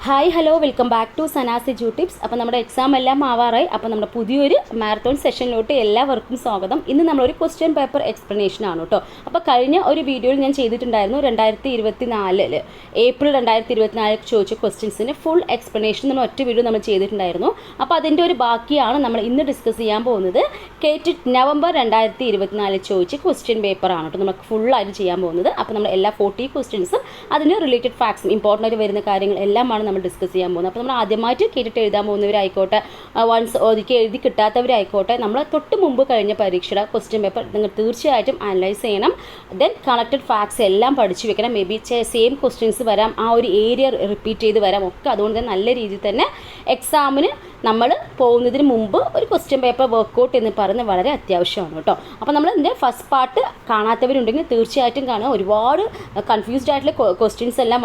Hi hello welcome back to Sana's edu tips. അപ്പോൾ നമ്മുടെ exam എല്ലാം ആവാറായി. അപ്പോൾ നമ്മുടെ പുതിയൊരു മാരത്തോൺ സെഷനിലോട്ട് എല്ലാവർക്കും സ്വാഗതം. ഇന്ന് നമ്മളൊരു ക്വസ്റ്റ്യൻ പേപ്പർ എക്സ്പ്ലനേഷൻ ആണ് കേട്ടോ. അപ്പോൾ കഴിഞ്ഞ ഒരു വീഡിയോയിൽ ഞാൻ ചെയ്തിട്ടുണ്ടായിരുന്നു 2024 ഏപ്രിൽ 2024 ചോദിച്ച ക്വസ്റ്റ്യൻസിന് ഫുൾ എക്സ്പ്ലനേഷൻ നമ്മൾ ഒറ്റ വീഡിയോ നമ്മൾ ചെയ്തിട്ടുണ്ടായിരുന്നു. അപ്പോൾ അതിൻ്റെ ഒരു ബാക്കിയാണ് നമ്മൾ ഇന്ന് ഡിസ്കസ് ചെയ്യാൻ പോകുന്നത്. കേറ്റിട്ട് നവംബർ 2024 ചോദിച്ച ക്വസ്റ്റ്യൻ പേപ്പറാണ് കേട്ടോ നമുക്ക് ഫുള്ളായിട്ട് ചെയ്യാൻ പോകുന്നത്. അപ്പോൾ നമ്മൾ എല്ലാ 40 ക്വസ്റ്റ്യൻസും അതിന് റിലേറ്റഡ് ഫാക്ട്സും ഇമ്പോർട്ടൻ്റ് ആയിട്ട് വരുന്ന കാര്യങ്ങൾ എല്ലാമാണ് നമ്മൾ ഡിസ്കസ് ചെയ്യാൻ പോകുന്നത്. അപ്പോൾ നമ്മൾ ആദ്യമായിട്ട് കേട്ടിട്ട് എഴുതാൻ പോകുന്നവരായിക്കോട്ടെ, വൺസ് ഒരിക്കൽ എഴുതി കിട്ടാത്തവരായിക്കോട്ടെ, നമ്മൾ തൊട്ട് മുമ്പ് കഴിഞ്ഞ പരീക്ഷയുടെ ക്വസ്റ്റ്യൻ പേപ്പർ നിങ്ങൾ തീർച്ചയായിട്ടും അനലൈസ് ചെയ്യണം. ദെൻ കണക്റ്റഡ് ഫാക്ട്സ് എല്ലാം പഠിച്ചു വെക്കണം. മേ ബി സെയിം ക്വസ്റ്റ്യൻസ് വരാം, ആ ഒരു ഏരിയ റിപ്പീറ്റ് ചെയ്ത് വരാം ഒക്കെ. അതുകൊണ്ട് തന്നെ നല്ല രീതിയിൽ തന്നെ എക്സാമിന് നമ്മൾ പോകുന്നതിന് മുമ്പ് ഒരു ക്വസ്റ്റ്യൻ പേപ്പർ വർക്കൗട്ട് എന്ന് പറയുന്നത് വളരെ അത്യാവശ്യമാണ് കേട്ടോ. അപ്പോൾ നമ്മൾ ഇതിൻ്റെ ഫസ്റ്റ് പാർട്ട് കാണാത്തവരുണ്ടെങ്കിൽ തീർച്ചയായിട്ടും കാണുക. ഒരുപാട് കൺഫ്യൂസ്ഡ് ആയിട്ടുള്ള ക്വസ്റ്റ്യൻസ് എല്ലാം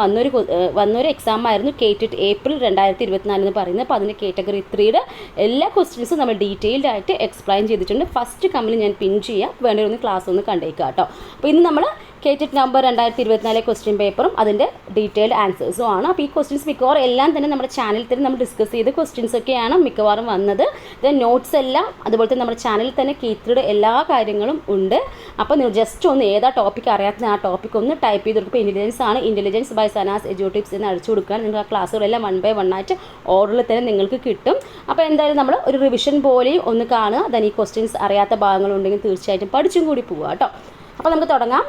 വന്നൊരു എക്സാം ആയിരുന്നു കേറ്റിട്ട് ഏപ്രിൽ 2024 എന്ന് പറയുന്നത്. അപ്പോൾ അതിൻ്റെ കാറ്റഗറി 3യുടെ എല്ലാ ക്വസ്റ്റ്യൻസും നമ്മൾ ഡീറ്റെയിൽഡ് ആയിട്ട് എക്സ്പ്ലെയിൻ ചെയ്തിട്ടുണ്ട്. ഫസ്റ്റ് കമ്മിൽ ഞാൻ പിൻ ചെയ്യാം, വേണ്ടൊന്ന് ക്ലാസ് ഒന്ന് കണ്ടേക്കുക കേട്ടോ. അപ്പോൾ ഇന്ന് നമ്മൾ കേറ്റിട്ട് നവംബർ 2024 ക്വസ്റ്റ്യൻ പേപ്പറും അതിൻ്റെ ഡീറ്റെയിൽഡ് ആൻസേഴ്സും ആണ്. അപ്പോൾ ഈ ക്വസ്റ്റ്യൻസ് മിക്കവാറും എല്ലാം തന്നെ നമ്മുടെ ചാനലിൽ തന്നെ നമ്മൾ ഡിസ്കസ് ചെയ്ത ക്വസ്റ്റ്യൻസ് ഒക്കെയാണ് മിക്കവാറും വന്നത്. ദെൻ നോട്ട്സ് എല്ലാം അതുപോലെ തന്നെ നമ്മുടെ ചാനലിൽ തന്നെ കേറ്റിയുടെ എല്ലാ കാര്യങ്ങളും ഉണ്ട്. അപ്പോൾ നിങ്ങൾ ജസ്റ്റ് ഒന്ന് ഏതാ ടോപ്പിക് അറിയാത്ത ആ ടോപ്പിക് ഒന്ന് ടൈപ്പ് ചെയ്ത് കൊടുക്കുക. ഇൻ്റലിജൻസ് ആണ്, intelligence by Sana's edu tips എന്ന് അടിച്ചു കൊടുക്കുക. നിങ്ങൾ ആ ക്ലാസ്സുകളെല്ലാം 1 by 1 ആയിട്ട് ഓർഡറിൽ തന്നെ നിങ്ങൾക്ക് കിട്ടും. അപ്പോൾ എന്തായാലും നമ്മൾ ഒരു റിവിഷൻ പോലെയും ഒന്ന് കാണുക. ദെൻ ഈ ക്വസ്റ്റ്യൻസ് അറിയാത്ത ഭാഗങ്ങളുണ്ടെങ്കിൽ തീർച്ചയായിട്ടും പഠിച്ചും കൂടി പോവുക കേട്ടോ. അപ്പോൾ നമുക്ക് തുടങ്ങാം.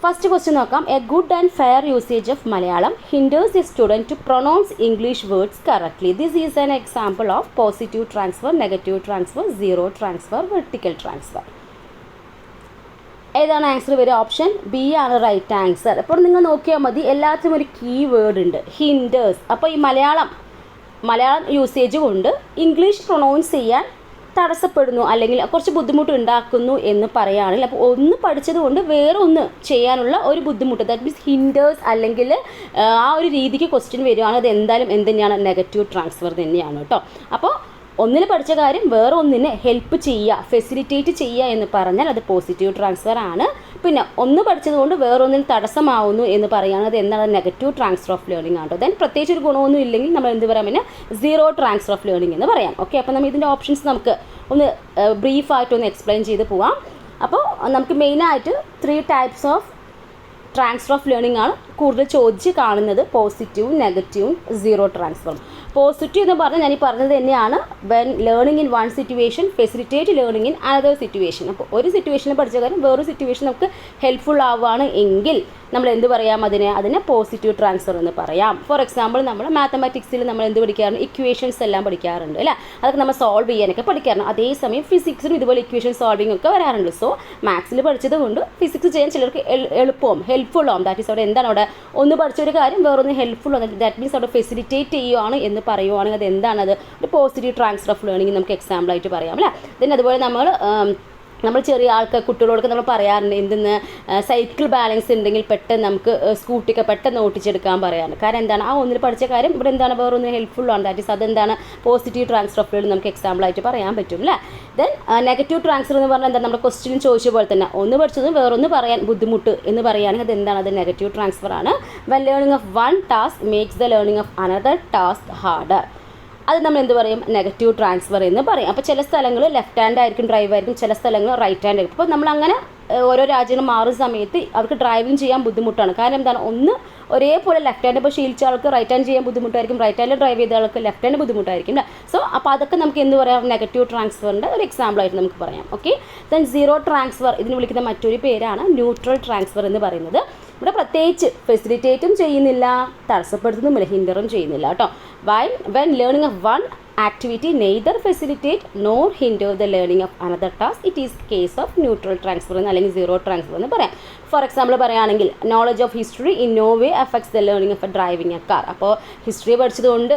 ഫസ്റ്റ് ക്വസ്റ്റ്യൻ നോക്കാം. A good and fair usage of Malayalam hinders a student to pronounce English words correctly. This is an example of positive transfer, negative transfer, zero transfer, vertical transfer. ഏതാണ് ആൻസർ വരിക? ഓപ്ഷൻ ബി ആണ് right answer. അപ്പോൾ നിങ്ങൾ നോക്കിയാൽ മതി, എല്ലാത്തിനും ഒരു key word ഉണ്ട്, ഹിൻഡേഴ്സ്. അപ്പോൾ ഈ മലയാളം യൂസേജ് കൊണ്ട് ഇംഗ്ലീഷ് പ്രൊനൗൺസ് ചെയ്യാൻ തടസ്സപ്പെടുന്നു അല്ലെങ്കിൽ കുറച്ച് ബുദ്ധിമുട്ട് ഉണ്ടാക്കുന്നു എന്ന് പറയുകയാണെങ്കിൽ, അപ്പോൾ ഒന്ന് പഠിച്ചത് കൊണ്ട് വേറെ ഒന്ന് ചെയ്യാനുള്ള ഒരു ബുദ്ധിമുട്ട്, ദാറ്റ് മീൻസ് ഹിൻഡേഴ്സ് അല്ലെങ്കിൽ ആ ഒരു രീതിക്ക് ക്വസ്റ്റ്യൻ വരികയാണെങ്കിൽ അത് എന്തായാലും എന്തുതന്നെയാണ്? നെഗറ്റീവ് ട്രാൻസ്ഫർ തന്നെയാണ് കേട്ടോ. അപ്പോൾ ഒന്നിന് പഠിച്ച കാര്യം വേറെ ഒന്നിനെ ഹെൽപ്പ് ചെയ്യുക, ഫെസിലിറ്റേറ്റ് ചെയ്യുക എന്ന് പറഞ്ഞാൽ അത് പോസിറ്റീവ് ട്രാൻസ്ഫർ ആണ്. പിന്നെ ഒന്ന് പഠിച്ചതുകൊണ്ട് വേറൊന്നിന് തടസ്സമാവുന്നു എന്ന് പറയുകയാണെങ്കിൽ അത് എന്താണ്? നെഗറ്റീവ് ട്രാൻസ്ഫർ ഓഫ് ലേണിംഗ് ആണ്. ദെൻ പ്രത്യേകിച്ച് ഒരു ഗുണമൊന്നും ഇല്ലെങ്കിൽ നമ്മൾ എന്ത് പറയാം? പിന്നെ സീറോ ട്രാൻസ്ഫർ ഓഫ് ലേണിംഗ് എന്ന് പറയാം. ഓക്കെ, അപ്പോൾ നമ്മൾ ഇതിൻ്റെ ഓപ്ഷൻസ് നമുക്ക് ഒന്ന് ബ്രീഫായിട്ടൊന്ന് എക്സ്പ്ലെയിൻ ചെയ്ത് പോവാം. അപ്പോൾ നമുക്ക് മെയിനായിട്ട് 3 types of transfer of learning ആണ് കൂടുതൽ ചോദിച്ച് കാണുന്നത്: പോസിറ്റീവും, നെഗറ്റീവും, സീറോ ട്രാൻസ്ഫറും. പോസിറ്റീവ് എന്ന് പറഞ്ഞാൽ ഞാൻ ഈ പറഞ്ഞത് തന്നെയാണ്, when learning in one situation facilitate learning in another situation. അപ്പോൾ ഒരു സിറ്റുവേഷനിൽ പഠിച്ച കാര്യം വേറൊരു സിറ്റുവേഷൻ നമുക്ക് ഹെൽപ്ഫുൾ ആവുകയാണ് എങ്കിൽ നമ്മൾ എന്ത് പറയാം? അതിനെ പോസിറ്റീവ് ട്രാൻസ്ഫർ എന്ന് പറയാം. ഫോർ എക്സാമ്പിൾ നമ്മൾ മാത്തമാറ്റിക്സിൽ നമ്മൾ എന്ത് പഠിക്കാറുണ്ട്? ഇക്വേഷൻസ് എല്ലാം പഠിക്കാറുണ്ട് അല്ലേ? അതൊക്കെ നമ്മൾ സോൾവ് ചെയ്യാനൊക്കെ പഠിക്കാറുണ്ട്. അതേസമയം ഫിസിക്സിലും ഇതുപോലെ ഇക്വേഷൻ സോൾവിംഗ് ഒക്കെ വരാറുണ്ട്. സോ മാത്സിൽ പഠിച്ചത് കൊണ്ട് ഫിസിക്സ് ചെയ്യാൻ ചിലർക്ക് എളുപ്പവും ഹെൽപ്ഫുൾ ആവും. ദാറ്റ് ഈസ് അവിടെ എന്താണ്? അവിടെ ഒന്ന് പഠിച്ചൊരു കാര്യം വേറൊന്ന് ഹെൽപ്ഫുൾ ആണ്. ദാറ്റ് മീൻസ് അവിടെ ഫെസിലിറ്റേറ്റ് ചെയ്യുകയാണ് എന്ന് പറയുവാണെങ്കിൽ അത് എന്താണ്? അത് ഒരു പോസിറ്റീവ് ട്രാൻസ്ഫർ ഓഫ് ലേണിംഗ് നമുക്ക് എക്സാമ്പിളായിട്ട് പറയാം അല്ലേ? ദെൻ അതുപോലെ നമ്മൾ ചെറിയ കുട്ടികളോടൊക്കെ നമ്മൾ പറയാറുണ്ട് എന്തെന്ന്, സൈക്കിൾ ബാലൻസ് ഉണ്ടെങ്കിൽ പെട്ടെന്ന് നമുക്ക് സ്കൂട്ടിയൊക്കെ പെട്ടെന്ന് ഓട്ടിച്ചെടുക്കാൻ പറയാറുണ്ട്. കാരണം എന്താണ്? ആ ഒന്നിൽ പഠിച്ച കാര്യം ഇവിടെ എന്താണ്? വേറൊന്ന് ഹെൽപ്ഫുൾ ആണ്. ദാറ്റ് ഈസ് അതെന്താണ്? പോസിറ്റീവ് ട്രാൻസ്ഫർ ഓഫ് ലേണിംഗ് നമുക്ക് എക്സാമ്പിളായിട്ട് പറയാൻ പറ്റും അല്ലേ? ദെൻ നെഗറ്റീവ് ട്രാൻസ്ഫർ എന്ന് പറഞ്ഞാൽ എന്താണ്? നമ്മുടെ ക്വസ്റ്റ്യൻ ചോദിച്ച പോലെ തന്നെ ഒന്ന് പഠിച്ചതും വേറൊന്ന് പറയാൻ ബുദ്ധിമുട്ട് എന്ന് പറയുകയാണെങ്കിൽ അത് എന്താണ്? അത് നെഗറ്റീവ് ട്രാൻസ്ഫർ ആണ്. When learning of one task makes the learning of another task harder, അത് നമ്മൾ എന്ത് പറയും? നെഗറ്റീവ് ട്രാൻസ്ഫർ എന്ന് പറയും. അപ്പോൾ ചില സ്ഥലങ്ങൾ ലെഫ്റ്റ് ഹാൻഡ് ആയിരിക്കും ഡ്രൈവ് ആയിരിക്കും, ചില സ്ഥലങ്ങൾ റൈറ്റ് ഹാൻഡ് ആയിരിക്കും. അപ്പോൾ നമ്മളങ്ങനെ ഓരോ രാജ്യങ്ങൾ മാറുന്ന സമയത്ത് അവർക്ക് ഡ്രൈവിംഗ് ചെയ്യാൻ ബുദ്ധിമുട്ടാണ്. കാരണം എന്താണ്? ഒന്ന് ഒരേപോലെ ലെഫ്റ്റ് ഹാൻഡ് ഇപ്പോൾ ശീലിച്ച ആൾക്ക് റൈറ്റ് ഹാൻഡ് ചെയ്യാൻ ബുദ്ധിമുട്ടായിരിക്കും, റൈറ്റ് ഹാൻഡ് ഡ്രൈവ് ചെയ്ത ആൾക്ക് ലെഫ്റ്റ് ഹാൻഡ് ബുദ്ധിമുട്ടായിരിക്കും അല്ലേ? സോ അപ്പോൾ അതൊക്കെ നമുക്ക് എന്ത് പറയാം? നെഗറ്റീവ് ട്രാൻസ്ഫറിൻ്റെ ഒരു എക്സാമ്പിളായിട്ട് നമുക്ക് പറയാം. ഓക്കെ, ദെൻ സീറോ ട്രാൻസ്ഫർ, ഇതിന് വിളിക്കുന്ന മറ്റൊരു പേരാണ് ന്യൂട്രൽ ട്രാൻസ്ഫർ എന്ന് പറയുന്നത്. ഇവിടെ പ്രത്യേകിച്ച് ഫെസിലിറ്റേറ്റും ചെയ്യുന്നില്ല, തടസ്സപ്പെടുത്തുന്നുമില്ല, ഹിൻഡറും ചെയ്യുന്നില്ല കേട്ടോ. When learning of one activity neither facilitate nor hinder the learning of another task, it is case of neutral transfer അല്ലെങ്കിൽ സീറോ ട്രാൻസ്ഫർ എന്ന് പറയാം. ഫോർ എക്സാമ്പിൾ പറയുകയാണെങ്കിൽ knowledge of history in no way affects the learning of driving a car. അപ്പോൾ history പഠിച്ചതുകൊണ്ട്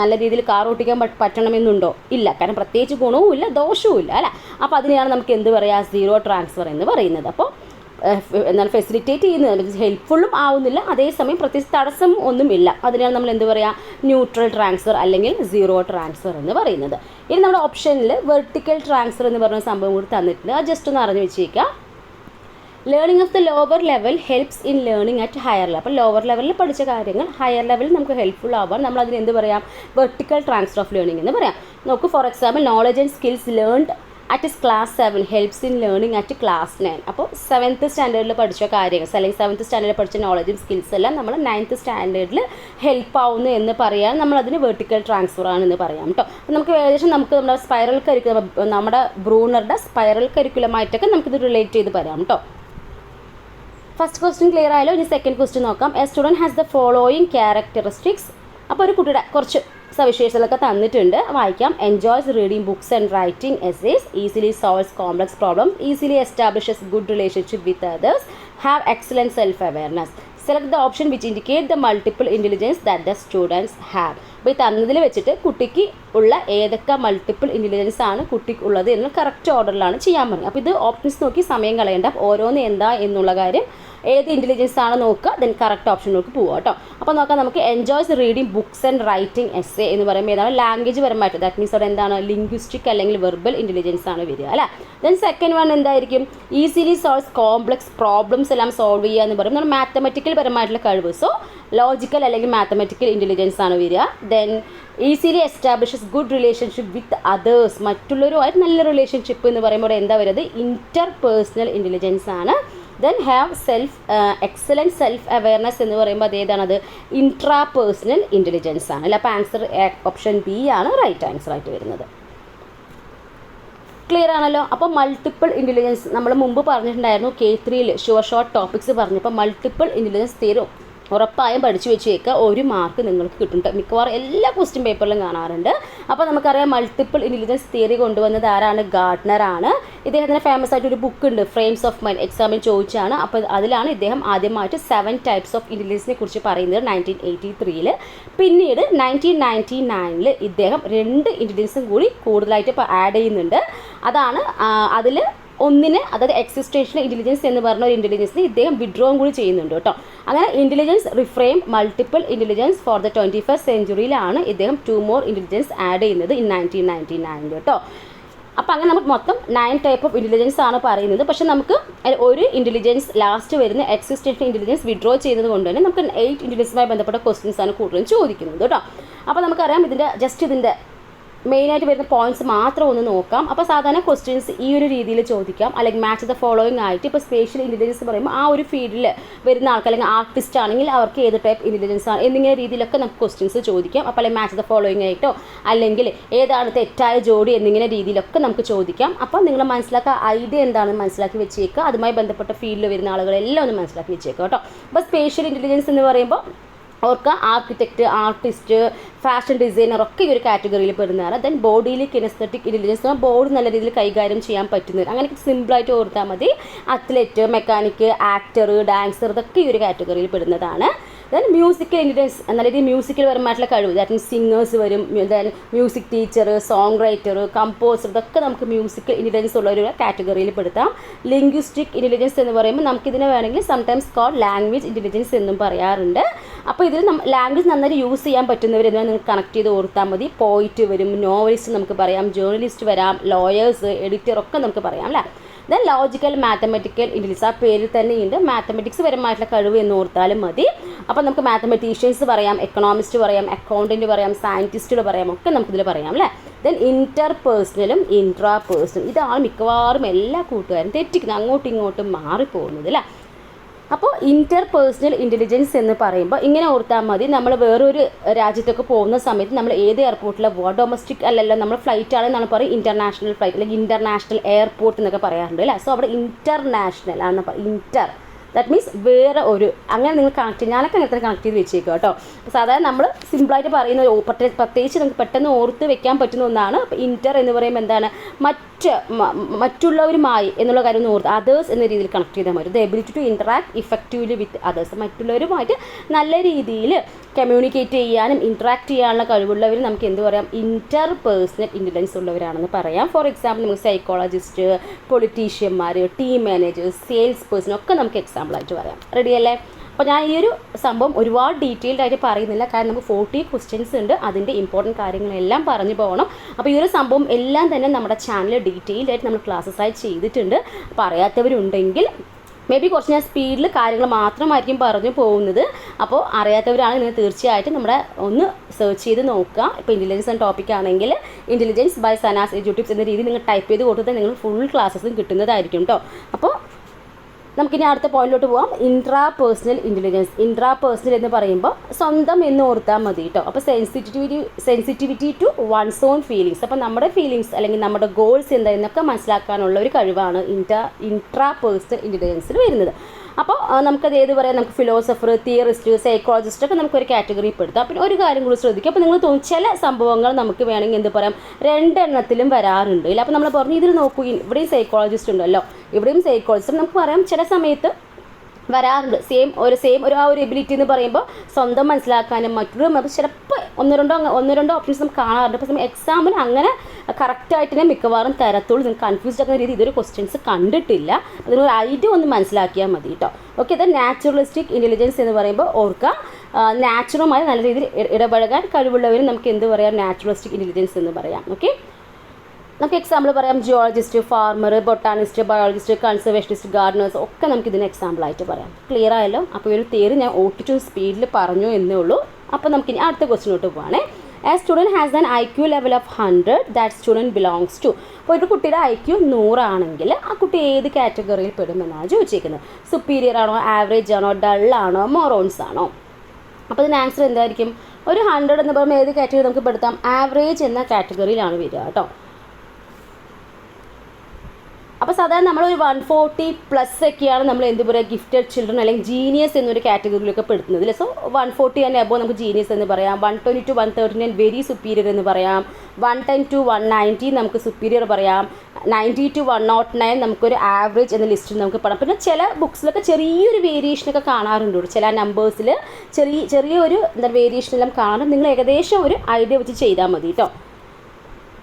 നല്ല രീതിയിൽ car ഓടിക്കാൻ പറ്റണമെന്നുണ്ടോ? ഇല്ല. കാരണം പ്രത്യേകിച്ച് ഗുണവും ഇല്ല ദോഷവും ഇല്ല അല്ലേ? അപ്പോൾ അതിനെയാണ് നമുക്ക് എന്ത് പറയുക? സീറോ ട്രാൻസ്ഫർ എന്ന് പറയുന്നത്. അപ്പോൾ എന്താണ്? ഫെസിലിറ്റേറ്റ് ചെയ്യുന്നത്, ഹെൽപ്ഫുള്ളും ആവുന്നില്ല, അതേസമയം പ്രത്യേകിച്ച് തടസ്സം ഒന്നുമില്ല. അതിനാണ് നമ്മൾ എന്ത് പറയുക? ന്യൂട്രൽ ട്രാൻസ്ഫർ അല്ലെങ്കിൽ സീറോ ട്രാൻസ്ഫർ എന്ന് പറയുന്നത്. ഇനി നമ്മുടെ ഓപ്ഷനിൽ വെർട്ടിക്കൽ ട്രാൻസ്ഫർ എന്ന് പറഞ്ഞ സംഭവം കൂടി തന്നിട്ടുണ്ട്. അത് ജസ്റ്റ് ഒന്ന് അറിഞ്ഞു വെച്ചേക്കാം. Learning of the lower level helps in learning at higher level. അപ്പോൾ ലോവർ ലെവലിൽ പഠിച്ച കാര്യങ്ങൾ ഹയർ ലെവലിൽ നമുക്ക് ഹെൽപ്ഫുൾ ആവാൻ നമ്മൾ അതിന് എന്ത് പറയാം, വെർട്ടിക്കൽ ട്രാൻസ്ഫർ ഓഫ് ലേണിംഗ് എന്ന് പറയാം. നോക്കൂ, for example knowledge and skills learned at class 7 helps in learning at class 9. അപ്പോൾ 7th സ്റ്റാൻഡേർഡിൽ പഠിച്ച കാര്യങ്ങൾ അല്ലെങ്കിൽ 7th സ്റ്റാൻഡേർഡിൽ പഠിച്ച നോളജും സ്കിൽസ് എല്ലാം നമ്മൾ 9th സ്റ്റാൻഡേർഡിൽ ഹെൽപ്പ് ആവുന്നു എന്ന് പറയാൻ നമ്മളതിന് വെർട്ടിക്കൽ ട്രാൻസ്ഫർ ആണെന്ന് പറയാം കേട്ടോ. അപ്പോൾ നമുക്ക് ഏകദേശം നമുക്ക് നമ്മുടെ സ്പൈറൽ കരിക്കുലം, നമ്മുടെ ബ്രൂണറുടെ സ്പൈറൽ കരിക്കുലമായിട്ടൊക്കെ നമുക്കിത് റിലേറ്റ് ചെയ്ത് പറയാം കേട്ടോ. ഫസ്റ്റ് ക്വസ്റ്റ്യൻ ക്ലിയർ ആയാലോ? ഇനി സെക്കൻഡ് ക്വസ്റ്റ്യൻ നോക്കാം. A student has the following characteristics. അപ്പോൾ ഒരു കുട്ടിയുടെ കുറച്ച് സവിശേഷതകളൊക്കെ തന്നിട്ടുണ്ട്, വായിക്കാം. Enjoys reading books and writing essays, easily solves complex problems, easily establishes good relationship with others, have excellent self awareness. Select the option which indicate the multiple intelligence that the students have. അപ്പോൾ ഈ തന്നതിൽ വെച്ചിട്ട് കുട്ടിക്ക് ഉള്ള ഏതൊക്കെ multiple intelligence ആണ് കുട്ടിക്ക് ഉള്ളത് എന്ന് കറക്റ്റ് ഓർഡറിലാണ് ചെയ്യാൻ പറഞ്ഞത്. അപ്പോൾ ഇത് ഓപ്ഷൻസ് നോക്കി സമയം കളയേണ്ട, ഓരോന്ന് എന്താ എന്നുള്ള കാര്യം ഏത് ഇൻ്റലിജൻസ് ആണ് നോക്കുക, ദെൻ കറക്റ്റ് ഓപ്ഷനിലേക്ക് പോവുക കേട്ടോ. അപ്പോൾ നോക്കാം, നമുക്ക് enjoys reading books and writing essay എന്ന് പറയുമ്പോൾ ഏതാണ്, ലാംഗ്വേജ് പരമായിട്ട്, ദാറ്റ് മീൻസ് അവിടെ എന്താണ് ലിംഗ്വിസ്റ്റിക് അല്ലെങ്കിൽ വെർബൽ ഇൻ്റലിജൻസ് ആണ് വരിക അല്ലേ. ദെൻ സെക്കൻഡ് വൺ എന്തായിരിക്കും, ഈസിലി സോൾവ്സ് കോംപ്ലക്സ് പ്രോബ്ലംസ് എല്ലാം സോൾവ് ചെയ്യുക എന്ന് പറയുമ്പോൾ നമ്മൾ മാത്തമെറ്റിക്കൽ പരമായിട്ടുള്ള കഴിവ്, സോ ലോജിക്കൽ അല്ലെങ്കിൽ മാത്തമെറ്റിക്കൽ ഇൻ്റലിജൻസ് ആണ് വരിക. Then easily establishes good relationship with others, മറ്റുള്ളവരുമായിട്ട് നല്ല റിലേഷൻഷിപ്പ് എന്ന് പറയുമ്പോൾ എന്താ വരുന്നത്, ഇൻ്റർ പേഴ്സണൽ ഇൻ്റലിജൻസ് ആണ്. Then have excellent self awareness എന്ന് പറയുമ്പോൾ അതേതാണത്, ഇൻട്രാ പേഴ്സണൽ ഇൻ്റലിജൻസ് ആണ് അല്ല. അപ്പോൾ ആൻസർ ഓപ്ഷൻ ബി ആണ് റൈറ്റ് ആൻസർ ആയിട്ട് വരുന്നത്. ക്ലിയർ ആണല്ലോ? അപ്പോൾ മൾട്ടിപ്പിൾ ഇൻ്റലിജൻസ് നമ്മൾ മുമ്പ് പറഞ്ഞിട്ടുണ്ടായിരുന്നു, K3യിൽ ഷോർട്ട് ടോപ്പിക്സ് പറഞ്ഞപ്പോൾ മൾട്ടിപ്പിൾ ഇൻ്റലിജൻസ് തീരും ഉറപ്പായും പഠിച്ചു വെച്ചേക്കുക, 1 മാർക്ക് നിങ്ങൾക്ക് കിട്ടും. മിക്കവാറും എല്ലാ ക്വസ്റ്റ്യൻ പേപ്പറിലും കാണാറുണ്ട്. അപ്പോൾ നമുക്കറിയാം മൾട്ടിപ്പിൾ ഇൻ്റലിജൻസ് തിയറി കൊണ്ടുവന്നത് ആരാണ്, ഗാർഡ്നർ ആണ്. ഇദ്ദേഹത്തിന് ഫേമസ് ആയിട്ട് ഒരു ബുക്ക് ഉണ്ട്, ഫ്രെയിംസ് ഓഫ് മൈൻഡ്, എക്സാമിന് ചോദിച്ചാണ്. അപ്പോൾ അതിലാണ് ഇദ്ദേഹം ആദ്യമായിട്ട് 7 ടൈപ്സ് ഓഫ് ഇൻ്റലിജൻസിനെ കുറിച്ച് പറയുന്നത് 1983. പിന്നീട് 1999 ഇദ്ദേഹം 2 ഇൻ്റലിജൻസും കൂടി കൂടുതലായിട്ട് ഇപ്പോൾ ആഡ് ചെയ്യുന്നുണ്ട്. അതാണ് അതിൽ ഒന്നിന്, അതായത് എക്സിസ്റ്റേഷണൽ ഇൻ്റലിജൻസ് എന്ന് പറഞ്ഞ ഒരു ഇൻ്റലിജൻസിന് ഇദ്ദേഹം വിഡ്രോയും കൂടി ചെയ്യുന്നുണ്ട് കേട്ടോ. അങ്ങനെ intelligence reframe multiple intelligence for the 21st സെഞ്ച്വറിയിലാണ് ഇദ്ദേഹം 2 more ഇൻ്റലിജൻസ് ആഡ് ചെയ്യുന്നത് ഇൻ 1999 കേട്ടോ. അപ്പോൾ അങ്ങനെ നമുക്ക് മൊത്തം 9 ടൈപ്പ് ഓഫ് ഇൻ്റലിജൻസ് ആണ് പറയുന്നത്. പക്ഷേ നമുക്ക് ഒരു ഇൻ്റലിജൻസ് ലാസ്റ്റ് വരുന്ന എക്സിസ്റ്റേഷണൽ ഇൻ്റലിജൻസ് വിഡ്രോ ചെയ്യുന്നത് കൊണ്ട് തന്നെ നമുക്ക് 8 ഇൻ്റലിജൻസുമായി ബന്ധപ്പെട്ട ക്വസ്റ്റ്യൻസ് ആണ് കൂടുതലും ചോദിക്കുന്നത് കേട്ടോ. അപ്പോൾ നമുക്കറിയാം ഇതിൻ്റെ മെയിനായിട്ട് വരുന്ന പോയിന്റ്സ് മാത്രം ഒന്ന് നോക്കാം. അപ്പോൾ സാധാരണ ക്വസ്റ്റ്യൻസ് ഈ ഒരു രീതിയിൽ ചോദിക്കാം, അല്ലെങ്കിൽ മാച്ച് ദ ഫോളോയിങ് ആയിട്ട്. ഇപ്പോൾ സ്പേഷ്യൽ ഇൻ്റലിജൻസ് പറയുമ്പോൾ ആ ഒരു ഫീൽഡിൽ വരുന്ന ആൾക്ക്, അല്ലെങ്കിൽ ആർട്ടിസ്റ്റ് ആണെങ്കിൽ അവർക്ക് ഏത് ടൈപ്പ് ഇൻ്റലിജൻസ് ആണ് എന്നിങ്ങനെ രീതിയിലൊക്കെ നമുക്ക് ക്വസ്റ്റ്യൻസ് ചോദിക്കാം. അപ്പോൾ അല്ലെങ്കിൽ മാച്ച് ദ ഫോളോയിങ് ആയിട്ടോ, അല്ലെങ്കിൽ ഏതാണ് തെറ്റായ ജോഡി എന്നിങ്ങനെ രീതിയിലൊക്കെ നമുക്ക് ചോദിക്കാം. അപ്പോൾ നിങ്ങൾ മനസ്സിലാക്കുക, ഐഡിയ എന്താണെന്ന് മനസ്സിലാക്കി വെച്ചേക്കുക, അതുമായി ബന്ധപ്പെട്ട ഫീൽഡിൽ വരുന്ന ആളുകളെല്ലാം ഒന്ന് മനസ്സിലാക്കി വെച്ചേക്കുക കേട്ടോ. അപ്പോൾ സ്പേഷ്യൽ ഇൻ്റലിജൻസ് എന്ന് പറയുമ്പോൾ അവർക്ക് ആർക്കിടെക്റ്റ്, ആർട്ടിസ്റ്റ്, ഫാഷൻ ഡിസൈനർ ഒക്കെ ഈ ഒരു കാറ്റഗറിയിൽ പെടുന്നതാണ്. ദെൻ ബോഡിയിൽ കിനസ്തെറ്റിക് ഇൻ്റലിജൻസ്, ബോഡി നല്ല രീതിയിൽ കൈകാര്യം ചെയ്യാൻ പറ്റുന്നത്, അങ്ങനെയൊക്കെ സിമ്പിളായിട്ട് ഓർത്താൽ മതി. അത്ലറ്റ്, മെക്കാനിക്ക്, ആക്ടർ, ഡാൻസർ, ഇതൊക്കെ ഈ ഒരു കാറ്റഗറിയിൽ പെടുന്നതാണ്. ദെൻ മ്യൂസിക്കൽ ഇൻ്റലിജൻസ്, നല്ല രീതിയിൽ മ്യൂസിക്കൽ പരമായിട്ടുള്ള കഴിവ്, ദാറ്റ് മീൻസ് സിംഗേഴ്സ് വരും. Then music teacher, song writer, composer, ഇതൊക്കെ നമുക്ക് മ്യൂസിക്കൽ ഇൻ്റലിജൻസ് ഉള്ള ഒരു കാറ്റഗറിയിൽ പെടുത്താം. ലിംഗ്വിസ്റ്റിക് ഇൻ്റലിജൻസ് എന്ന് പറയുമ്പോൾ നമുക്കിതിനെ വേണമെങ്കിൽ സംടൈംസ് കോൾഡ് ലാംഗ്വേജ് ഇൻ്റലിജൻസ് എന്നും പറയാറുണ്ട്. അപ്പോൾ ഇതിൽ ലാംഗ്വേജ് നന്നായി യൂസ് ചെയ്യാൻ പറ്റുന്നവർ എന്ന് നിങ്ങൾക്ക് കണക്ട് ചെയ്ത് ഓർത്താൽ മതി. പോയിറ്റ് വരും, നോവലിസ്റ്റ് നമുക്ക് പറയാം, ജേർണലിസ്റ്റ് വരാം, ലോയേഴ്സ്, എഡിറ്റർ ഒക്കെ നമുക്ക് പറയാം അല്ലേ. ദെൻ ലോജിക്കൽ മാത്തമെറ്റിക്കൽ ഇൻ്റലിജൻസ്, ആ പേരിൽ തന്നെയുണ്ട്, മാത്തമെറ്റിക്സ് പരമായിട്ടുള്ള കഴിവ് എന്ന് ഓർത്താലും മതി. അപ്പോൾ നമുക്ക് മാത്തമെറ്റീഷ്യൻസ് പറയാം, എക്കണോമിസ്റ്റ് പറയാം, അക്കൗണ്ടൻറ്റ് പറയാം, സയൻറ്റിസ്റ്റുകൾ പറയാം, ഒക്കെ നമുക്കിതിൽ പറയാം അല്ലേ. ദെൻ ഇൻ്റർ പേഴ്സണലും ഇൻട്രാ പേഴ്സണലും, ഇതാണ് മിക്കവാറും എല്ലാ കൂട്ടുകാരും തെറ്റിക്കുന്നത്, അങ്ങോട്ടും ഇങ്ങോട്ടും മാറിപ്പോകുന്നത് അല്ലേ. അപ്പോൾ ഇൻ്റർ പേഴ്സണൽ ഇൻ്റലിജൻസ് എന്ന് പറയുമ്പോൾ ഇങ്ങനെ ഓർത്താൽ മതി, നമ്മൾ വേറൊരു രാജ്യത്തൊക്കെ പോകുന്ന സമയത്ത് നമ്മൾ ഏത് എയർപോർട്ടിലെ ഡൊമസ്റ്റിക് അല്ലല്ലോ, നമ്മൾ ഫ്ലൈറ്റ് ആണെന്നാണ് പറയും ഇൻ്റർനാഷണൽ ഫ്ലൈറ്റ്, അല്ലെങ്കിൽ ഇൻ്റർനാഷണൽ എയർപോർട്ട് എന്നൊക്കെ പറയാറുണ്ട് അല്ലേ. സോ അവിടെ ഇൻ്റർനാഷണൽ ആണെന്ന് പറയും, ഇൻ്റർ ദാറ്റ് മീൻസ് വേറെ ഒരു, അങ്ങനെ നിങ്ങൾ കണക്ട് ചെയ്ത്, ഞാനൊക്കെ അങ്ങനെ തന്നെ കണക്ട് ചെയ്ത് വെച്ചേക്കുക കേട്ടോ. സാധാരണ നമ്മൾ സിമ്പിളായിട്ട് പറയുന്ന പ്രത്യേകിച്ച് നമുക്ക് പെട്ടെന്ന് ഓർത്ത് വെക്കാൻ പറ്റുന്ന ഒന്നാണ്. അപ്പോൾ ഇൻ്റർ എന്ന് പറയുമ്പോൾ എന്താണ്, മറ്റുള്ളവരുമായി എന്നുള്ള കാര്യം ഒന്ന് ഓർത്ത്, അതേഴ്സ് എന്ന രീതിയിൽ കണക്ട് ചെയ്താൽ മതി. The ability to interact effectively with others, മറ്റുള്ളവരുമായിട്ട് നല്ല രീതിയിൽ കമ്മ്യൂണിക്കേറ്റ് ചെയ്യാനും ഇൻറ്ററാക്ട് ചെയ്യാനുള്ള കഴിവുള്ളവർ നമുക്ക് എന്ത് പറയാം, ഇൻ്റർ പേഴ്സണൽ ഇൻ്റലിജൻസ് ഉള്ളവരാണെന്ന് പറയാം. ഫോർ എക്സാമ്പിൾ നമുക്ക് സൈക്കോളജിസ്റ്റ്, പൊളിറ്റീഷ്യന്മാർ, ടീം മാനേജേഴ്സ്, സെയിൽസ് പേഴ്സൺ ഒക്കെ നമുക്ക് എക്സാമ്പിളായിട്ട് പറയാം. റെഡിയല്ലേ? അപ്പോൾ ഞാൻ ഈ ഒരു സംഭവം ഒരുപാട് ഡീറ്റെയിൽഡ് ആയിട്ട് പറയുന്നില്ല, കാരണം നമുക്ക് 40 ക്വസ്റ്റ്യൻസ് ഉണ്ട്, അതിൻ്റെ ഇമ്പോർട്ടൻറ്റ് കാര്യങ്ങളെല്ലാം പറഞ്ഞു പോകണം. അപ്പോൾ ഈ ഒരു സംഭവം എല്ലാം തന്നെ നമ്മുടെ ചാനൽ ഡീറ്റെയിൽഡ് ആയിട്ട് നമ്മൾ ക്ലാസ്സസ് ആയി ചെയ്തിട്ടുണ്ട്. അപ്പോൾ അറിയാത്തവരുണ്ടെങ്കിൽ മേ ബി കുറച്ച് ഞാൻ സ്പീഡിൽ കാര്യങ്ങൾ മാത്രമായിരിക്കും പറഞ്ഞു പോകുന്നത്. അപ്പോൾ അറിയാത്തവരാണെങ്കിൽ നിങ്ങൾ തീർച്ചയായിട്ടും നമ്മുടെ ഒന്ന് സെർച്ച് ചെയ്ത് നോക്കുക. ഇപ്പോൾ ഇൻ്റലിജൻസ് എന്ന ടോപ്പിക് ആണെങ്കിൽ ഇൻ്റലിജൻസ് ബൈ സനാസ് എഡ്യൂട്ടിപ്സ് എന്ന രീതിയിൽ നിങ്ങൾ ടൈപ്പ് ചെയ്ത് കൊടുത്താൽ നിങ്ങൾ ഫുൾ ക്ലാസ്സസും കിട്ടുന്നതായിരിക്കും കേട്ടോ. അപ്പോൾ നമുക്കിനി അടുത്ത പോയിന്റിലോട്ട് പോകാം. Intrapersonal intelligence. Intrapersonal എന്ന് പറയുമ്പോൾ സ്വന്തം എന്ന് ഓർത്താൽ മതി കേട്ടോ. അപ്പോൾ sensitivity to one's own feelings. അപ്പോൾ നമ്മുടെ ഫീലിങ്സ് അല്ലെങ്കിൽ നമ്മുടെ ഗോൾസ് എന്തായെന്നൊക്കെ മനസ്സിലാക്കാനുള്ള ഒരു കഴിവാണ് ഇൻട്രാ പേഴ്സണൽ ഇൻ്റലിജൻസിൽ വരുന്നത്. അപ്പോൾ നമുക്കത് ഏത് പറയാം, നമുക്ക് ഫിലോസഫർ, തിയറിസ്റ്റ്, സൈക്കോളജിസ്റ്റ് ഒക്കെ നമുക്കൊരു കാറ്റഗറി പെടുത്താം. പിന്നെ ഒരു കാര്യം കൂടി ശ്രദ്ധിക്കുക. അപ്പോൾ നിങ്ങൾ തോന്നും ചില സംഭവങ്ങൾ നമുക്ക് വേണമെങ്കിൽ എന്ത് പറയാം, രണ്ടെണ്ണത്തിലും വരാറുണ്ട് ഇല്ല. അപ്പോൾ നമ്മൾ പറഞ്ഞു ഇതിൽ നോക്കൂ, ഇവിടെയും സൈക്കോളജിസ്റ്റ് ഉണ്ടല്ലോ, ഇവിടെയും സൈക്കോളജിസ്റ്റ്. നമുക്ക് പറയാം ചില സമയത്ത് വരാറുണ്ട് സെയിം ഒരു ആ ഒരു എബിലിറ്റി എന്ന് പറയുമ്പോൾ സ്വന്തം മനസ്സിലാക്കാനും മറ്റൊരു ചിലപ്പോൾ ഒന്ന് രണ്ടോ ഓപ്ഷൻസ് നമുക്ക് കാണാറുണ്ട്. അപ്പോൾ എക്സാമിന് അങ്ങനെ കറക്റ്റായിട്ട് തന്നെ മിക്കവാറും തരത്തുള്ളൂ. നിങ്ങൾക്ക് കൺഫ്യൂസ്ഡ് ആക്കുന്ന രീതി ഇതൊരു ക്വസ്റ്റ്യൻസ് കണ്ടിട്ടില്ല. അതിനൊരു ഐഡിയ ഒന്ന് മനസ്സിലാക്കിയാൽ മതി കേട്ടോ. ഓക്കെ, ഇത് നാച്ചുറലിസ്റ്റിക് ഇൻ്റലിജൻസ് എന്ന് പറയുമ്പോൾ ഓർക്കുക, നാച്ചുറലുമായി നല്ല രീതിയിൽ ഇടപഴകാൻ കഴിവുള്ളവരും നമുക്ക് എന്ത് പറയാം, നാച്ചുറലിസ്റ്റിക് ഇൻ്റലിജൻസ് എന്ന് പറയാം. ഓക്കെ, നമുക്ക് എക്സാമ്പിൾ പറയാം. Geologist, farmer, botanist, biologist, conservationist, gardeners ഒക്കെ നമുക്ക് ഇതിന് എക്സാമ്പിളായിട്ട് പറയാം. ക്ലിയർ ആയല്ലോ? അപ്പോൾ ഒരു തിയറി ഞാൻ ഓട്ടിച്ചു സ്പീഡിൽ പറഞ്ഞു എന്നേ ഉള്ളൂ. അപ്പോൾ നമുക്കിനി അടുത്ത ക്വസ്റ്റിനോട്ട് പോവാണേ. A student has an IQ level of 100 that student belongs to. അപ്പോൾ ഒരു കുട്ടിയുടെ IQ 100 ആണെങ്കിൽ ആ കുട്ടി ഏത് കാറ്റഗറിയിൽ പെടുമെന്നാണ് ചോദിച്ചിരിക്കുന്നത്. സുപ്പീരിയർ ആണോ, ആവറേജ് ആണോ, ഡൾ ആണോ, മൊറോൺസ് ആണോ? അപ്പോൾ ഇതിന് ആൻസർ എന്തായിരിക്കും? ഒരു 100 എന്ന് പറയുമ്പോൾ ഏത് കാറ്റഗറി നമുക്ക് പെടുത്താം? ആവറേജ് എന്ന കാറ്റഗറിയിലാണ് വരിക കേട്ടോ. അപ്പോൾ സാധാരണ നമ്മളൊരു 140+ ഒക്കെയാണ് നമ്മൾ എന്ത് പറയുക, ഗിഫ്റ്റഡ് ചിൽഡ്രൻ അല്ലെങ്കിൽ ജീനിയസ് എന്നൊരു കാറ്റഗറിയിലൊക്കെ പെടുത്തുന്നത് അല്ലേ. സോ 140 ആൻഡ് അബോവ് നമുക്ക് ജീനിയസ് എന്ന് പറയാം. 120 to 139 വെരി സുപ്പീരിയർ എന്ന് പറയാം. 110 to 190 നമുക്ക് സുപ്പീരിയർ പറയാം. 90 to 109 നമുക്കൊരു ആവറേജ് എന്ന ലിസ്റ്റിൽ നമുക്ക് പറയാം. പിന്നെ ചില ബുക്സിലൊക്കെ ചെറിയൊരു വേരിയേഷനൊക്കെ കാണാറുണ്ട്. ചില നമ്പേഴ്സിൽ ചെറിയൊരു വേരിയേഷനെല്ലാം കാണാറുണ്ട്. നിങ്ങൾ ഏകദേശം ഒരു ഐഡിയ വെച്ച് ചെയ്താൽ മതി കേട്ടോ.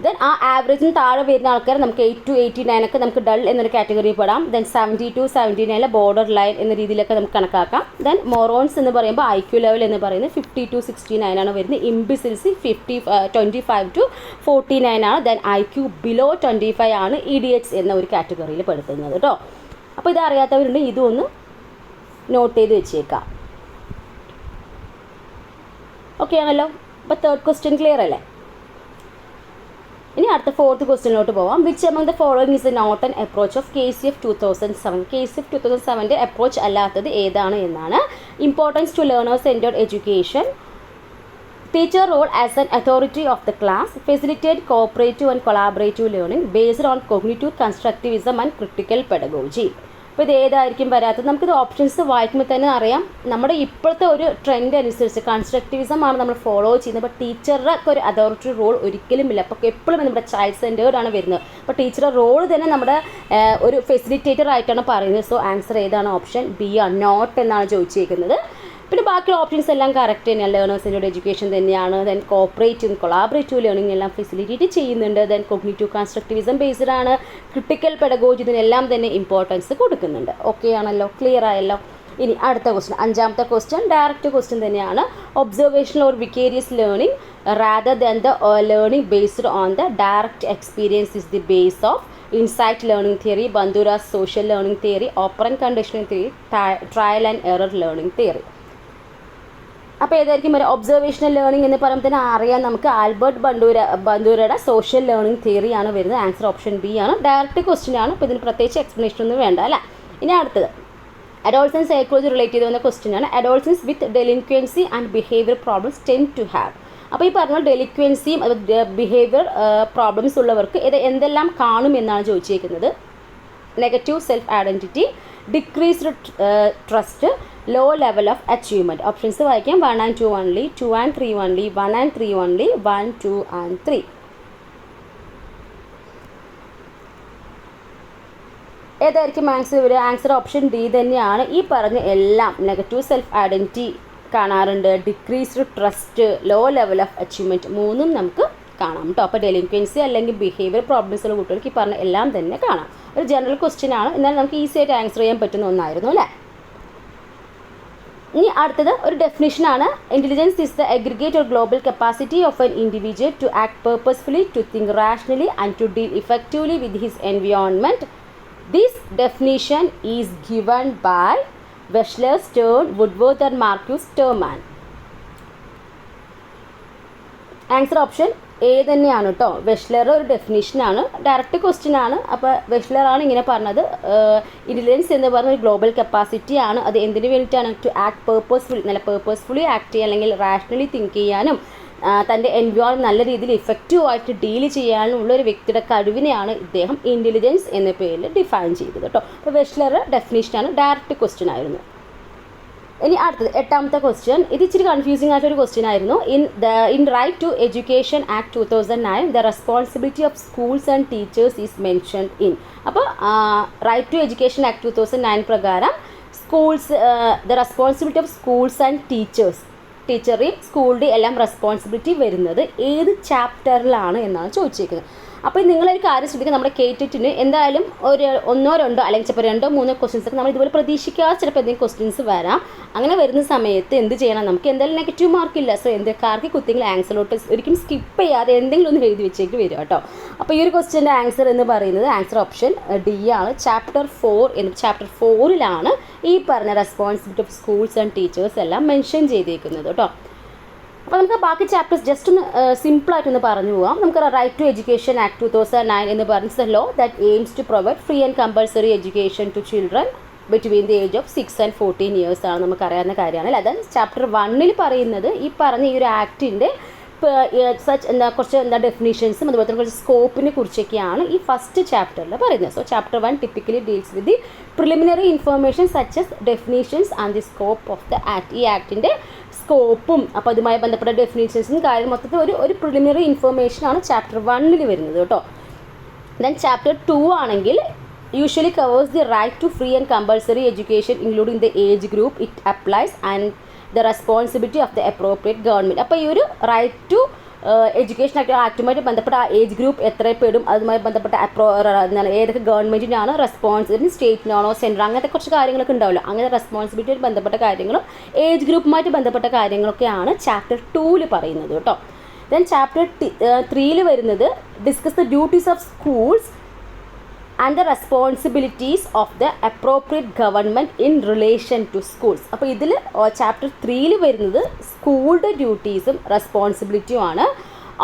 ദെൻ ആ ആവറേജിന് താഴെ വരുന്ന ആൾക്കാർ നമുക്ക് 8 to 89 ഒക്കെ നമുക്ക് ഡൾ എന്നൊരു കാറ്റഗറിയിൽ പെടാം. ദെൻ 70 to 79 ബോർഡർ ലൈൻ എന്ന രീതിയിലൊക്കെ നമുക്ക് കണക്കാക്കാം. ദെൻ മൊറോൺസ് എന്ന് പറയുമ്പോൾ IQ ലെവൽ എന്ന് പറയുന്നത് 50 to 69 ആണ് വരുന്നത്. ഇംബിസിൽസി 25 to 49 ആണ്. ദെൻ IQ ബിലോ 25 ആണ് EDH എന്ന ഒരു കാറ്റഗറിയിൽ പെടുത്തുന്നത് കേട്ടോ. അപ്പോൾ ഇത് അറിയാത്തവരുണ്ട്, ഇതും ഒന്ന് നോട്ട് ചെയ്ത് വെച്ചേക്കാം. ഓക്കെ ആണല്ലോ? അപ്പോൾ തേർഡ് ക്വസ്റ്റ്യൻ ക്ലിയർ അല്ലേ? ഇനി അടുത്ത ഫോർത്ത് ക്വസ്റ്റ്യനിലോട്ട് പോവാം. Which among the following is not an approach of KCF 2007? KCF 2007 approach അല്ലാത്തത് ഏതാണ് എന്നാണ്. Importance to learners centred education, teacher role as an authority of the class, facilitate cooperative and collaborative learning based on cognitive constructivism and critical pedagogy. അപ്പോൾ ഇത് ഏതായിരിക്കും വരാത്തത്? നമുക്കിത് options വായിക്കുമ്പോൾ തന്നെ അറിയാം. നമ്മുടെ ഇപ്പോഴത്തെ ഒരു ട്രെൻഡ് അനുസരിച്ച് കൺസ്ട്രക്റ്റിവിസമാണ് നമ്മൾ ഫോളോ ചെയ്യുന്നത്. അപ്പോൾ ടീച്ചറുടെ ഒരു അതോറിറ്റി റോൾ ഒരിക്കലും ഇല്ല. അപ്പോൾ എപ്പോഴും നമ്മുടെ ചൈൽഡ് സെൻറ്റേർഡ് ആണ് വരുന്നത്. അപ്പോൾ ടീച്ചറുടെ റോൾ തന്നെ നമ്മുടെ ഒരു ഫെസിലിറ്റേറ്റർ ആയിട്ടാണ് പറയുന്നത്. സോ ആൻസർ ഏതാണ്? ഓപ്ഷൻ ബി ആണ്, നോട്ട് എന്നാണ് ചോദിച്ചിരിക്കുന്നത്. പിന്നെ ബാക്കിയുള്ള ഓപ്ഷൻസ് എല്ലാം കറക്റ്റ് തന്നെയാണ്. ലേണേഴ്സിൻ്റെ എഡ്യൂക്കേഷൻ തന്നെയാണ്. ദെൻ കോപ്പറേറ്റീവ് കൊളാബറേറ്റീവ് ലേണിംഗ് എല്ലാം ഫെസിലിറ്റേറ്റ് ചെയ്യുന്നുണ്ട്. ദെൻ കോഗ്നിറ്റീവ് കൺസ്ട്രക്റ്റിവിസം ബേസ്ഡ് ആണ്. ക്രിട്ടിക്കൽ പെഡഗോജി ഇതിനെല്ലാം തന്നെ ഇമ്പോർട്ടൻസ് കൊടുക്കുന്നുണ്ട്. ഓക്കെ ആണല്ലോ? ക്ലിയർ ആയല്ലോ? ഇനി അടുത്ത ക്വസ്റ്റ്യൻ, അഞ്ചാമത്തെ ക്വസ്റ്റ്യൻ ഡയറക്റ്റ് ക്വസ്റ്റ്യൻ തന്നെയാണ്. Observational or vicarious learning rather than the learning based on the direct experience is the base of insight learning theory, Bandura's social learning theory, operant conditioning theory, trial and error learning theory. അപ്പോൾ ഏതായിരിക്കും ഒരു observational learning എന്ന് പറയുമ്പോൾ തന്നെ അറിയാം നമുക്ക്. Albert ബന്ദൂരയുടെ social learning തിയറിയാണ് വരുന്നത്. Answer option B ആണ്. ഡയറക്റ്റ് ക്വസ്റ്റ്യൻ ആണ്. അപ്പോൾ ഇതിന് പ്രത്യേകിച്ച് എക്സ്പ്ലനേഷൻ ഒന്നും വേണ്ട അല്ലേ. ഇനി അടുത്തത് അഡോൾസൻസ് സൈക്കോളജി റിലേറ്റ് ചെയ്ത് വന്ന ക്വസ്റ്റ്യൻ ആണ്. Adolescence with delinquency and behaviour problems tend to have. അപ്പോൾ ഈ പറഞ്ഞ ഡെലിക്വൻസിയും ബിഹേവിയർ പ്രോബ്ലംസ് ഉള്ളവർക്ക് ഇത് എന്തെല്ലാം കാണും എന്നാണ് ചോദിച്ചിരിക്കുന്നത്. Negative self identity, decreased trust, low level of achievement. Options വായിക്കാം. 1 and 2 only, 2 and 3 only, 1 and 3 only, 1, 2 and 3. ഏതായിരിക്കും ആൻസർ വരിക? ആൻസർ ഓപ്ഷൻ ഡി തന്നെയാണ്. ഈ പറഞ്ഞ എല്ലാം നെഗറ്റീവ് സെൽഫ് ഐഡൻറ്റിറ്റി കാണാറുണ്ട്, decreased trust, low level of achievement മൂന്നും നമുക്ക് കാണാം കേട്ടോ. അപ്പോൾ ഡെലിക്വൻസി അല്ലെങ്കിൽ ബിഹേവിയർ പ്രോബ്ലംസ് ഉള്ള കുട്ടികൾക്ക് ഈ പറഞ്ഞ എല്ലാം തന്നെ കാണാം. ഒരു ജനറൽ ക്വസ്റ്റ്യൻ ആണ്, എന്നാൽ നമുക്ക് ഈസി ആയിട്ട് ആൻസർ ചെയ്യാൻ പറ്റുന്ന ഒന്നായിരുന്നു അല്ലേ. ഇനി അടുത്തത് ഒരു ഡെഫിനിഷനാണ്. Intelligence is the aggregate or global capacity of an individual to act purposefully, to think rationally and to deal effectively with his environment. This definition is given by Wechsler, Stern, Woodworth and Marcus Terman. Answer option A തന്നെയാണ് കേട്ടോ. Wechsler ഒരു ഡെഫിനിഷനാണ്, direct question ആണ്. അപ്പോൾ വെഷ്ലറാണ് ഇങ്ങനെ പറഞ്ഞത്, intelligence എന്ന് പറഞ്ഞ ഒരു ഗ്ലോബൽ കപ്പാസിറ്റി ആണ്. അത് എന്തിനു വേണ്ടിയിട്ടാണ്? ടു ആക്ട് പേർപ്പസ്ഫുള്ളി, നല്ല പേർപ്പസ്ഫുള്ളി ആക്ട് ചെയ്യുക, അല്ലെങ്കിൽ റാഷണലി തിങ്ക് ചെയ്യാനും തൻ്റെ എൻവയോൺമെൻറ്റ് നല്ല രീതിയിൽ ഇഫക്റ്റീവായിട്ട് ഡീൽ ചെയ്യാനും ഉള്ള ഒരു വ്യക്തിയുടെ കഴിവിനെയാണ് ഇദ്ദേഹം ഇൻ്റലിജൻസ് എന്ന പേരിൽ ഡിഫൈൻ ചെയ്തത് കേട്ടോ. അപ്പോൾ വെഷ്ലർ ഡെഫിനിഷനാണ്, ഡയറക്റ്റ് ക്വസ്റ്റ്യൻ ആയിരുന്നു. ഇനി അടുത്തത് 8ാമത്തെ ക്വസ്റ്റ്യൻ. ഇത് ഇച്ചിരി കൺഫ്യൂസിംഗ് ആയിട്ടൊരു ക്വസ്റ്റ്യൻ ആയിരുന്നു. In right to education act 2009 the responsibility of schools and teachers is mentioned in. അപ്പോൾ റൈറ്റ് ടു എഡ്യൂക്കേഷൻ ആക്ട് 2009 പ്രകാരം schools, the responsibility of schools and ടീച്ചറുടെയും സ്കൂളിൻ്റെയും എല്ലാം റെസ്പോൺസിബിലിറ്റി വരുന്നത് ഏത് ചാപ്റ്ററിലാണ് എന്നാണ് ചോദിച്ചിരിക്കുന്നത്. അപ്പോൾ നിങ്ങളൊരു കാര്യം ശ്രദ്ധിക്കുക, നമ്മുടെ കേട്ടിട്ടിന് എന്തായാലും ഒരു 1-2 അല്ലെങ്കിൽ ചിലപ്പോൾ 2-3 ക്വസ്റ്റ്യൻസ് ഒക്കെ നമ്മൾ ഇതുപോലെ പ്രതീക്ഷിക്കാതെ ചിലപ്പോൾ എന്തെങ്കിലും ക്വസ്റ്റ്യൻസ് വരാം. അങ്ങനെ വരുന്ന സമയത്ത് എന്ത് ചെയ്യണം? നമുക്ക് എന്തായാലും നെഗറ്റീവ് മാർക്കില്ല. സോ എന്തൊക്കെ കുത്തിയെങ്കിലും ആൻസറിലോട്ട് ഒരിക്കലും സ്കിപ്പ് ചെയ്യാതെ എന്തെങ്കിലും ഒന്ന് എഴുതി വെച്ചേക്ക് വരും കേട്ടോ. അപ്പോൾ ഈ ഒരു ക്വസ്റ്റ്യൻ്റെ ആൻസർ എന്ന് പറയുന്നത് ആൻസർ ഓപ്ഷൻ ഡി ആണ്. ചാപ്റ്റർ 4ലാണ് ഈ പറഞ്ഞ responsibility of schools and teachers എല്ലാം മെൻഷൻ ചെയ്തേക്കുന്നത് കേട്ടോ. അപ്പോൾ നമുക്ക് ബാക്കി ചാപ്റ്റേഴ്സ് ജസ്റ്റ് ഒന്ന് സിമ്പിളായിട്ടൊന്ന് പറഞ്ഞു പോകാം. നമുക്ക് റൈറ്റ് ടു എഡ്യൂക്കേഷൻ ആക്ട് 2009 എന്ന് പറഞ്ഞ law that aims to provide free and compulsory education to children between the age of 6 and 14 years ആണ്, നമുക്കറിയാവുന്ന കാര്യമാണ്. അത് ചാപ്റ്റർ 1 പറയുന്നത് ഈ പറഞ്ഞ ഈ ഒരു ആക്ടിൻ്റെ കുറച്ച് ഡെഫിനേഷൻസും അതുപോലെ തന്നെ കുറച്ച് സ്കോപ്പിനെ കുറിച്ചൊക്കെയാണ് ഈ ഫസ്റ്റ് ചാപ്റ്ററിൽ പറയുന്നത്. So chapter 1 typically deals with the preliminary information such as definitions and the scope of the act. ഈ ആക്ടിൻ്റെ സ്കോപ്പും അപ്പോൾ അതുമായി ബന്ധപ്പെട്ട ഡെഫിനേഷൻസും കാര്യം മൊത്തത്തിൽ ഒരു പ്രിലിമിനറി ഇൻഫർമേഷനാണ് ചാപ്റ്റർ 1 വരുന്നത് കേട്ടോ. ദെൻ ചാപ്റ്റർ 2 ആണെങ്കിൽ usually covers the right to free and compulsory education including the age group it applies and the responsibility of the appropriate government. അപ്പോൾ ഈ ഒരു റൈറ്റ് ടു എഡ്യൂക്കേഷൻ ആക്ടുമായിട്ട് ബന്ധപ്പെട്ട ആ ഏജ് ഗ്രൂപ്പ് എത്ര പെടും, അതുമായി ബന്ധപ്പെട്ട ഏതൊക്കെ ഗവൺമെൻറ്റിനാണ് റെസ്പോൺസിബിലിറ്റി, സ്റ്റേറ്റിനാണോ സെൻട്രൽ, അങ്ങനത്തെ കുറച്ച് കാര്യങ്ങളൊക്കെ ഉണ്ടാവുമല്ലോ. അങ്ങനെ റെസ്പോൺസിബിലിറ്റിയായിട്ട് ബന്ധപ്പെട്ട കാര്യങ്ങളും ഏജ് ഗ്രൂപ്പുമായിട്ട് ബന്ധപ്പെട്ട കാര്യങ്ങളൊക്കെയാണ് ചാപ്റ്റർ 2 പറയുന്നത് കേട്ടോ. ദെൻ ചാപ്റ്റർ 3 വരുന്നത് discuss the duties of schools and the responsibilities of the appropriate government in relation to schools. അപ്പോൾ ഇതിൽ ചാപ്റ്റർ 3 വരുന്നത് സ്കൂളുടെ ഡ്യൂട്ടീസും റെസ്പോൺസിബിലിറ്റിയുമാണ്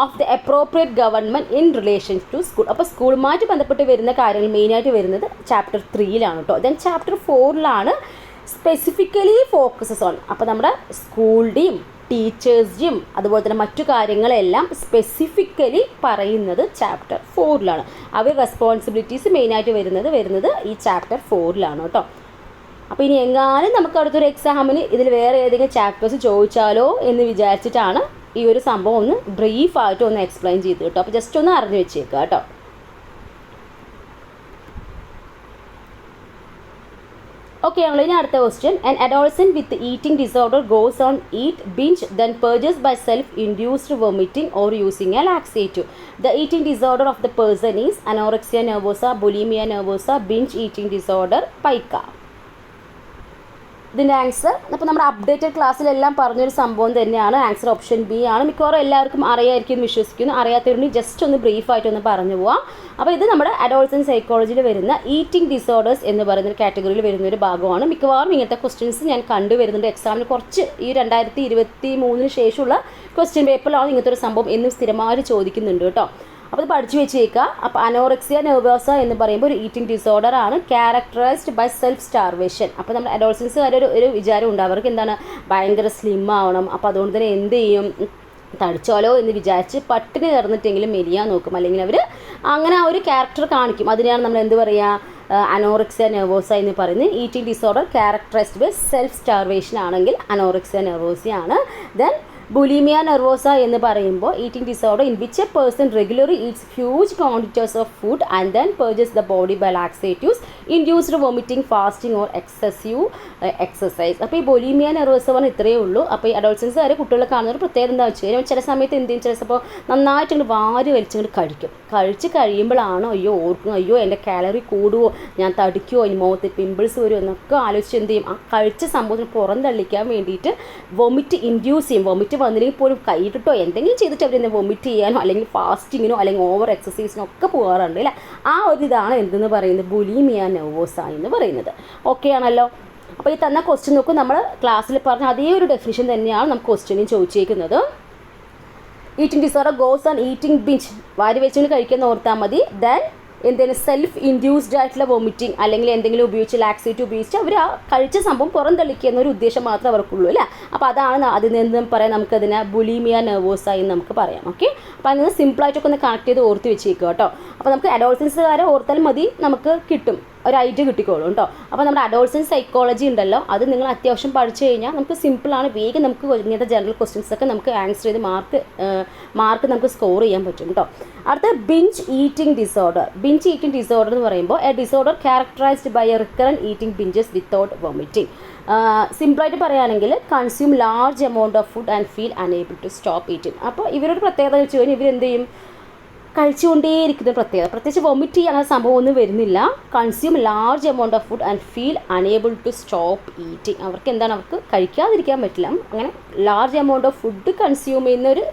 of the appropriate government in relation to school. അപ്പോൾ സ്കൂളുമായിട്ട് ബന്ധപ്പെട്ട് വരുന്ന കാര്യങ്ങൾ മെയിനായിട്ട് വരുന്നത് ചാപ്റ്റർ 3 കേട്ടോ. Then chapter 4 specifically focuses on, അപ്പോൾ നമ്മുടെ സ്കൂളിൻ്റെയും ടീച്ചേഴ്സിൻ്റെയും അതുപോലെ തന്നെ മറ്റു കാര്യങ്ങളെല്ലാം സ്പെസിഫിക്കലി പറയുന്നത് ചാപ്റ്റർ 4 അവർ റെസ്പോൺസിബിലിറ്റീസ് മെയിനായിട്ട് വരുന്നത് ഈ ചാപ്റ്റർ 4 കേട്ടോ. അപ്പോൾ ഇനി എങ്ങാനും നമുക്ക് അടുത്തൊരു എക്സാമിന് ഇതിൽ വേറെ ഏതെങ്കിലും ചാപ്റ്റേഴ്സ് ചോദിച്ചാലോ എന്ന് വിചാരിച്ചിട്ടാണ് ഈ ഒരു സംഭവം ഒന്ന് ബ്രീഫായിട്ട് ഒന്ന് എക്സ്പ്ലെയിൻ ചെയ്ത് കേട്ടോ. അപ്പോൾ ജസ്റ്റ് ഒന്ന് അറിഞ്ഞു വെച്ചേക്കുക കേട്ടോ. ഓക്കെ ആണല്ലോ. ഇനി അടുത്ത question. An adolescent with eating disorder goes on eat binge then purges by self induced vomiting or using a laxative. The eating disorder of the person is anorexia nervosa, bulimia nervosa, binge eating disorder, pica. ഇതിൻ്റെ answer അപ്പോൾ നമ്മുടെ updated ക്ലാസ്സിലെല്ലാം പറഞ്ഞൊരു സംഭവം തന്നെയാണ്. Answer option B ആണ്. മിക്കവാറും എല്ലാവർക്കും അറിയാമായിരിക്കും എന്ന് വിശ്വസിക്കുന്നു. അറിയാത്തവരുണ്ടെങ്കിൽ ജസ്റ്റ് ഒന്ന് ബ്രീഫായിട്ടൊന്ന് പറഞ്ഞു പോവാം. അപ്പോൾ ഇത് നമ്മുടെ അഡോൾസെന്റ് സൈക്കോളജിയിൽ വരുന്ന ഈറ്റിംഗ് ഡിസോർഡേഴ്സ് എന്ന് പറയുന്ന ഒരു കാറ്റഗറിയിൽ വരുന്ന ഒരു ഭാഗമാണ്. മിക്കവാറും ഇങ്ങനത്തെ ക്വസ്റ്റ്യൻസ് ഞാൻ കണ്ടുവരുന്നുണ്ട് എക്സാമിന്. കുറച്ച് ഈ 2023 ശേഷമുള്ള ക്വസ്റ്റ്യൻ പേപ്പറിലാണ് ഇങ്ങനത്തെ ഒരു സംഭവം എന്നും സ്ഥിരമായിട്ട് ചോദിക്കുന്നുണ്ട് കേട്ടോ. അപ്പോൾ അത് പഠിച്ചു വെച്ചേക്കുക. അപ്പോൾ അനോറക്സിയ നെർവോസ എന്ന് പറയുമ്പോൾ ഒരു ഈറ്റിംഗ് ഡിസോർഡർ ആണ്, ക്യാരക്ടറൈസ്ഡ് ബൈ സെൽഫ് സ്റ്റാർവേഷൻ. അപ്പോൾ നമ്മുടെ അഡോൾസൻസുകാർ ഒരു വിചാരം ഉണ്ട്, അവർക്ക് എന്താണ് ഭയങ്കര സ്ലിം ആവണം. അപ്പോൾ അതുകൊണ്ട് തന്നെ എന്ത് ചെയ്യും, തടിച്ചോലോ എന്ന് വിചാരിച്ച് പട്ടിണി കിടന്നിട്ടെങ്കിലും മെലിയാൻ നോക്കും, അല്ലെങ്കിൽ അവർ അങ്ങനെ ആ ഒരു ക്യാരക്ടർ കാണിക്കും. അതിനെയാണ് നമ്മൾ എന്ത് പറയുക, അനോറക്സിയ നെർവോസ എന്ന് പറയുന്നത്. Eating disorder characterised by self starvation ആണെങ്കിൽ അനോറക്സിയ നെർവോസയാണ്. ദെൻ ബുലിമിയ നെർവോസ എന്ന് പറയുമ്പോൾ eating disorder in which a person regularly eats huge quantities of food and then purges the body by laxatives induced vomiting, fasting or excessive exercise. അപ്പോൾ ഈ bulimia nervosa പറഞ്ഞാൽ ഇത്രയേ ഉള്ളൂ. അപ്പോൾ ഈ അഡോൾസൻസുകാരെ കുട്ടികളെ കാണുന്ന ഒരു പ്രത്യേകത എന്താ വെച്ച് കഴിഞ്ഞാൽ ചില സമയത്ത് എന്ത് ചെയ്യും, ചിലപ്പോൾ നന്നായിട്ട് ഇങ്ങോട്ട് വാരി വലിച്ചിങ്ങോട്ട് കഴിച്ച് കഴിയുമ്പോഴാണോ അയ്യോ ഓർക്കും, അയ്യോ എൻ്റെ കാലറി കൂടുമോ, ഞാൻ തടിക്കുമോ, ഇനി മുഖത്ത് പിമ്പിൾസ് വരുമോ എന്നൊക്കെ ആലോചിച്ച് എന്ത് ചെയ്യും, ആ കഴിച്ച സംഭവത്തിന് പുറം തള്ളിക്കാൻ വേണ്ടിയിട്ട് വൊമിറ്റ് ഇൻഡ്യൂസ് ചെയ്യും. വൊമിറ്റ് വന്നില്ലെങ്കിൽ പോലും കൈയിട്ടോ എന്തെങ്കിലും ചെയ്തിട്ട് അവർ വൊമിറ്റ് ചെയ്യാനോ അല്ലെങ്കിൽ ഫാസ്റ്റിങ്ങിനോ അല്ലെങ്കിൽ ഓവർ എക്സസൈസിനോ ഒക്കെ പോകാറുണ്ട് അല്ലേ. ആ ഒരു ഇതാണ് എന്തെന്ന് പറയുന്നത്, ബുലിമിയ നെർവോസ എന്ന് പറയുന്നത്. ഓക്കെ ആണല്ലോ. അപ്പോൾ ഈ തന്ന ക്വസ്റ്റ്യൻ നോക്കും, നമ്മൾ ക്ലാസ്സിൽ പറഞ്ഞ അതേ ഒരു ഡെഫിനിഷൻ തന്നെയാണ് നമുക്ക് ക്വസ്റ്റ്യനും ചോദിച്ചേക്കുന്നത്. Eating disorder goes on eating binge, വാരി വെച്ചുകൊണ്ട് കഴിക്കുന്ന ഓർത്താൽ മതി. ദെൻ എന്തെങ്കിലും സെൽഫ് ഇൻഡ്യൂസ്ഡ് ആയിട്ടുള്ള വോമിറ്റിംഗ് അല്ലെങ്കിൽ എന്തെങ്കിലും ഉപയോഗിച്ച് ലാക്സേറ്റ് ഉപയോഗിച്ച് അവർ ആ കഴിച്ച സംഭവം പുറന്തള്ളിക്കുക എന്നൊരു ഉദ്ദേശം മാത്രമേ അവർക്കുള്ളൂ അല്ലേ. അപ്പോൾ അതാണ് അതിൽ നിന്നും പറയാം, നമുക്കതിനെ ബുലിമിയ നെർവോസ എന്ന് നമുക്ക് പറയാം. ഓക്കെ, അപ്പോൾ അതിന് സിമ്പിളായിട്ടൊക്കെ ഒന്ന് കണക്ട് ചെയ്ത് ഓർത്ത് വെച്ചേക്കുക കേട്ടോ. അപ്പോൾ നമുക്ക് അഡോൾസൻസുകാരെ ഓർത്താൽ മതി, നമുക്ക് കിട്ടും, ഒരു ഐഡിയ കിട്ടിക്കോളും കേട്ടോ. അപ്പോൾ നമ്മുടെ അഡോൾസൻസ് സൈക്കോളജി ഉണ്ടല്ലോ, അത് നിങ്ങൾ അത്യാവശ്യം പഠിച്ചു കഴിഞ്ഞാൽ നമുക്ക് സിമ്പിളാണ്, വേഗം നമുക്ക് ഇങ്ങനത്തെ ജനറൽ ക്വസ്റ്റ്യൻസൊക്കെ നമുക്ക് ആൻസർ ചെയ്ത് മാർക്ക് നമുക്ക് സ്കോർ ചെയ്യാൻ പറ്റും കേട്ടോ. അടുത്ത binge eating disorder. Binge eating disorder എന്ന് പറയുമ്പോൾ a disorder characterised by a recurrent eating binges without vomiting. സിമ്പിളായിട്ട് പറയുകയാണെങ്കിൽ consume large amount of food and feel unable to stop eating. അപ്പോൾ ഇവരൊരു പ്രത്യേകത വെച്ച് കഴിഞ്ഞാൽ ഇവരെന്ത് ചെയ്യും, കഴിച്ചുകൊണ്ടേയിരിക്കുന്ന പ്രത്യേകത, പ്രത്യേകിച്ച് വൊമിറ്റ് ചെയ്യാനുള്ള സംഭവം ഒന്നും വരുന്നില്ല. Consume large amount of food and feel unable to stop eating. അവർക്ക് എന്താണ്, അവർക്ക് കഴിക്കാതിരിക്കാൻ പറ്റില്ല. അങ്ങനെ large amount of food consume ചെയ്യുന്നൊരു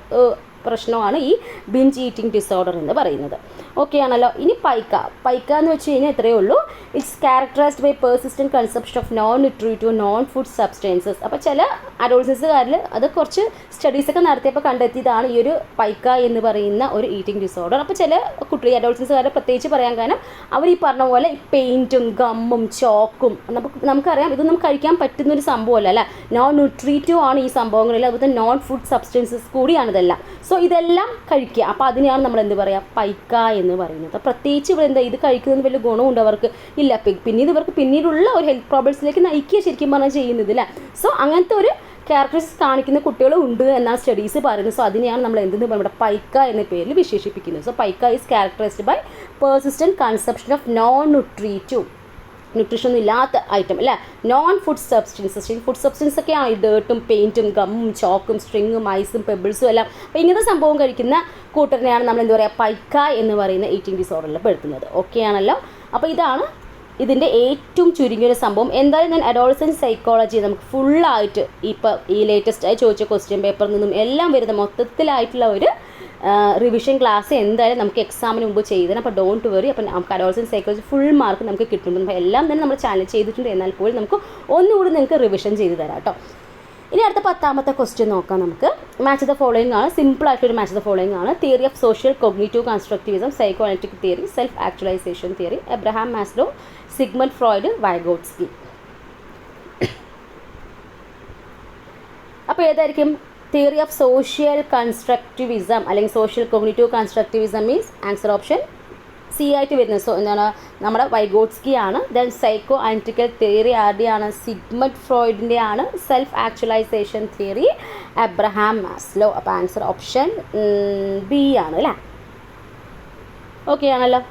പ്രശ്നമാണ് ഈ ബിഞ്ച് ഈറ്റിംഗ് ഡിസോർഡർ എന്ന് പറയുന്നത്. ഓക്കെ ആണല്ലോ. ഇനി പൈക്ക എന്ന് വെച്ച് കഴിഞ്ഞാൽ ഇത്രയേ ഉള്ളൂ. It's characterised by persistent consumption of non nutritive non food substances. അപ്പോൾ ചില അഡോൾസൻസുകാരിൽ അത് കുറച്ച് സ്റ്റഡീസൊക്കെ നടത്തിയപ്പോൾ കണ്ടെത്തിയതാണ് ഈ ഒരു പൈക്ക എന്ന് പറയുന്ന ഒരു ഈറ്റിംഗ് ഡിസോർഡർ. അപ്പോൾ ചില കുട്ടി അഡോൾസൻസുകാരെ പ്രത്യേകിച്ച് പറയാൻ കാരണം അവർ ഈ പറഞ്ഞ പോലെ ഈ പെയിൻറ്റും ഗമ്മും ചോക്കും നമുക്കറിയാം ഇതൊന്നും കഴിക്കാൻ പറ്റുന്നൊരു സംഭവമല്ല അല്ലേ, നോൺ ന്യൂട്രീറ്റീവ് ആണ് ഈ സംഭവങ്ങളിൽ, അതുപോലെ നോൺ ഫുഡ് സബ്സ്റ്റൻസസ് കൂടിയാണ് ഇതെല്ലാം. സോ ഇതെല്ലാം കഴിക്കുക. അപ്പോൾ അതിനെയാണ് നമ്മൾ എന്ത് പറയുക, പൈക്ക എന്ന് പറയുന്നത്. പ്രത്യേകിച്ച് ഇവിടെ എന്താ ഇത് കഴിക്കുന്നതിന് വലിയ ഗുണമുണ്ട് അവർക്ക് ഇല്ല, പിന്നീട് ഇവർക്ക് പിന്നീടുള്ള ഒരു ഹെൽത്ത് പ്രോബ്ലംസിലേക്ക് നയിക്കുക ശരിക്കും പറഞ്ഞാൽ ചെയ്യുന്നത് അല്ലേ. സോ അങ്ങനത്തെ ഒരു ക്യാരക്ടറിസ്റ്റിക്സ് കാണിക്കുന്ന കുട്ടികളും ഉണ്ട് എന്നാണ് സ്റ്റഡീസ് പറയുന്നത്. സോ അതിനെയാണ് നമ്മൾ എന്തെന്ന് പറയുന്നത്, പൈക്ക എന്ന പേരിൽ വിശേഷിപ്പിക്കുന്നത്. So pica is characterised by persistent consumption of non nutritive, nutrition ഒന്നും ഇല്ലാത്ത ഐറ്റം അല്ലേ, non food substances. Food substance ഒക്കെയാണ് ഈ ഡേർട്ടും പെയിൻറ്റും ഗമ്മും ചോക്കും സ്ട്രിങ്ങും ഐസും പെബിൾസും എല്ലാം. അപ്പോൾ ഇങ്ങനത്തെ സംഭവം കഴിക്കുന്ന കൂട്ടറിനെയാണ് നമ്മൾ എന്താ പറയുക, പൈക്ക എന്ന് പറയുന്ന ഈറ്റിംഗ് ഡിസോർഡറിൽ പെടുത്തുന്നത്. ഓക്കെ ആണല്ലോ. അപ്പോൾ ഇതാണ് ഇതിൻ്റെ ഏറ്റവും ചുരുങ്ങിയൊരു സംഭവം. എന്തായാലും ഞാൻ അഡോളസൻറ്റ് സൈക്കോളജി നമുക്ക് ഫുള്ളായിട്ട് ഇപ്പോൾ ഈ ലേറ്റസ്റ്റായി ചോദിച്ച ക്വസ്റ്റ്യൻ പേപ്പറിൽ നിന്നും എല്ലാം വരുന്ന മൊത്തത്തിലായിട്ടുള്ള ഒരു റിവിഷൻ ക്ലാസ് എന്തായാലും നമുക്ക് എക്സാമിന് മുമ്പ് ചെയ്തതാണ്. അപ്പോൾ ഡോണ്ട് വെറി. അപ്പോൾ നമുക്ക് അഡോളസൻറ്റ് സൈക്കോളജി ഫുൾ മാർക്ക് നമുക്ക് കിട്ടുന്നുണ്ട്. അപ്പോൾ എല്ലാം തന്നെ നമ്മൾ ചാനൽ ചെയ്തിട്ടുണ്ട്, എന്നാൽ പോലും നമുക്ക് ഒന്നുകൂടി നിങ്ങൾക്ക് റിവിഷൻ ചെയ്ത് തരാം കേട്ടോ. ഇനി അടുത്ത 10ാമത്തെ ക്വസ്റ്റ്യൻ നോക്കാം നമുക്ക്. മാച്ച് ദ ഫോളോയിങ് ആണ്, സിമ്പിളായിട്ടൊരു മാച്ച് ദ ഫോളോയിങ് ആണ്. Theory of social cognitive constructivism, psychoanalytic theory, self actualisation theory, Abraham Maslow, Sigmund Freud, Vygotsky. അപ്പോൾ ഏതായിരിക്കും തിയറി ഓഫ് സോഷ്യൽ കൺസ്ട്രക്റ്റിവിസം അല്ലെങ്കിൽ social cognitive constructivism means answer option C ആയിട്ട് വരുന്നത്. So എന്താണ് നമ്മുടെ Vygotsky ആണ്. Then psychoanalytical theory ആരുടെയാണ്, Sigmund ഫ്രോയിഡിൻ്റെ ആണ്. Self actualisation theory Abraham Maslow. അപ്പോൾ ആൻസർ ഓപ്ഷൻ ബി ആണ് അല്ലേ. ഓക്കെ ആണല്ലോ.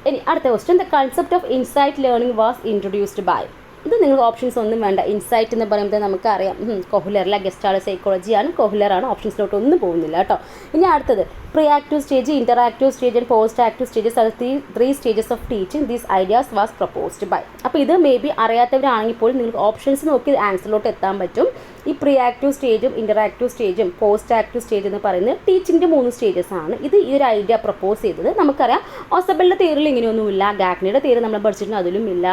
ഇനി അടുത്ത question, the concept of insight learning was introduced by. ഇത് നിങ്ങൾക്ക് ഓപ്ഷൻസ് ഒന്നും വേണ്ട. ഇൻസൈറ്റ് എന്ന് പറയുമ്പോൾ നമുക്കറിയാം കൊഹ്ലറിലെ ഗസ്റ്റാൾ സൈക്കോളജിയാണ്, കൊഹ്ലറാണ്. ഓപ്ഷൻസിലോട്ട് ഒന്നും പോകുന്നില്ല കേട്ടോ. ഇനി അടുത്തത് pre active stage, interactive stage and post active stages are three stages of teaching. These ideas was proposed by. അപ്പോൾ ഇത് മേ ബി അറിയാത്തവരാണെങ്കിൽ പോലും നിങ്ങൾക്ക് ഓപ്ഷൻസ് നോക്കി ആൻസറിലോട്ട് എത്താൻ പറ്റും. ഈ പ്രീ ആക്റ്റീവ് സ്റ്റേജും ഇൻ്ററാക്റ്റീവ് സ്റ്റേജും പോസ്റ്റ് ആക്റ്റീവ് സ്റ്റേജ് എന്ന് പറയുന്നത് ടീച്ചിങ്ങിൻ്റെ 3 സ്റ്റേജസ് ആണ്. ഈ ഒരു ഐഡിയ പ്രപ്പോസ് ചെയ്തത് നമുക്കറിയാം ഓസബലിൻ്റെ തിയറിയിൽ ഇങ്ങനെയൊന്നുമില്ല, ഗാഗ്നിയുടെ തിയറി നമ്മൾ പഠിച്ചിട്ടുണ്ട്, അതിലും ഇല്ല.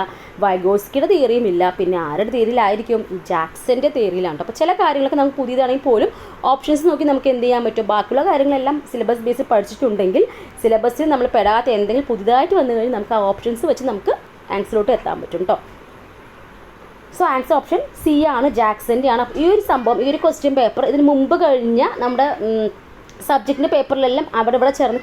വൈഗോട്സ്കിയുടെ തിയറിയും ഇല്ല. പിന്നെ ആരുടെ തിയറിയിലായിരിക്കും, ജാക്സൻ്റെ തിയറിയിലാണ്. അപ്പോൾ ചില കാര്യങ്ങളൊക്കെ നമുക്ക് പുതിയതാണെങ്കിൽ പോലും ഓപ്ഷൻസ് നോക്കി നമുക്ക് എന്ത് ചെയ്യാൻ പറ്റും, ബാക്കിയുള്ള കാര്യങ്ങളെല്ലാം സിലബസ് ബേസിൽ പഠിച്ചിട്ടുണ്ടെങ്കിൽ സിലബസിൽ നമ്മൾ പെടാത്ത എന്തെങ്കിലും പുതിയതായിട്ട് വന്നു കഴിഞ്ഞാൽ നമുക്ക് ആ ഓപ്ഷൻസ് വെച്ച് നമുക്ക് ആൻസറിലോട്ട് എത്താൻ പറ്റും കേട്ടോ. സോ ആൻസർ ഓപ്ഷൻ സി ആണ്, ജാക്സൻ്റെ ആണ്. ഈ ഒരു സംഭവം, ഈ ഒരു ക്വസ്റ്റ്യൻ പേപ്പർ ഇതിന് മുമ്പ് കഴിഞ്ഞ നമ്മുടെ സബ്ജക്റ്റിൻ്റെ പേപ്പറിലെല്ലാം അവിടെ ഇവിടെ ചേർന്ന്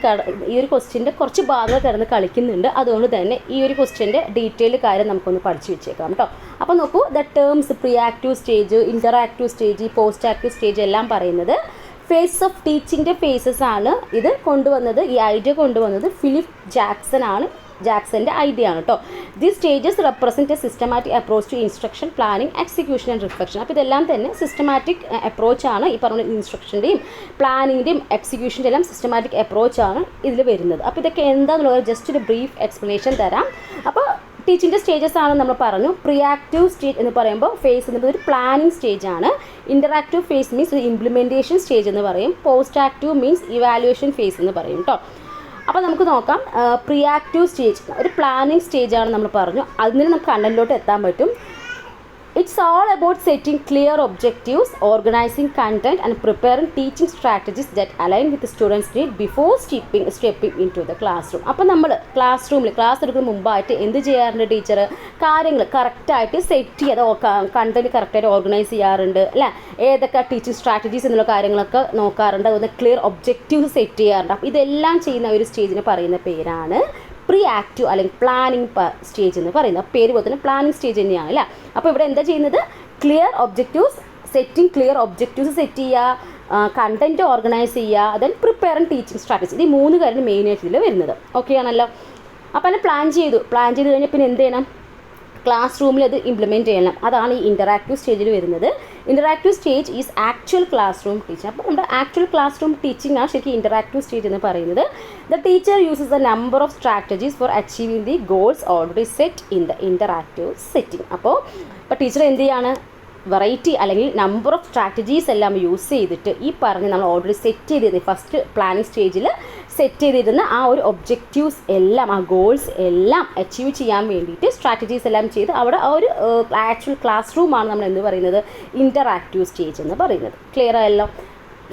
ഈ ഒരു ക്വസ്റ്റ്യൻ്റെ കുറച്ച് ഭാഗങ്ങൾ കിടന്ന് കളിക്കുന്നുണ്ട്. അതുകൊണ്ട് തന്നെ ഈ ഒരു ക്വസ്റ്റ്യൻ്റെ ഡീറ്റെയിൽ കാര്യം നമുക്കൊന്ന് പഠിച്ചു വെച്ചേക്കാം കേട്ടോ. അപ്പോൾ നോക്കൂ, the terms pre active stage, interactive stage, post active stage എല്ലാം പറയുന്നത് ഫേസ് ഓഫ് ടീച്ചിങ്ങിൻ്റെ ഫേസസ് ആണ്. ഇത് കൊണ്ടുവന്നത്, ഈ ഐഡിയ കൊണ്ടുവന്നത് ഫിലിപ്പ് ജാക്സൺ ആണ്. ജാക്സൻ്റെ ഐഡിയ ആണ് കേട്ടോ. The stages represent a systematic approach to instruction, planning, execution and reflection. അപ്പോൾ ഇതെല്ലാം തന്നെ സിസ്റ്റമാറ്റിക് അപ്രോച്ചാണ്. ഈ പറഞ്ഞ ഇൻസ്ട്രക്ഷൻ്റെയും പ്ലാനിങ്ങിൻ്റെയും എക്സിക്യൂഷൻ്റെ എല്ലാം സിസ്റ്റമാറ്റിക് അപ്രോച്ചാണ് ഇതിൽ വരുന്നത്. അപ്പോൾ ഇതൊക്കെ എന്താണെന്നുള്ളത് ജസ്റ്റ് ഒരു ബ്രീഫ് എക്സ്പ്ലനേഷൻ തരാം. അപ്പോൾ ടീച്ചിങ്ങിൻ്റെ സ്റ്റേജസ് ആണ് നമ്മൾ പറഞ്ഞു. പ്രീ ആക്റ്റീവ് സ്റ്റേജ് എന്ന് പറയുമ്പോൾ ഫേസ് എന്നത് ഒരു പ്ലാനിങ് സ്റ്റേജ് ആണ്. ഇൻ്ററാക്റ്റീവ് ഫേസ് മീൻസ് ഒരു ഇംപ്ലിമെൻറ്റേഷൻ സ്റ്റേജ് എന്ന് പറയും. Post active means evaluation phase എന്ന് പറയും കേട്ടോ. അപ്പോൾ നമുക്ക് നോക്കാം. പ്രീ ആക്റ്റീവ് സ്റ്റേജ് ഒരു പ്ലാനിങ് സ്റ്റേജാണ് നമ്മൾ പറഞ്ഞു. അതിന് നമുക്ക് കണ്ടന്റിലോട്ട് എത്താൻ പറ്റും. It's all about setting clear objectives, organizing content and preparing teaching strategies that align with the students' need before stepping into the classroom. അപ്പോൾ നമ്മൾ ക്ലാസ് എടുക്കുന്ന മുമ്പായിട്ട് എന്ത് ചെയ്യാറുണ്ട്? ടീച്ചർ കാര്യങ്ങൾ കറക്റ്റായിട്ട് സെറ്റ് ചെയ്ത് കണ്ടന്റ് കറക്റ്റായിട്ട് ഓർഗനൈസ് ചെയ്യാറുണ്ട് അല്ലേ? ഏതൊക്കെ ടീച്ചിങ് സ്ട്രാറ്റജീസ് എന്നുള്ള കാര്യങ്ങളൊക്കെ നോക്കാറുണ്ട്. അതുപോലെ ക്ലിയർ ഒബ്ജക്റ്റീവ്സ് സെറ്റ് ചെയ്യാറുണ്ട്. അപ്പോൾ ഇതെല്ലാം ചെയ്യുന്ന ഒരു സ്റ്റേജിന് പറയുന്ന പേരാണ് പ്രീ ആക്റ്റീവ് അല്ലെങ്കിൽ പ്ലാനിങ് സ്റ്റേജ് എന്ന് പറയുന്നത്. പേര് പോലെ തന്നെ പ്ലാനിങ് സ്റ്റേജ് തന്നെയാണ് അല്ലേ? അപ്പോൾ ഇവിടെ എന്താ ചെയ്യുന്നത്? ക്ലിയർ ഒബ്ജക്റ്റീവ്സ് സെറ്റ് ചെയ്യുക, കണ്ടൻറ്റ് ഓർഗനൈസ് ചെയ്യുക, ദെൻ പ്രിപ്പയറിങ് ടീച്ചിങ് സ്ട്രാറ്റജി. ഇത് 3 കാര്യം മെയിനായിട്ട് ഇതിൽ വരുന്നത്. ഓക്കെ ആണല്ലോ? അപ്പോൾ അതിനെ പ്ലാൻ ചെയ്ത് കഴിഞ്ഞാൽ പിന്നെ എന്ത് ചെയ്യണം? ക്ലാസ് റൂമിൽ അത് ഇംപ്ലിമെൻറ്റ് ചെയ്യണം. അതാണ് ഈ ഇൻ്ററാക്റ്റീവ് സ്റ്റേജിൽ വരുന്നത്. Interactive stage is actual class room teaching. അപ്പോൾ നമ്മുടെ ആക്ച്വൽ ക്ലാസ് റൂം ടീച്ചിങ് ആണ് ശരിക്കും ഇൻ്ററാക്റ്റീവ് സ്റ്റേജ് എന്ന് പറയുന്നത്. The teacher uses A number of strategies four achieving the goals already set in the interactive setting. അപ്പോൾ teacher എന്ത് ചെയ്യാണ്? Variety അല്ലെങ്കിൽ നമ്പർ ഓഫ് സ്ട്രാറ്റജീസ് എല്ലാം യൂസ് ചെയ്തിട്ട് ഈ പറഞ്ഞ് നമ്മൾ ഓൾറെഡി സെറ്റ് ചെയ്തിരുന്നത് ഫസ്റ്റ് പ്ലാനിങ് സ്റ്റേജിൽ സെറ്റ് ചെയ്തിരുന്ന ആ ഒരു ഒബ്ജക്റ്റീവ്സ് എല്ലാം, ആ ഗോൾസ് എല്ലാം അച്ചീവ് ചെയ്യാൻ വേണ്ടിയിട്ട് സ്ട്രാറ്റജീസ് എല്ലാം ചെയ്ത് അവിടെ ആ ഒരു ആക്ച്വൽ ക്ലാസ് റൂമാണ് നമ്മൾ എന്ന് പറയുന്നത് ഇൻ്ററാക്റ്റീവ് സ്റ്റേജ് എന്ന് പറയുന്നത്. ക്ലിയർ ആയല്ലോ?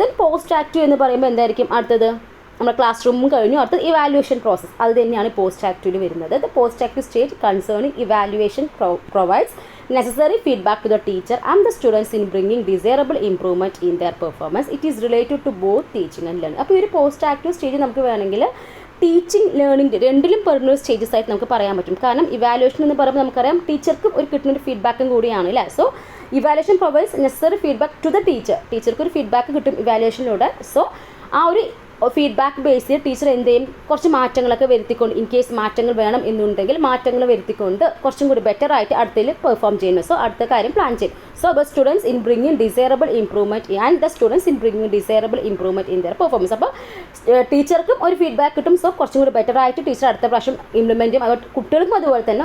ദെൻ പോസ്റ്റ് ആക്റ്റീവ് എന്ന് പറയുമ്പോൾ എന്തായിരിക്കും അടുത്തത്? നമ്മുടെ ക്ലാസ് റൂമും കഴിഞ്ഞു. അടുത്തത് ഇവാലുവേഷൻ പ്രോസസ്സ്. അത് തന്നെയാണ് പോസ്റ്റ് ആക്റ്റീവിൽ വരുന്നത്. The post active stage concerning evaluation provides necessary feedback to the teacher and the students in bringing desirable improvement in their performance. It is related to both teaching and learning. അപ്പോൾ ഈ ഒരു post active stage നമുക്ക് വേണമെങ്കിൽ teaching learning രണ്ടിലും പെടുന്ന stages ആയിട്ട് നമുക്ക് പറയാൻ പറ്റും. കാരണം ഇവാലുവേഷൻ എന്ന് പറയുമ്പോൾ നമുക്കറിയാം ടീച്ചർക്കും ഒരു കിട്ടുന്ന ഒരു ഫീഡ്ബാക്കും കൂടിയാണ് അല്ലേ? So evaluation provides necessary feedback to the ടീച്ചർക്ക് ഒരു ഫീഡ്ബാക്ക് കിട്ടും ഇവാലുവേഷനിലൂടെ. സോ ആ ഒരു ഫീഡ്ബാക്ക് ബേസ് ചെയ്ത് ടീച്ചർ എന്ത് ചെയ്യും? കുറച്ച് മാറ്റങ്ങളൊക്കെ വരുത്തിക്കൊണ്ട്, ഇൻ കേസ് മാറ്റങ്ങൾ വേണം എന്നുണ്ടെങ്കിൽ മാറ്റങ്ങൾ വരുത്തിക്കൊണ്ട് കുറച്ചും കൂടി ബെറ്റർ ആയിട്ട് അടുത്തതിൽ പെർഫോം ചെയ്യുന്നു. സോ അടുത്ത കാര്യം പ്ലാൻ ചെയ്യും. So the students in bringing desirable improvement in there performance. അപ്പോൾ ടീച്ചർക്കും ഒരു ഫീഡ്ബാക്ക് കിട്ടും. സോ കുറച്ചും കൂടി ബെറ്റർ ആയിട്ട് ടീച്ചർ അടുത്ത പ്രാവശ്യം ഇംപ്ലിമെൻറ്റ് ചെയ്യും. അതുപോലെ കുട്ടികൾക്കും അതുപോലെ തന്നെ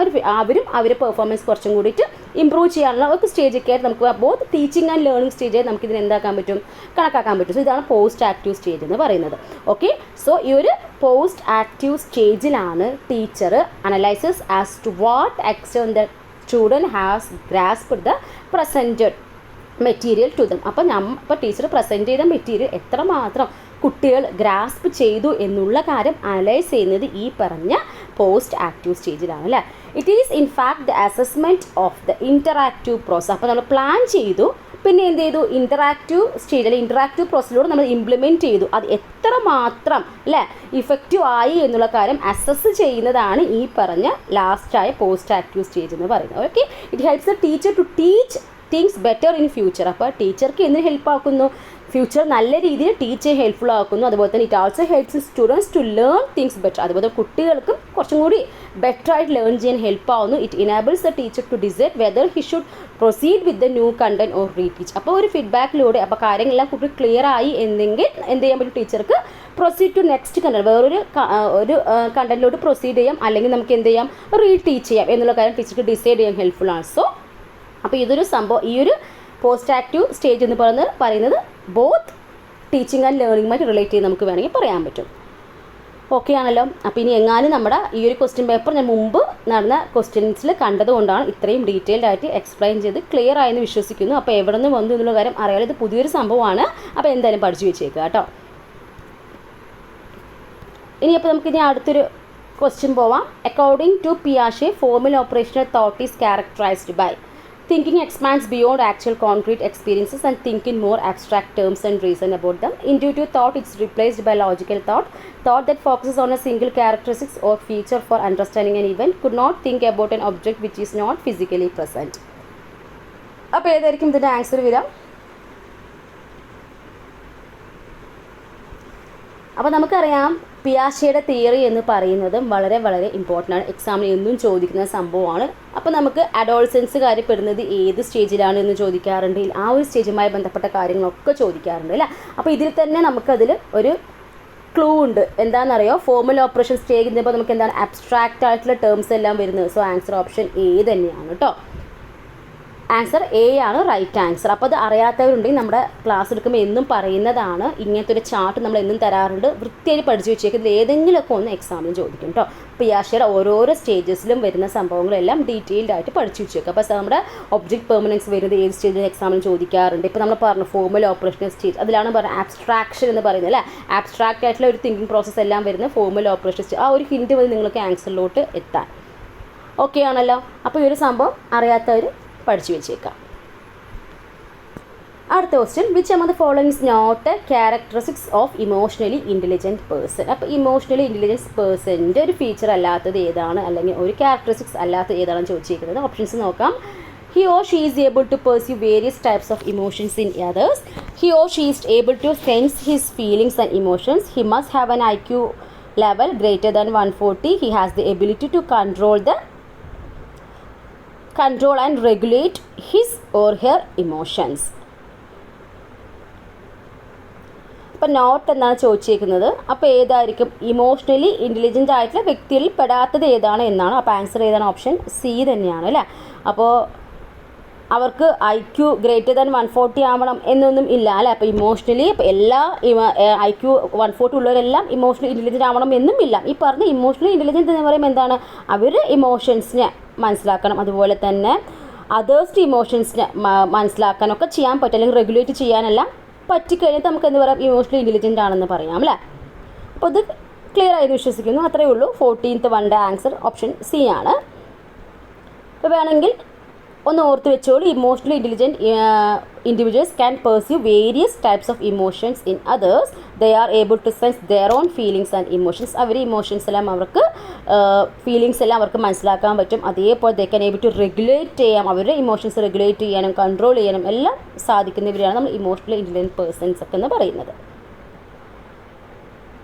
അവരുടെ പെർഫോമൻസ് കുറച്ചും കൂടിയിട്ട് ഇമ്പ്രൂവ് ചെയ്യാനുള്ള ഒരു സ്റ്റേജൊക്കെ ആയിട്ട് നമുക്ക് ബോത്ത് ടീച്ചിങ് ആൻഡ് ലേണിംഗ് സ്റ്റേജായി നമുക്കിതിന് എന്താക്കാൻ പറ്റും? കണക്കാക്കാൻ പറ്റും. സോ ഇതാണ് പോസ്റ്റ് ആക്റ്റീവ് സ്റ്റേജ് എന്ന് പറയുന്നത്. ഓക്കെ, സോ ഈ ഒരു പോസ്റ്റ് ആക്റ്റീവ് സ്റ്റേജിലാണ് teacher analyses as to what extent the student has grasped the presented material to them. അപ്പോൾ ടീച്ചർ പ്രസൻറ്റ് ചെയ്ത മെറ്റീരിയൽ എത്രമാത്രം കുട്ടികൾ ഗ്രാസ്പ് ചെയ്തു എന്നുള്ള കാര്യം അനലൈസ് ചെയ്യുന്നത് ഈ പറഞ്ഞ പോസ്റ്റ് ആക്റ്റീവ് സ്റ്റേജിലാണ് അല്ലേ? It is in fact the assessment of the interactive process. അപ്പോൾ നമ്മൾ പ്ലാൻ ചെയ്തു, പിന്നെ എന്ത് ചെയ്തു? ഇൻ്ററാക്റ്റീവ് സ്റ്റേജ് അല്ലെങ്കിൽ ഇൻ്ററാക്റ്റീവ് പ്രോസസ്സിലൂടെ നമ്മൾ ഇംപ്ലിമെൻറ്റ് ചെയ്തു. അത് എത്രമാത്രം അല്ലേ ഇഫക്റ്റീവ് ആയി എന്നുള്ള കാര്യം അസസ് ചെയ്യുന്നതാണ് ഈ പറഞ്ഞ ലാസ്റ്റായ പോസ്റ്റ് ആക്റ്റീവ് സ്റ്റേജ് എന്ന് പറയുന്നത്. Okay, it helps the teacher to teach things better in future. അപ്പോൾ ടീച്ചർക്ക് എന്തിന് ഹെൽപ്പ് ആക്കുന്നു? ഫ്യൂച്ചർ നല്ല രീതിയിൽ ടീച്ചർ ഹെൽപ്ഫുൾ ആക്കുന്നു. അതുപോലെ തന്നെ it also helps students to learn things better. അതുപോലെ കുട്ടികൾക്കും കുറച്ചും കൂടി ബെറ്റർ ആയിട്ട് ലേൺ ചെയ്യാൻ ഹെൽപ്പ് ആവുന്നു. It enables the teacher to decide whether he should proceed with the new content or reteach. അപ്പോൾ ഒരു ഫീഡ്ബാക്കിലൂടെ അപ്പോൾ കാര്യങ്ങളെല്ലാം കുട്ടി ക്ലിയർ ആയി എന്നെങ്കിൽ എന്ത് ചെയ്യാൻ പറ്റും? ടീച്ചർക്ക് പ്രൊസീഡ് ടു നെക്സ്റ്റ് കണ്ടന്റ്, വേറൊരു കണ്ടന്റിലോട്ട് പ്രൊസീഡ് ചെയ്യാം, അല്ലെങ്കിൽ നമുക്ക് എന്ത് ചെയ്യാം? റീടീച്ച് ചെയ്യാം എന്നുള്ള കാര്യം ടീച്ചർക്ക് ഡിസൈഡ് ചെയ്യാൻ ഹെൽപ്ഫുൾ ആണ്. സോ അപ്പോൾ ഇതൊരു സംഭവം, ഈ ഒരു പോസ്റ്റ് ആക്റ്റീവ് സ്റ്റേജ് എന്ന് പറയുന്നത് ബോത്ത് ടീച്ചിങ് ആൻഡ് ലേണിംഗുമായിട്ട് റിലേറ്റ് ചെയ്ത് നമുക്ക് വേണമെങ്കിൽ പറയാൻ പറ്റും. ഓക്കെ ആണല്ലോ? അപ്പോൾ ഇനി എങ്ങാനും നമ്മുടെ ഈ ഒരു ക്വസ്റ്റ്യൻ പേപ്പർ ഞാൻ മുമ്പ് നടന്ന ക്വസ്റ്റ്യൻസിൽ കണ്ടതുകൊണ്ടാണ് ഇത്രയും ഡീറ്റെയിൽഡ് ആയിട്ട് എക്സ്പ്ലെയിൻ ചെയ്ത് ക്ലിയർ ആയെന്ന് വിശ്വസിക്കുന്നു. അപ്പോൾ എവിടെ നിന്ന് വന്നു എന്നുള്ള കാര്യം അറിയാതെ ഇത് പുതിയൊരു സംഭവമാണ്. അപ്പോൾ എന്തായാലും പഠിച്ചു വെച്ചേക്കുക കേട്ടോ. ഇനിയപ്പോൾ നമുക്കിനി അടുത്തൊരു ക്വസ്റ്റ്യൻ പോവാം. അക്കോർഡിംഗ് ടു പിയാഷെ, formal operational thought is characterised by thinking expands beyond actual concrete experiences and think in more abstract terms and reason about them. Intuitive thought is replaced by logical thought that focuses on a single characteristic or feature for understanding an event, could not think about an object which is not physically present. അപ്പോൾ ഏതായിരിക്കും ഇതിൻ്റെ answer വരിക? അപ്പോൾ നമുക്കറിയാം പിയാഷെയുടെ theory എന്ന് പറയുന്നത് വളരെ വളരെ ഇമ്പോർട്ടൻ്റ് ആണ്. എക്സാമിന് എന്നും ചോദിക്കുന്ന സംഭവമാണ്. അപ്പോൾ നമുക്ക് അഡോൾസൻസുകാർ പെടുന്നത് ഏത് സ്റ്റേജിലാണ് എന്ന് ചോദിക്കാറുണ്ട്. ആ ഒരു സ്റ്റേജുമായി ബന്ധപ്പെട്ട കാര്യങ്ങളൊക്കെ ചോദിക്കാറുണ്ട് അല്ലേ? അപ്പോൾ ഇതിൽ തന്നെ നമുക്കതിൽ ഒരു ക്ലൂ ഉണ്ട്. എന്താണെന്നറിയോ, ഫോർമൽ ഓപ്പറേഷൻസ് ചെയ്യുമ്പോൾ നമുക്ക് എന്താണ് അബ്സ്ട്രാക്റ്റ് ആയിട്ടുള്ള ടേംസ് എല്ലാം വരുന്നത്. സോ ആൻസർ ഓപ്ഷൻ എ തന്നെയാണ് കേട്ടോ. ആൻസർ എ ആണ് റൈറ്റ് ആൻസർ. അപ്പോൾ അത് അറിയാത്തവരുണ്ടെങ്കിൽ നമ്മുടെ ക്ലാസ് എടുക്കുമ്പോൾ എന്നും പറയുന്നതാണ്, ഇങ്ങനത്തെ ഒരു ചാർട്ട് നമ്മൾ എന്നും തരാറുണ്ട്. വൃത്തിയായി പഠിച്ചു വെച്ചേക്കുന്നത് ഏതെങ്കിലുമൊക്കെ ഒന്ന് എക്സാമിന് ചോദിക്കും കേട്ടോ. പിയാഷയുടെ ഓരോരോ സ്റ്റേജസിലും വരുന്ന സംഭവങ്ങളെല്ലാം ഡീറ്റെയിൽഡ് ആയിട്ട് പഠിച്ചു വെച്ചേക്കും. അപ്പോൾ നമ്മുടെ ഒബ്ജക്റ്റ് പെർമനൻസ് വരുന്നത് ഏത് സ്റ്റേജിൽ എക്സാമിന് ചോദിക്കാറുണ്ട്. ഇപ്പോൾ നമ്മൾ പറഞ്ഞു ഫോർമൽ ഓപ്പറേഷണൽ സ്റ്റേജ്, അതിലാണ് പറഞ്ഞത് ആബ്സ്ട്രാക്ഷൻ എന്ന് പറയുന്നത് അല്ലേ. ആബ്സ്ട്രാക്റ്റ് ആയിട്ടുള്ള ഒരു തിങ്കിങ് പ്രോസസ്സ് എല്ലാം വരുന്നത് ഫോർമൽ ഓപ്പറേഷൻ സ്റ്റേജ്. ആ ഒരു ഹിൻറ്റ് മതി നിങ്ങൾക്ക് ആൻസറിലോട്ട് എത്താൻ. ഓക്കെ ആണല്ലോ. അപ്പോൾ ഈ ഒരു സംഭവം അറിയാത്തവർ പഠിച്ചു വെച്ചേക്കാം. അടുത്ത question, which among the following is not a characteristics of emotionally intelligent person. അപ്പോൾ ഇമോഷണലി ഇൻ്റലിജൻസ് പേഴ്സൻ്റെ ഒരു ഫീച്ചർ അല്ലാത്തത് ഏതാണ്, അല്ലെങ്കിൽ ഒരു ക്യാരക്ടറിസ്റ്റിക്സ് അല്ലാത്തത് ഏതാണെന്ന് ചോദിച്ചിരിക്കുന്നത്. ഓപ്ഷൻസ് നോക്കാം. He or she is able to pursue various types of emotions in others. He or she is able to sense his feelings and emotions. He must have an IQ level greater than 140. He has the ability to control and regulate his or her emotions. അപ്പോൾ not എന്നാണ് ചോദിച്ചിരിക്കുന്നത്. അപ്പോൾ ഏതായിരിക്കും emotionally intelligent ആയിട്ടുള്ള വ്യക്തികളിൽ പെടാത്തത് ഏതാണ് എന്നാണ്. അപ്പോൾ ആൻസർ ഏതാണ്? ഓപ്ഷൻ സി തന്നെയാണ് അല്ലേ. അപ്പോൾ അവർക്ക് IQ ഗ്രേറ്റർ ദാൻ 140 ആവണം എന്നൊന്നും ഇല്ല അല്ലേ. അപ്പോൾ ഇമോഷണലി ഇപ്പോൾ എല്ലാ IQ 140 ഉള്ളവരെല്ലാം ഇമോഷണലി ഇൻ്റലിജൻ്റ് ആവണം എന്നും ഇല്ല. ഈ പറഞ്ഞ ഇമോഷണലി ഇൻ്റലിജൻ്റ് എന്ന് പറയുമ്പോൾ എന്താണ്, അവർ ഇമോഷൻസിനെ മനസ്സിലാക്കണം, അതുപോലെ തന്നെ അതേഴ്സിൻ്റെ ഇമോഷൻസിനെ മനസ്സിലാക്കാനൊക്കെ ചെയ്യാൻ പറ്റും, അല്ലെങ്കിൽ റെഗുലേറ്റ് ചെയ്യാനെല്ലാം പറ്റിക്കഴിഞ്ഞിട്ട് നമുക്ക് എന്ത് പറയാം, ഇമോഷണലി ഇൻ്റലിജൻ്റ് ആണെന്ന് പറയാം അല്ലേ. അപ്പോൾ ഇത് ക്ലിയർ ആയി വിശ്വസിക്കുന്നു. അത്രയേ ഉള്ളൂ. 14th വൺൻ്റെ ആൻസർ ഓപ്ഷൻ സി ആണ്. ഇപ്പോൾ വേണമെങ്കിൽ ഒന്ന് ഓർത്ത് വെച്ചോളൂ, emotionally intelligent individuals can pursue various types of emotions in others. They are able to sense their own feelings and emotions. അവർ ഇമോഷൻസ് എല്ലാം അവർക്ക് ഫീലിങ്സ് എല്ലാം അവർക്ക് മനസ്സിലാക്കാൻ പറ്റും. അതേപോലെ they can able to regulate ചെയ്യാം, അവരുടെ ഇമോഷൻസ് റെഗുലേറ്റ് ചെയ്യാനും കൺട്രോൾ ചെയ്യാനും എല്ലാം സാധിക്കുന്നവരാണ് നമ്മൾ ഇമോഷണലി ഇൻ്റലിജൻറ്റ് പേഴ്സൺസ് ഒക്കെ എന്ന് പറയുന്നത്.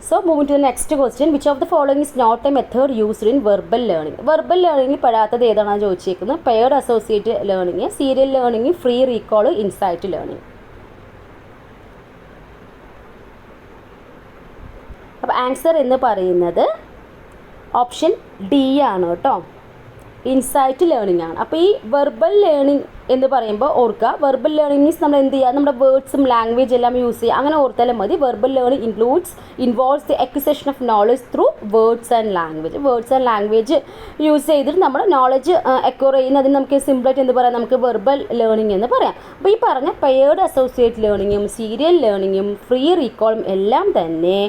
So moving to the next question, which of the following is not a method used in verbal learning? Verbal learning പെടാത്തത് ഏതാണെന്ന് ചോദിച്ചിരിക്കുന്നത്. Paired associate learning, serial learning, free recall, insight learning. അപ്പോൾ answer എന്ന് പറയുന്നത് option D ആണ് കേട്ടോ. Insight learning ആണ്. അപ്പോൾ ഈ വെർബൽ ലേണിംഗ് എന്ന് പറയുമ്പോൾ ഓർക്കുക, വെർബൽ ലേണിംഗ് മീൻസ് നമ്മൾ എന്ത് ചെയ്യുക, നമ്മുടെ വേർഡ്സും ലാംഗ്വേജ് എല്ലാം യൂസ് ചെയ്യുക, അങ്ങനെ ഓർത്താലും മതി. Verbal learning involves the acquisition of knowledge through words and language. Words and language use ചെയ്തിട്ട് നമ്മുടെ നോളജ് അക്വയർ ചെയ്യുന്നതിന് നമുക്ക് സിമ്പിളായിട്ട് എന്ത് പറയാം, നമുക്ക് വെർബൽ ലേണിംഗ് എന്ന് പറയാം. അപ്പോൾ ഈ പറഞ്ഞ പെയർഡ് അസോസിയേറ്റ് ലേണിങ്ങും സീരിയൽ ലേണിങ്ങും ഫ്രീ റീകോളും എല്ലാം തന്നെ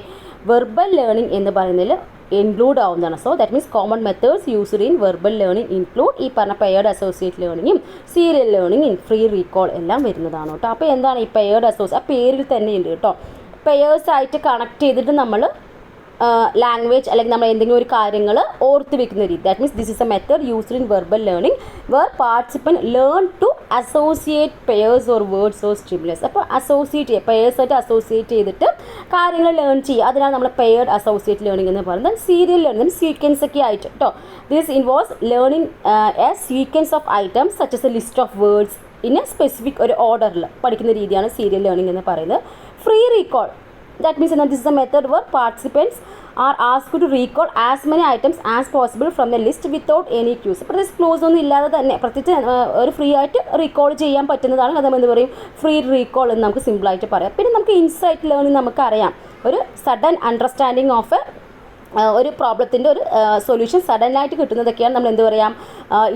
വെർബൽ ലേണിംഗ് എന്ന് പറയുന്നതിൽ ഇൻക്ലൂഡ് ആവുന്നതാണ്. So that means common methods used in verbal learning include ഈ പറഞ്ഞ പെയർഡ് അസോസിയേറ്റ് ലേണിങ്ങും സീരിയൽ ലേണിംഗ് ഫ്രീ റീകോൾ എല്ലാം വരുന്നതാണ് കേട്ടോ. അപ്പോൾ എന്താണ് ഈ പെയർഡ് അസോസിയേറ്റ്, ആ പേരിൽ തന്നെ ഉണ്ട് കേട്ടോ. പെയേഴ്സായിട്ട് കണക്ട് ചെയ്തിട്ട് നമ്മൾ ലാംഗ്വേജ് അല്ലെങ്കിൽ നമ്മൾ എന്തെങ്കിലും ഒരു കാര്യങ്ങൾ ഓർത്ത് വെക്കുന്ന രീതി. That means this is a method used in verbal learning where participant learn to associate pairs or words or stimulus. അപ്പോൾ അസോസിയേറ്റ് ചെയ്യുക, പെയേഴ്സായിട്ട് അസോസിയേറ്റ് ചെയ്തിട്ട് കാര്യങ്ങൾ ലേൺ ചെയ്യുക, അതിനാണ് നമ്മൾ പെയർഡ് അസോസിയേറ്റ് ലേണിംഗ് എന്ന് പറയുന്നത്. സീരിയൽ ലേണിംഗ് സീക്വൻസ് ഒക്കെ ആയിട്ട് കേട്ടോ. This involves learning A sequence of items such as A list of words in A specific ഒരു ഓർഡറിൽ പഠിക്കുന്ന രീതിയാണ് സീരിയൽ ലേണിംഗ് എന്ന് പറയുന്നത്. Free recall, that means this is a method where participants are asked to recall as many items as possible from the list without any clues. അപ്പോൾ this clues ഒന്നും ഇല്ലാതെ തന്നെ പ്രത്യേകിച്ച് ഒരു ഫ്രീ ആയിട്ട് റീകോൾ ചെയ്യാൻ പറ്റുന്നതാണ്. അത് നമ്മൾ എന്ത് പറയും, ഫ്രീ റീകോൾ എന്ന് നമുക്ക് സിമ്പിളായിട്ട് പറയാം. പിന്നെ നമുക്ക് ഇൻസൈറ്റ് ലേണിംഗ് നമുക്കറിയാം, ഒരു സഡൻ അണ്ടർസ്റ്റാൻഡിങ് ഓഫ് ഒരു പ്രോബ്ലത്തിൻ്റെ ഒരു സൊല്യൂഷൻ സഡനായിട്ട് കിട്ടുന്നതൊക്കെയാണ് നമ്മൾ എന്ത് പറയാം,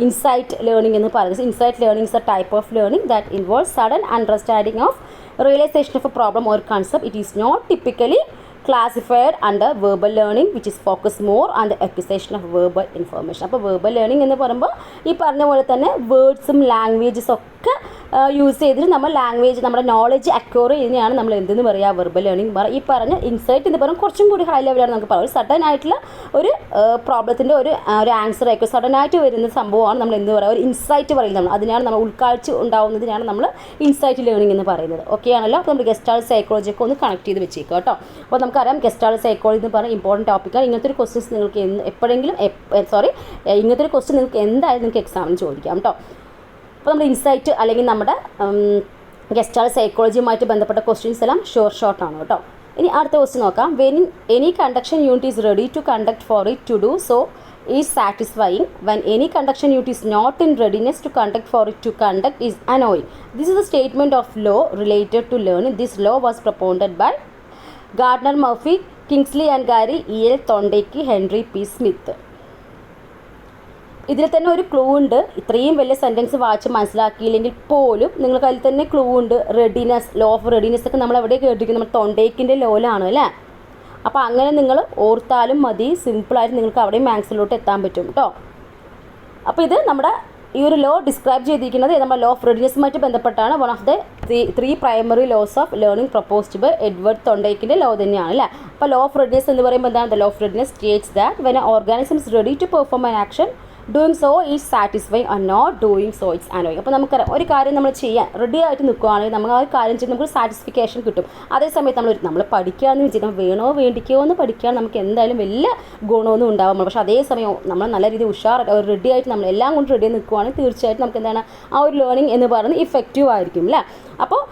ഇൻസൈറ്റ് ലേണിംഗ് എന്ന് പറയുന്നത്. Insight learning is a type of learning that involves sudden understanding of realization of a problem or concept. It is not typically classified under verbal learning which is focused more on the acquisition of verbal information. അപ്പോൾ verbal learning എന്ന് പറയുമ്പോൾ ഈ പറഞ്ഞ പോലെ തന്നെ വേർഡ്സും ലാംഗ്വേജസും ഒക്കെ use ചെയ്തിട്ട് നമ്മൾ ലാംഗ്വേജ് നമ്മുടെ നോളജ് അക്വയർ ചെയ്യുന്നതാണ് നമ്മൾ എന്തെന്ന് പറയുക, വെർബൽ ലേണിംഗ് പറയുക. ഈ പറഞ്ഞ ഇൻസൈറ്റ് എന്ന് പറയുമ്പോൾ കുറച്ചും കൂടി ഹൈ ലെവലാണ് നമുക്ക് പറയാം. ഒരു സഡൻ ആയിട്ടുള്ള ഒരു പ്രോബ്ലത്തിൻ്റെ ഒരു ആൻസർ ആയിരിക്കും, സഡനായിട്ട് വരുന്ന സംഭവമാണ് നമ്മൾ എന്ത് പറയുക, ഒരു ഇൻസൈറ്റ് പറയുന്നത്. അതിനാണ് നമ്മൾ ഉൾക്കാഴ്ച ഉണ്ടാവുന്നതിനാണ് നമ്മൾ ഇൻസൈറ്റ് ലേണിംഗ് എന്ന് പറയുന്നത്. ഓക്കെ ആണല്ലോ. അപ്പോൾ നമ്മൾ ഗസ്റ്റാൾട്ട് സൈക്കോളജി ഒക്കെ ഒന്ന് കണക്ട് ചെയ്ത് വെച്ചേക്കുക കേട്ടോ. അപ്പോൾ നമുക്കറിയാം ഗസ്റ്റാൾട്ട് സൈക്കോളജി എന്ന് പറഞ്ഞാൽ ഇമ്പോർട്ടൻറ്റ് ടോപ്പിക്കാണ്. ഇങ്ങനത്തെ ഒരു ക്വസ്റ്റ്യൻസ് നിങ്ങൾക്ക് ഇങ്ങനത്തെ ഒരു ക്വസ്റ്റ്യൻ നിങ്ങൾക്ക് എന്തായാലും നിങ്ങൾക്ക് എക്സാമിന് ചോദിക്കാം കേട്ടോ. അപ്പോൾ നമ്മുടെ ഇൻസൈറ്റ് അല്ലെങ്കിൽ നമ്മുടെ ഗസ്റ്റാൾട്ട് സൈക്കോളജിയുമായിട്ട് ബന്ധപ്പെട്ട ക്വസ്റ്റ്യൻസ് എല്ലാം ഷോർട്ടാണ് കേട്ടോ. ഇനി അടുത്ത ക്വസ്റ്റ്യൻ നോക്കാം. When any conduction unit is ready to conduct for it to do so is satisfying, when any conduction unit is not in readiness to conduct for it to conduct is annoying. This is a statement of law related to learning. This law was propounded by Gardner Murphy, Kingsley and Gary, E.L. Thorndike, Henry P. Smith. ഇതിൽ തന്നെ ഒരു clue ഉണ്ട്. ഇത്രയും വലിയ sentence വായിച്ച് മനസ്സിലാക്കിയില്ലെങ്കിൽ പോലും നിങ്ങൾക്ക് അതിൽ തന്നെ ക്ലൂ ഉണ്ട്. റെഡിനെസ്, ലോ ഓഫ് റെഡിനെസ് ഒക്കെ നമ്മൾ എവിടെ കേട്ടിരിക്കുന്നത്? നമ്മൾ തൊണ്ടേക്കിൻ്റെ ലോയിലാണ് അല്ലേ. അപ്പോൾ അങ്ങനെ നിങ്ങൾ ഓർത്താലും മതി, സിമ്പിളായിട്ട് നിങ്ങൾക്ക് അവിടെയും മാത്സിലോട്ട് എത്താൻ പറ്റും കേട്ടോ. അപ്പോൾ ഇത് നമ്മുടെ ഈ ഒരു ലോ ഡിസ്ക്രൈബ് ചെയ്തിരിക്കുന്നത് നമ്മുടെ ലോ ഓഫ് റെഡിനെസ്സുമായിട്ട് ബന്ധപ്പെട്ടാണ്. One of the three primary laws of learning proposed by Edward തൊണ്ടേക്കിൻ്റെ ലോ തന്നെയാണ് അല്ലേ. അപ്പോൾ ലോ ഓഫ് റെഡിനെസ് എന്ന് പറയുമ്പോൾ എന്താണ്? The law of readiness states that when organism is ready to perform an action doing so is satisfying and not doing so it's annoying. അപ്പോൾ നമുക്കറിയാം ഒരു കാര്യം നമ്മൾ ചെയ്യാൻ റെഡി ആയിട്ട് നിൽക്കുകയാണെങ്കിൽ നമ്മൾ ആ ഒരു കാര്യം ചെയ്ത് നമുക്ക് സാറ്റിസ്ഫിക്കേഷൻ കിട്ടും. അതേസമയത്ത് നമ്മൾ പഠിക്കുകയെന്ന് വെച്ചാൽ വേണോ വേണ്ടിക്കോ എന്ന് പഠിക്കാൻ നമുക്ക് എന്തായാലും വലിയ ഗുണമൊന്നും ഉണ്ടാകും. പക്ഷേ അതേസമയം നമ്മൾ നല്ല രീതിയിൽ ഉഷാറായിട്ട് റെഡി ആയിട്ട് നമ്മൾ എല്ലാം കൊണ്ട് റെഡി നിൽക്കുകയാണെങ്കിൽ തീർച്ചയായിട്ടും നമുക്ക് എന്താണ് ആ ഒരു ലേണിംഗ് എന്ന് പറയുന്നത് ഇഫക്റ്റീവ് ആയിരിക്കും അല്ലേ. അപ്പോൾ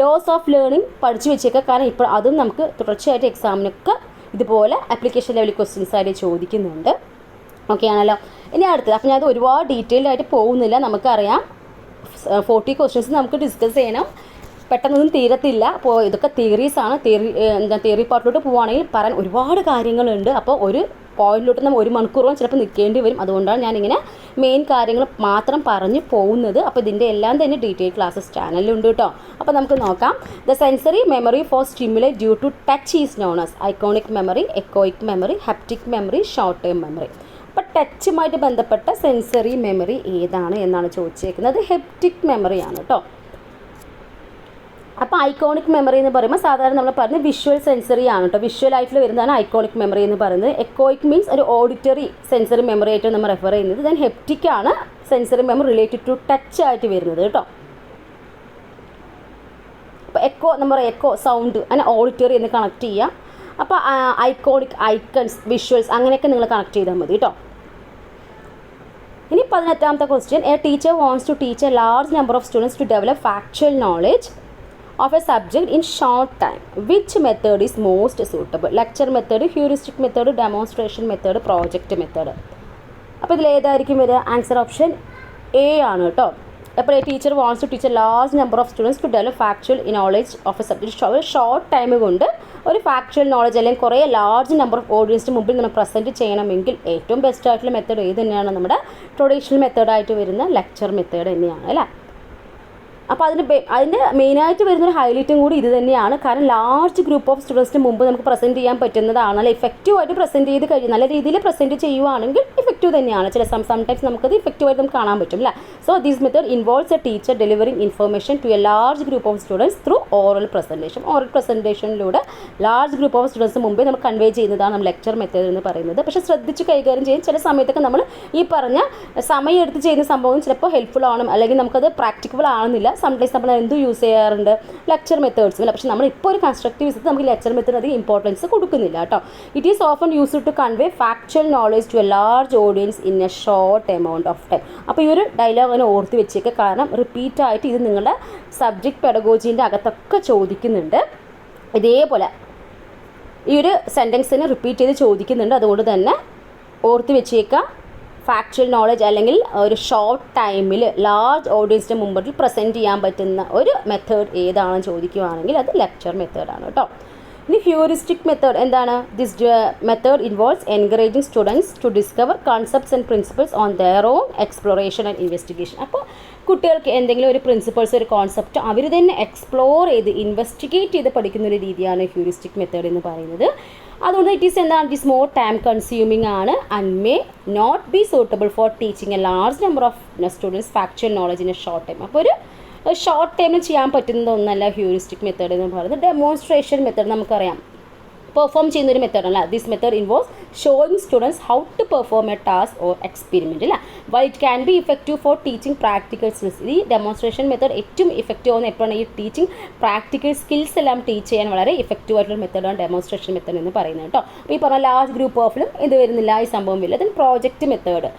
ലോസ് ഓഫ് ലേണിംഗ് പഠിച്ചു വെച്ചേക്കുക. കാരണം ഇപ്പോൾ അതും നമുക്ക് തുടർച്ചയായിട്ട് എക്സാമിനൊക്കെ ഇതുപോലെ ആപ്ലിക്കേഷൻ ലെവൽ ക്വസ്റ്റ്യൻസ് ആയിട്ട് ചോദിക്കുന്നുണ്ട്. ഓക്കെ ആണല്ലോ. ഇനി അടുത്തത്, അപ്പോൾ ഞാനത് ഒരുപാട് ഡീറ്റെയിൽഡ് ആയിട്ട് പോകുന്നില്ല. നമുക്കറിയാം 40 ക്വസ്റ്റ്യൻസ് നമുക്ക് ഡിസ്കസ് ചെയ്യണം, പെട്ടെന്നൊന്നും തീരത്തില്ല. അപ്പോൾ ഇതൊക്കെ തിയറീസാണ്. തിയറി പാർട്ടിലോട്ട് പോവുകയാണെങ്കിൽ പറയാൻ ഒരുപാട് കാര്യങ്ങളുണ്ട്. അപ്പോൾ ഒരു പോയിന്റിലോട്ട് നമ്മൾ 1 മണിക്കൂറോളം ചിലപ്പോൾ നിൽക്കേണ്ടി വരും. അതുകൊണ്ടാണ് ഞാനിങ്ങനെ മെയിൻ കാര്യങ്ങൾ മാത്രം പറഞ്ഞു പോകുന്നത്. അപ്പോൾ ഇതിൻ്റെ എല്ലാം തന്നെ ഡീറ്റെയിൽ ക്ലാസ്സസ് ചാനലിലുണ്ട് കേട്ടോ. അപ്പോൾ നമുക്ക് നോക്കാം. The sensory memory for stimulate due to touch is known as iconic memory, echoic memory, haptic memory, short term memory. അപ്പോൾ ടച്ചുമായിട്ട് ബന്ധപ്പെട്ട സെൻസറി മെമ്മറി ഏതാണ് എന്നാണ് ചോദിച്ചേക്കുന്നത്. ഹെപ്റ്റിക് മെമ്മറിയാണ് കേട്ടോ. അപ്പോൾ ഐക്കോണിക് മെമ്മറി എന്ന് പറയുമ്പോൾ സാധാരണ നമ്മൾ പറയുന്നത് വിഷ്വൽ സെൻസറി ആണ് കേട്ടോ. വിഷ്വൽ ആയിട്ട് വരുന്നതാണ് ഐക്കോണിക് മെമ്മറി എന്ന് പറയുന്നത്. എക്കോയിക് മീൻസ് ഒരു ഓഡിറ്ററി സെൻസറി മെമ്മറി ആയിട്ട് നമ്മൾ റെഫർ ചെയ്യുന്നത്. ദെൻ ഹെപ്റ്റിക് ആണ് sensory memory related to touch ആയിട്ട് വരുന്നത് കേട്ടോ. അപ്പോൾ എക്കോ സൗണ്ട് അങ്ങനെ ഓഡിറ്ററി എന്ന് കണക്ട് ചെയ്യാം. അപ്പോൾ ഐക്കോണിക്, ഐക്കൺസ്, വിഷ്വൽസ് അങ്ങനെയൊക്കെ നിങ്ങൾ കണക്ട് ചെയ്താൽ മതി കേട്ടോ. ഇനി 18ാമത്തെ question. A teacher wants to teach a large number of students to develop factual knowledge of a subject in short time. Which method is most suitable? Lecture method, heuristic method, demonstration method, project method. അപ്പോൾ ഇതിൽ ഏതായിരിക്കും വരിക? Answer option A ആണ് കേട്ടോ. അപ്പോൾ a teacher wants to teach a large number of students to develop factual knowledge of a subject. Short time കൊണ്ട് ഒരു factual knowledge അല്ലെങ്കിൽ കുറേ ലാർജ് നമ്പർ ഓഫ് ഓഡിയൻസിന് മുമ്പിൽ നമ്മൾ പ്രസൻറ്റ് ചെയ്യണമെങ്കിൽ ഏറ്റവും ബെസ്റ്റ് ആയിട്ടുള്ള മെത്തേഡ് ഏത് തന്നെയാണ്? നമ്മുടെ ട്രഡീഷണൽ മെത്തേഡായിട്ട് വരുന്ന ലെക്ചർ മെത്തേഡ് തന്നെയാണ് അല്ലേ. അപ്പോൾ അതിൻ്റെ മെയിനായിട്ട് വരുന്നൊരു ഹൈലൈറ്റും കൂടി ഇത് തന്നെയാണ്. കാരണം ലാർജ് ഗ്രൂപ്പ് ഓഫ് സ്റ്റുഡൻസിന് മുമ്പ് നമുക്ക് പ്രസൻറ്റ് ചെയ്യാൻ പറ്റുന്നതാണ്. നല്ല ഇഫക്റ്റീവായിട്ട് പ്രസൻറ്റ് ചെയ്ത് കഴിഞ്ഞ് നല്ല രീതിയിൽ പ്രസൻറ്റ് ചെയ്യുവാണെങ്കിൽ ഇഫക്റ്റീവ് തന്നെയാണ്. സംടൈംസ് നമുക്കത് ഇഫക്റ്റീവായിട്ട് നമുക്ക് കാണാൻ പറ്റും അല്ലേ. So this method involves a teacher delivering information to a large group of students through oral presentation. Oral പ്രസൻറ്റേഷനിലൂടെ ലാർജ് ഗ്രൂപ്പ് ഓഫ് സ്റ്റുഡൻസ് മുമ്പേ നമുക്ക് കൺവേ ചെയ്യുന്നതാണ് നമ്മൾ ലെക്ചർ മെത്തേഡ് എന്ന് പറയുന്നത്. പക്ഷേ ശ്രദ്ധിച്ച് കൈകാര്യം ചെയ്യും. ചില സമയത്തൊക്കെ നമ്മൾ ഈ പറഞ്ഞ സമയം എടുത്ത് ചെയ്യുന്ന സംഭവം ചിലപ്പോൾ ഹെൽപ്ഫുൾ ആണ്, അല്ലെങ്കിൽ നമുക്കത് പ്രാക്ടിക്കബിൾ ആണെന്നില്ല. സംടൈംസ് നമ്മൾ എന്ത് യൂസ് ചെയ്യാറുണ്ട്? ലെക്ചർ മെത്തേഡ്സ് അല്ല. പക്ഷേ നമ്മളിപ്പോൾ ഒരു കൺസ്ട്രക്റ്റീവ് വിസിറ്റ് നമുക്ക് ലെക്ചർ മെത്തേഡ് അധികം ഇമ്പോർട്ടൻസ് കൊടുക്കുന്നില്ല കേട്ടോ. It is often used to convey factual knowledge to a large audience in a short amount of time. അപ്പോൾ ഈ ഒരു ഡയലോഗ് അങ്ങനെ ഓർത്ത് വെച്ചേക്കുക. കാരണം റിപ്പീറ്റായിട്ട് ഇത് നിങ്ങളുടെ സബ്ജക്റ്റ് പെഡഗോജീൻ്റെ അകത്തൊക്കെ ചോദിക്കുന്നുണ്ട്. ഇതേപോലെ ഈ ഒരു സെൻറ്റൻസിനെ റിപ്പീറ്റ് ചെയ്ത് ചോദിക്കുന്നുണ്ട്. അതുകൊണ്ട് തന്നെ ഓർത്ത് വെച്ചേക്കുക. ഫാക്ച്വൽ നോളജ് അല്ലെങ്കിൽ ഒരു ഷോർട്ട് ടൈമിൽ ലാർജ് ഓഡിയൻസിൻ്റെ മുമ്പിൽ പ്രസൻറ്റ് ചെയ്യാൻ പറ്റുന്ന ഒരു മെത്തേഡ് ഏതാണെന്ന് ചോദിക്കുകയാണെങ്കിൽ അത് ലെക്ചർ മെത്തേഡാണ് കേട്ടോ. ഇനി ഹ്യൂറിസ്റ്റിക് മെത്തേഡ് എന്താണ്? This method involves encouraging students to discover concepts and principles on their own exploration and investigation. അപ്പോൾ കുട്ടികൾക്ക് എന്തെങ്കിലും ഒരു പ്രിൻസിപ്പിൾസ്, ഒരു കോൺസെപ്റ്റ് അവർ തന്നെ എക്സ്പ്ലോർ ചെയ്ത് ഇൻവെസ്റ്റിഗേറ്റ് ചെയ്ത് പഠിക്കുന്ന ഒരു രീതിയാണ് ഹ്യൂറിസ്റ്റിക് മെത്തേഡ് എന്ന് പറയുന്നത്. അതുകൊണ്ട് ഇറ്റ് ഈസ് എന്താണ്? It is more time consuming ആണ് and may not be suitable for teaching a large number of students factual knowledge in a short time. അപ്പോൾ ഒരു ഷോർട്ട് ടൈമിൽ ചെയ്യാൻ പറ്റുന്ന ഒന്നല്ല ഹ്യൂറിസ്റ്റിക് മെത്തേഡ് എന്ന് പറയുന്നത്. ഡെമോൺസ്ട്രേഷൻ മെത്തേഡ് നമുക്കറിയാം പെർഫോം ചെയ്യുന്നൊരു മെത്തേഡല്ല. This method involves showing students how to perform a task or experiment അല്ല. Why it can be effective for teaching practical skills. ഈ ഡെമോൺസ്ട്രേഷൻ മെത്തേഡ് ഏറ്റവും ഇഫക്റ്റീവ് ആവുന്ന എപ്പോഴാണ്? ഈ ടീച്ചിങ് പ്രാക്ടിക്കൽ സ്കിൽസ് എല്ലാം ടീച്ച് ചെയ്യാൻ വളരെ ഇഫക്റ്റീവ് ആയിട്ടുള്ള മെത്തേഡാണ് ഡെമോൺസ്ട്രേഷൻ മെത്തേഡ് എന്ന് പറയുന്നത് കേട്ടോ. അപ്പോൾ ഈ പറഞ്ഞ ലാർജ് ഗ്രൂപ്പ് ഓഫിലും ഇത് വരുന്നില്ല, ഈ സംഭവം ഇല്ല. Then project method.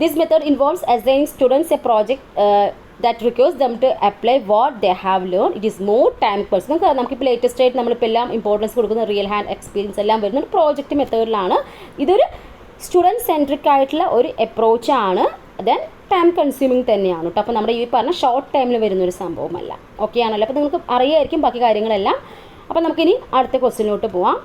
This method involves assigning students a project that requires them to apply what they have learn. It is more time person. നമുക്കിപ്പോൾ ലേറ്റസ്റ്റ് ആയിട്ട് നമ്മളിപ്പോൾ എല്ലാം ഇമ്പോർട്ടൻസ് കൊടുക്കുന്ന റിയൽ ഹാൻഡ് എക്സ്പീരിയൻസ് എല്ലാം വരുന്നത് പ്രോജക്റ്റ് മെത്തേഡിലാണ്. ഇതൊരു സ്റ്റുഡൻറ്റ് സെൻട്രിക് ആയിട്ടുള്ള ഒരു അപ്രോച്ചാണ്. ദെൻ ടൈം കൺസ്യൂമിങ് തന്നെയാണ് കേട്ടോ. അപ്പോൾ നമ്മുടെ ഈ പറഞ്ഞ ഷോർട്ട് ടൈമിൽ വരുന്നൊരു സംഭവമല്ല. ഓക്കെ ആണല്ലോ. അപ്പോൾ നിങ്ങൾക്ക് അറിയായിരിക്കും ബാക്കി കാര്യങ്ങളെല്ലാം. അപ്പോൾ നമുക്കിനി അടുത്ത ക്വസ്റ്റ്യനിലോട്ട് പോവാം.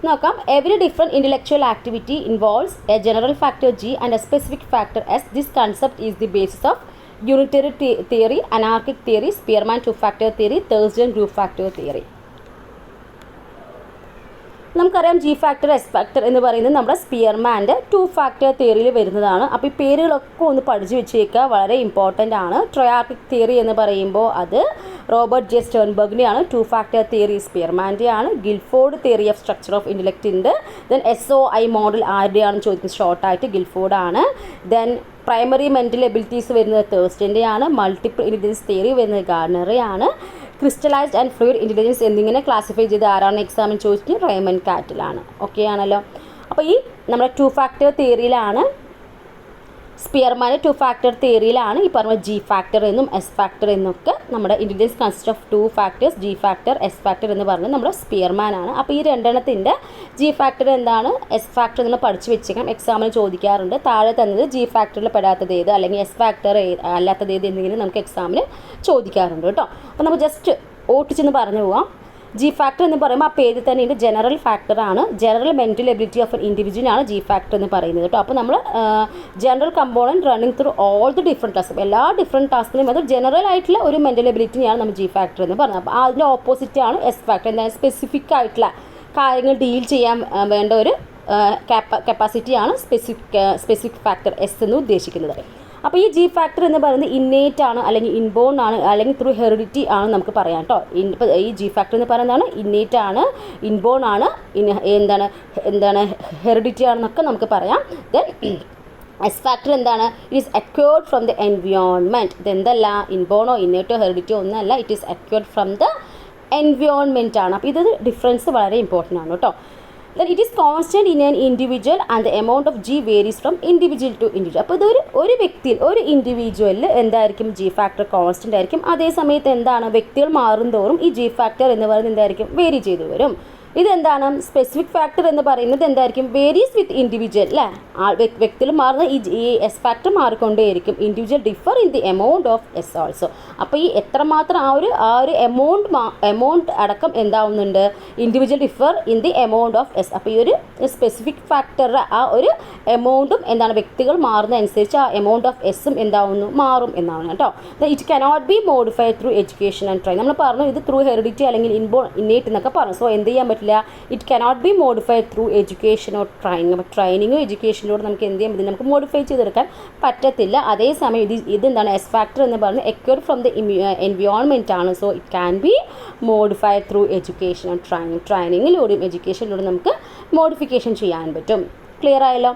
നോക്കാം. Every different intellectual activity involves a general factor G and a specific factor S. This concept is the basis of unitary theory, anarchic theory, Spearman two factor theory, Thurstone group factor theory. നമുക്കറിയാം G factor S factor എന്ന് പറയുന്നത് നമ്മുടെ സ്പിയർമാൻ്റെ 2 factor തിയറിയിൽ വരുന്നതാണ്. അപ്പോൾ ഈ പേരുകളൊക്കെ ഒന്ന് പഠിച്ചു വെച്ചേക്കുക, വളരെ ഇമ്പോർട്ടൻ്റ് ആണ്. ട്രയാർക്കിക് തിയറി എന്ന് പറയുമ്പോൾ അത് റോബർട്ട് ജെ സ്റ്റേൺബർഗിൻ്റെയാണ്. 2 ഫാക്ടർ തിയറി സ്പിയർമാൻ്റെയാണ്. Guilford theory of structure of ഇൻ്റലക്റ്റിൻ്റെ. ദെൻ SOI മോഡൽ ആരുടെയാണെന്ന് ചോദിക്കുന്നത് ഷോർട്ടായിട്ട് ഗിൽഫോർഡാണ്. ദെൻ പ്രൈമറി മെൻ്റൽ എബിലിറ്റീസ് വരുന്നത് തേഴ്സ്ഡൻ്റെയാണ്. മൾട്ടിപ്പിൾ ഇൻ്റലിജൻസ് തിയറി വരുന്നത് ഗാർഡനറെയാണ്. ക്രിസ്റ്റലൈസ്ഡ് ആൻഡ് ഫ്ലൂയിഡ് ഇൻ്റലിജൻസ് എന്നിങ്ങനെ ക്ലാസിഫൈ ചെയ്ത് ആരാണ് എക്സാമിന് ചോദിച്ചിട്ട് റൈമൻ കാറ്റിലാണ്. ഓക്കെ ആണല്ലോ. അപ്പോൾ ഈ നമ്മുടെ 2 ഫാക്ടർ തിയറിയിലാണ് സ്പിയർമാൻ്റെ 2 ഫാക്ടർ തിയറിയിലാണ് ഈ പറഞ്ഞ ജി ഫാക്ടർ എന്നും എസ് ഫാക്ടർ എന്നൊക്കെ നമ്മുടെ intelligence consist of 2 factors G factor S factor എന്ന് പറഞ്ഞത് നമ്മുടെ സ്പിയർമാനാണ്. അപ്പോൾ ഈ രണ്ടെണ്ണത്തിൻ്റെ ജി ഫാക്ടർ എന്താണ് എസ് ഫാക്ടർ എന്ന് പഠിച്ച് വെച്ചേക്കാം, എക്സാമിന് ചോദിക്കാറുണ്ട്. താഴെ തന്നത് ജി ഫാക്ടറിൽ പെടാത്തത് ഏത് അല്ലെങ്കിൽ എസ് ഫാക്ടർ അല്ലാത്തത് ഏത് എന്നിങ്ങനെ നമുക്ക് എക്സാമിന് ചോദിക്കാറുണ്ട് കേട്ടോ. അപ്പോൾ നമുക്ക് ജസ്റ്റ് ഓട്ടിച്ചെന്ന് പറഞ്ഞു പോവാം. ജി ഫാക്ടർ എന്ന് പറയുമ്പോൾ ആ പേര് തന്നെ ഇത് ജനറൽ ഫാക്ടറാണ്. ജനറൽ മെൻ്റൽ എബിലിറ്റി ഓഫ് ഇൻഡിവിജ്വലാണ് ജി ഫാക്ടർ എന്ന് പറയുന്നത് കേട്ടോ. അപ്പോൾ നമ്മൾ general component running through all the different task, എല്ലാ ഡിഫറെൻറ്റ് ടാസ്കിനും അത് ജനറൽ ആയിട്ടുള്ള ഒരു മെൻ്റൽ എബിലിറ്റിയാണ് നമ്മൾ ജി ഫാക്ടർ എന്ന് പറയുന്നത്. അപ്പോൾ അതിൻ്റെ ഓപ്പോസിറ്റ് ആണ് എസ് ഫാക്ടർ. എന്താണ് സ്പെസിഫിക് ആയിട്ടുള്ള കാര്യങ്ങൾ ഡീൽ ചെയ്യാൻ വേണ്ട ഒരു കപ്പാസിറ്റിയാണ് സ്പെസിഫിക് ഫാക്ടർ എസ് എന്ന് ഉദ്ദേശിക്കുന്നത്. അപ്പോൾ ഈ ജി ഫാക്ടർ എന്ന് പറയുന്നത് ഇന്നേറ്റ് ആണ് അല്ലെങ്കിൽ ഇൻബോൺ ആണ് അല്ലെങ്കിൽ ത്രൂ ഹെറിഡിറ്റി ആണ് നമുക്ക് പറയാം കേട്ടോ. ഇപ്പോൾ ഈ ജി ഫാക്ടർ എന്ന് പറയുന്നതാണ് ഇന്നേറ്റ് ആണ്, ഇൻബോൺ ആണ്, എന്താണ് ഹെറിഡിറ്റി ആണെന്നൊക്കെ നമുക്ക് പറയാം. ദെൻ എസ് ഫാക്ടർ എന്താണ്? It is acquired from the environment. ഇതെന്തല്ല ഇൻബോണോ ഇന്നേറ്റോ ഹെറിഡിറ്റിയോ ഒന്നല്ല, it is acquired from the environment ആണ്. അപ്പോൾ ഇത് ഡിഫറൻസ് വളരെ ഇമ്പോർട്ടൻ്റ് ആണ് കേട്ടോ. Then it is constant in an individual and the amount of G varies from individual to individual. അപ്പോൾ ഇതൊരു വ്യക്തിയിൽ ഒരു ഇൻഡിവിജ്വലിൽ എന്തായിരിക്കും ജി ഫാക്ടർ കോൺസ്റ്റൻ്റ് ആയിരിക്കും. അതേ സമയത്ത് എന്താണ് വ്യക്തികൾ മാറുന്തോറും ഈ ജി ഫാക്ടർ എന്ന് പറയുന്നത് എന്തായിരിക്കും വേരി ചെയ്തു വരും. ഇതെന്താണ് സ്പെസിഫിക് ഫാക്ടർ എന്ന് പറയുന്നത് എന്തായിരിക്കും വേരീസ് വിത്ത് ഇൻഡിവിജ്വൽ അല്ലേ. വ്യക്തികൾ മാറുന്ന ഈ എസ് ഫാക്ടർ മാറിക്കൊണ്ടേയിരിക്കും. Individual differ in the amount of S also. അപ്പോൾ ഈ എത്രമാത്രം ആ ഒരു എമൗണ്ട് അടക്കം എന്താവുന്നുണ്ട് individual differ in the amount of S. അപ്പോൾ ഈ ഒരു സ്പെസിഫിക് ഫാക്ടറുടെ ആ ഒരു എമൗണ്ടും എന്താണ് വ്യക്തികൾ മാറുന്ന അനുസരിച്ച് ആ എമൗണ്ട് ഓഫ് എസ്സും എന്താവുന്നു മാറും എന്നാണ് കേട്ടോ. It cannot be modified through education and training. നമ്മൾ പറഞ്ഞു ഇത് ത്രൂ ഹെറിഡിറ്റി അല്ലെങ്കിൽ ഇന്നേറ്റ് എന്നൊക്കെ പറഞ്ഞു. സോ എന്ത് ചെയ്യാൻ പറ്റില്ല, it cannot be modified through education or training. അപ്പോൾ ട്രെയിനിങ്ങോ എഡ്യൂക്കേഷനിലൂടെ നമുക്ക് എന്ത് ചെയ്യാൻ പറ്റില്ല, നമുക്ക് മോഡിഫൈ ചെയ്തെടുക്കാൻ പറ്റത്തില്ല. അതേസമയം ഇതെന്താണ് എസ് ഫാക്ടർ എന്ന് പറയുന്നത് എക്വയർഡ് ഫ്രം ദ എൻവിയോൺമെൻറ്റ് ആണ്. So it can be modified through education or training. ട്രെയിനിങ്ങിലൂടെയും എഡ്യൂക്കേഷനിലൂടെ നമുക്ക് മോഡിഫിക്കേഷൻ ചെയ്യാൻ പറ്റും. ക്ലിയർ ആയല്ലോ.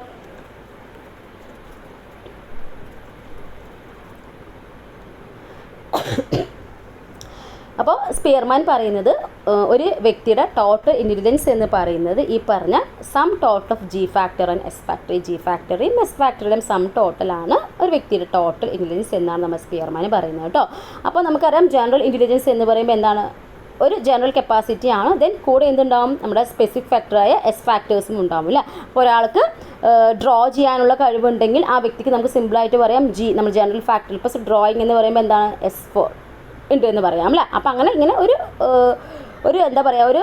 അപ്പോൾ സ്പിയർമാൻ പറയുന്നത് ഒരു വ്യക്തിയുടെ ടോട്ടൽ ഇൻ്റലിജൻസ് എന്ന് പറയുന്നത് ഈ പറഞ്ഞ sum total of G factor and S factor. G ഫാക്ടറും എസ് ഫാക്ടറുടെയും സം ടോട്ടലാണ് ഒരു വ്യക്തിയുടെ ടോട്ടൽ ഇൻ്റലിജൻസ് എന്നാണ് നമ്മൾ സ്പിയർമാൻ പറയുന്നത് കേട്ടോ. അപ്പോൾ നമുക്കറിയാം ജനറൽ ഇൻ്റലിജൻസ് എന്ന് പറയുമ്പോൾ എന്താണ് ഒരു ജനറൽ കപ്പാസിറ്റി ആണ്. ദെൻ കൂടെ എന്തുണ്ടാവും നമ്മുടെ സ്പെസിഫിക് ഫാക്ടറായ എസ് ഫാക്ടേഴ്സും ഉണ്ടാവും അല്ലേ. അപ്പോൾ ഒരാൾക്ക് ഡ്രോ ചെയ്യാനുള്ള കഴിവുണ്ടെങ്കിൽ ആ വ്യക്തിക്ക് നമുക്ക് സിമ്പിളായിട്ട് പറയാം ജി നമ്മൾ ജനറൽ ഫാക്ടർ. ഇപ്പോൾ ഡ്രോയിങ് എന്ന് പറയുമ്പോൾ എന്താണ് S4 ഉണ്ട് എന്ന് പറയാം അല്ലേ. അപ്പോൾ അങ്ങനെ ഇങ്ങനെ ഒരു എന്താ പറയുക ഒരു